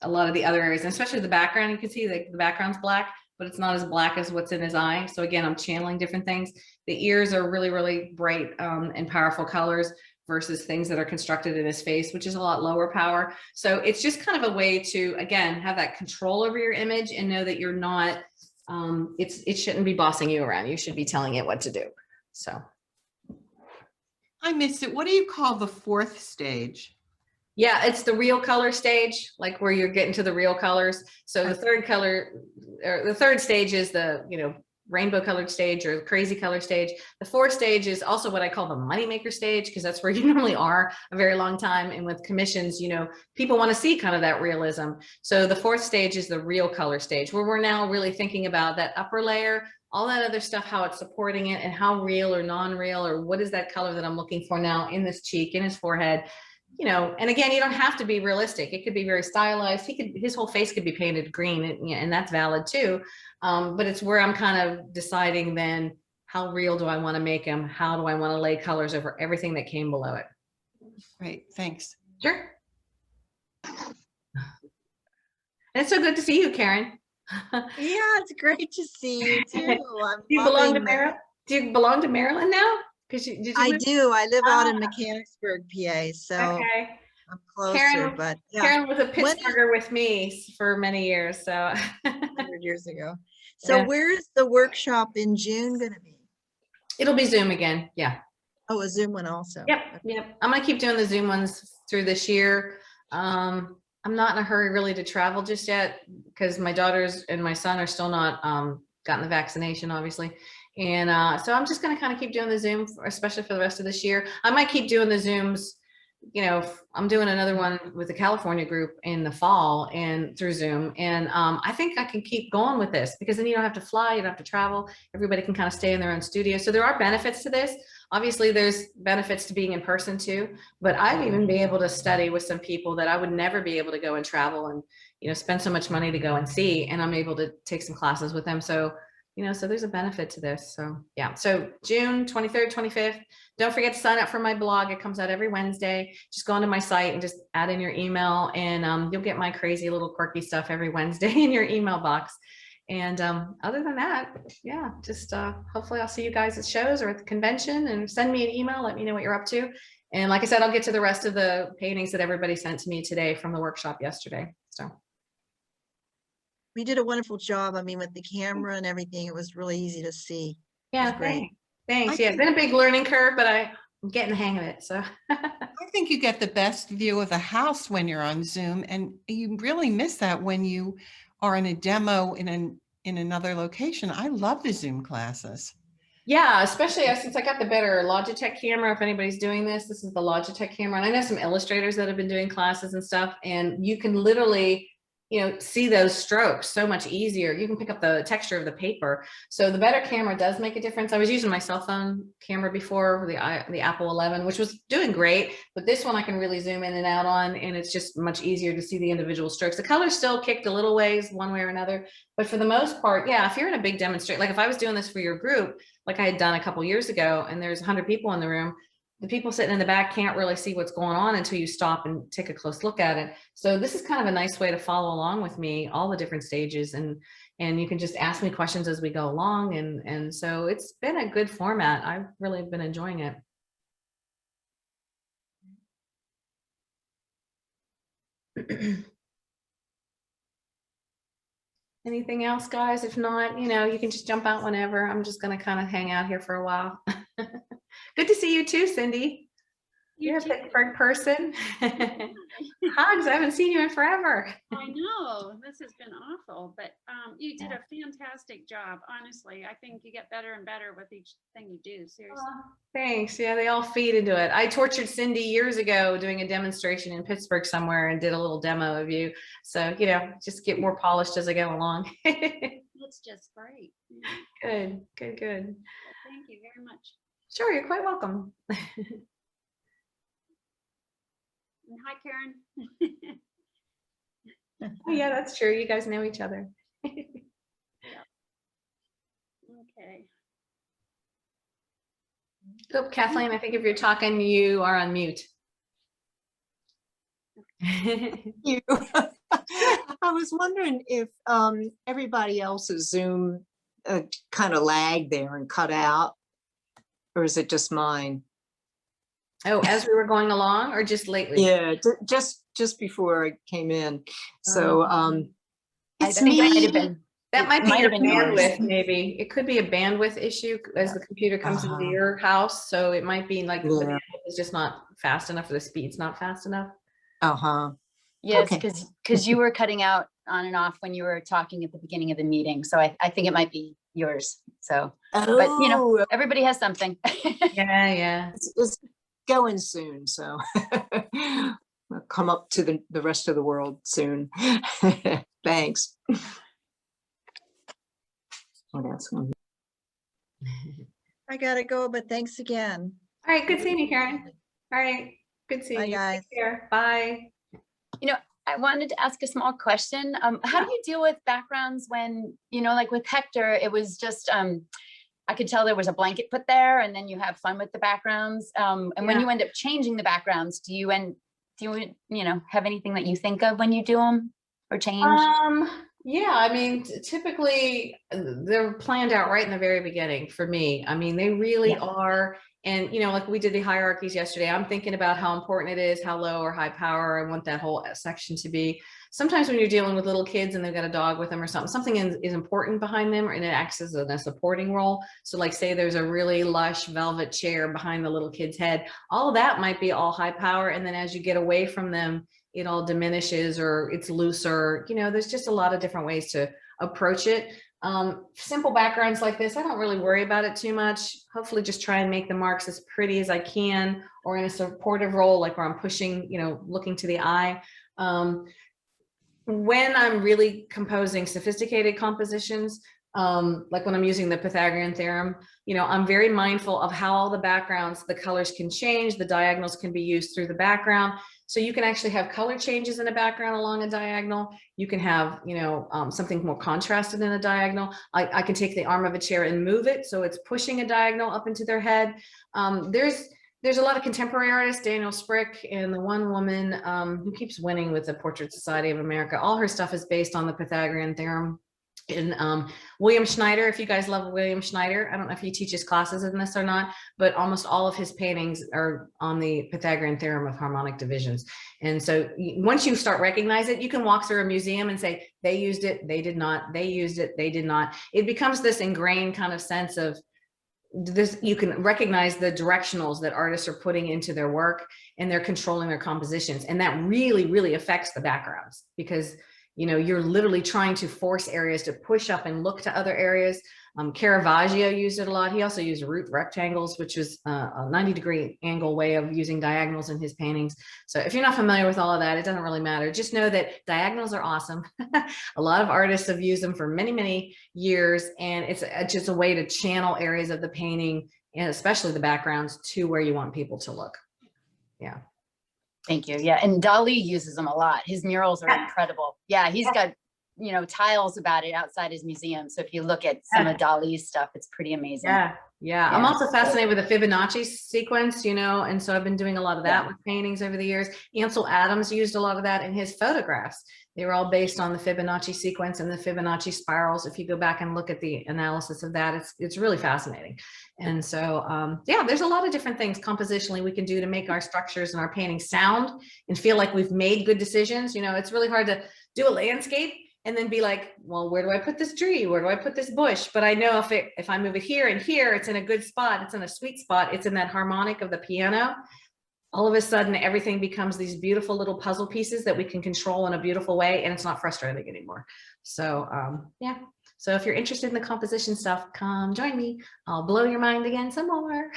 a lot of the other areas, and especially the background. You can see the background's black, but it's not as black as what's in his eye. So again, I'm channeling different things. The ears are really, really bright and powerful colors versus things that are constructed in his face, which is a lot lower power. So it's just kind of a way to, again, have that control over your image and know that you're not, it shouldn't be bossing you around. You should be telling it what to do. So. I missed it. What do you call the fourth stage? Yeah, it's the real color stage, like where you're getting to the real colors. So the third color, or the third stage is the, you know, rainbow colored stage or crazy color stage. The fourth stage is also what I call the moneymaker stage, because that's where you normally are a very long time. And with commissions, you know, people want to see kind of that realism. So the fourth stage is the real color stage, where we're now really thinking about that upper layer, all that other stuff, how it's supporting it and how real or non-real, or what is that color that I'm looking for now in this cheek, in his forehead. You know, and again, you don't have to be realistic. It could be very stylized. His whole face could be painted green, and that's valid too. But it's where I'm kind of deciding then, how real do I want to make him? How do I want to lay colors over everything that came below it? Great, thanks. Sure. And it's so good to see you, Karen. Yeah, it's great to see you too. Do you belong to Maryland? Do you belong to Maryland now? I do. I live out in Mechanicsburg, PA, so okay. I'm closer. Karen, but yeah. Karen was a Pittsburgher with me for many years, so 100 years ago. So yeah. where's the workshop in June going to be? It'll be Zoom again. Yeah. Oh, a Zoom one also. Yep. Yep. I'm gonna keep doing the Zoom ones through this year. I'm not in a hurry really to travel just yet, because my daughters and my son are still not gotten the vaccination, obviously. And so I'm just going to kind of keep doing the Zoom, especially for the rest of this year. I might keep doing the Zooms. You know, I'm doing another one with the California group in the fall and through Zoom. And I think I can keep going with this, because then you don't have to fly, you don't have to travel. Everybody can kind of stay in their own studio. So there are benefits to this. Obviously, there's benefits to being in person too, but I've even been able to study with some people that I would never be able to go and travel and, you know, spend so much money to go and see. And I'm able to take some classes with them. So, you know, so there's a benefit to this. So yeah, so June 23rd, 25th, don't forget to sign up for my blog. It comes out every Wednesday. Just go onto my site and just add in your email, and you'll get my crazy little quirky stuff every Wednesday in your email box. And other than that, yeah, just hopefully I'll see you guys at shows or at the convention, and send me an email, let me know what you're up to. And like I said, I'll get to the rest of the paintings that everybody sent to me today from the workshop yesterday. So. We did a wonderful job. I mean, with the camera and everything, it was really easy to see. Yeah, thanks. Yeah, it's been a big learning curve, but I'm getting the hang of it. So I think you get the best view of the house when you're on Zoom, and you really miss that when you are in a demo in another location. I love the Zoom classes. Yeah, especially since I got the better Logitech camera. If anybody's doing this is the Logitech camera. And I know some illustrators that have been doing classes and stuff, and you can literally, you know, see those strokes so much easier. You can pick up the texture of the paper. So the better camera does make a difference. I was using my cell phone camera before, the Apple 11, which was doing great, but this one I can really zoom in and out on, and it's just much easier to see the individual strokes. The color still kicked a little ways one way or another, but for the most part, yeah, if you're in a big demonstration, like if I was doing this for your group, like I had done a couple years ago, and there's 100 people in the room, the people sitting in the back can't really see what's going on until you stop and take a close look at it. So this is kind of a nice way to follow along with me, all the different stages, and you can just ask me questions as we go along. And so it's been a good format. I've really been enjoying it. Anything else, guys? If not, you know, you can just jump out whenever. I'm just going to kind of hang out here for a while. Good to see you too, Cindy. You're a too. Pittsburgh person. Hugs, I haven't seen you in forever. I know, this has been awful, but you did a fantastic job. Honestly, I think you get better and better with each thing you do. Seriously. Thanks. Yeah, they all feed into it. I tortured Cindy years ago doing a demonstration in Pittsburgh somewhere and did a little demo of you. So, you know, just get more polished as I go along. That's just great. Yeah. Good. Well, thank you very much. Sure, you're quite welcome. And hi, Karen. Oh, yeah, that's true. You guys know each other. Okay. Oh, Kathleen, I think if you're talking, you are on mute. You. I was wondering if everybody else's Zoom kind of lagged there and cut out, or is it just mine? Oh, as we were going along, or just lately? Yeah, just before I came in. So it's I think that might have me. been. That might be might your have been yours. bandwidth, maybe. It could be a bandwidth issue as the computer comes into your house. So it might be like the bandwidth is just not fast enough, or the speed's not fast enough. Yes, Okay. because you were cutting out on and off when you were talking at the beginning of the meeting. So I think it might be yours. So, but you know, everybody has something. Yeah. It's going soon, so I'll come up to the rest of the world soon. Thanks. What else? I gotta go, but thanks again. All right, good seeing you, Karen. All right, good seeing Bye, you. guys. Take care. Bye. You know, I wanted to ask a small question. How do you deal with backgrounds when, you know, like with Hector, it was just, I could tell there was a blanket put there and then you have fun with the backgrounds. And when you end up changing the backgrounds, do you have anything that you think of when you do them or change? Yeah, I mean, typically they're planned out right in the very beginning for me. I mean, they really are. And, you know, like we did the hierarchies yesterday, I'm thinking about how important it is, how low or high power I want that whole section to be. Sometimes when you're dealing with little kids and they've got a dog with them or something is important behind them, and it acts as a supporting role. So like say there's a really lush velvet chair behind the little kid's head, all of that might be all high power. And then as you get away from them, it all diminishes or it's looser. You know, there's just a lot of different ways to approach it. Simple backgrounds like this, I don't really worry about it too much. Hopefully just try and make the marks as pretty as I can, or in a supportive role, like where I'm pushing, you know, looking to the eye. When I'm really composing sophisticated compositions, like when I'm using the Pythagorean theorem, you know, I'm very mindful of how all the backgrounds, the colors can change, the diagonals can be used through the background. So you can actually have color changes in a background along a diagonal. You can have, you know, something more contrasted in a diagonal. I can take the arm of a chair and move it so it's pushing a diagonal up into their head. There's a lot of contemporary artists, Daniel Sprick, and the one woman who keeps winning with the Portrait Society of America. All her stuff is based on the Pythagorean theorem. And William Schneider, if you guys love William Schneider, I don't know if he teaches classes in this or not, but almost all of his paintings are on the Pythagorean theorem of harmonic divisions. And so once you start recognize it, you can walk through a museum and say, they used it, they did not, they used it, they did not. It becomes this ingrained kind of sense of this. You can recognize the directionals that artists are putting into their work, and they're controlling their compositions. And that really, really affects the backgrounds, because you know, you're literally trying to force areas to push up and look to other areas. Caravaggio used it a lot. He also used root rectangles, which was a 90-degree angle way of using diagonals in his paintings. So if you're not familiar with all of that, it doesn't really matter. Just know that diagonals are awesome. A lot of artists have used them for many, many years, and it's just a way to channel areas of the painting, and especially the backgrounds, to where you want people to look. Yeah. Thank you. Yeah. And Dali uses them a lot. His murals are incredible. Yeah. He's got, you know, tiles about it outside his museum. So if you look at some of Dali's stuff, it's pretty amazing. Yeah. I'm also fascinated with the Fibonacci sequence, you know, and so I've been doing a lot of that with paintings over the years. Ansel Adams used a lot of that in his photographs. They were all based on the Fibonacci sequence and the Fibonacci spirals. If you go back and look at the analysis of that, it's really fascinating. And so, yeah, there's a lot of different things compositionally we can do to make our structures and our paintings sound and feel like we've made good decisions. You know, it's really hard to do a landscape and then be like, well, where do I put this tree? Where do I put this bush? But I know if I move it here and here, it's in a good spot. It's in a sweet spot. It's in that harmonic of the piano. all of a sudden everything becomes these beautiful little puzzle pieces that we can control in a beautiful way, and it's not frustrating anymore. So yeah, so if you're interested in the composition stuff, come join me. I'll blow your mind again some more.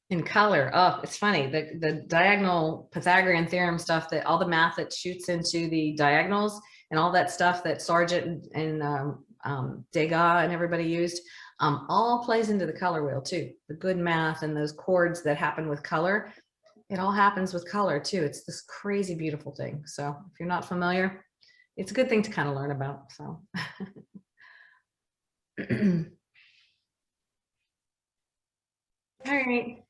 In color, oh, it's funny, the diagonal Pythagorean theorem stuff, that all the math that shoots into the diagonals and all that stuff that Sargent and Degas and everybody used, all plays into the color wheel too. The good math and those chords that happen with color, it all happens with color too. It's this crazy beautiful thing. So if you're not familiar, it's a good thing to kind of learn about. So all right.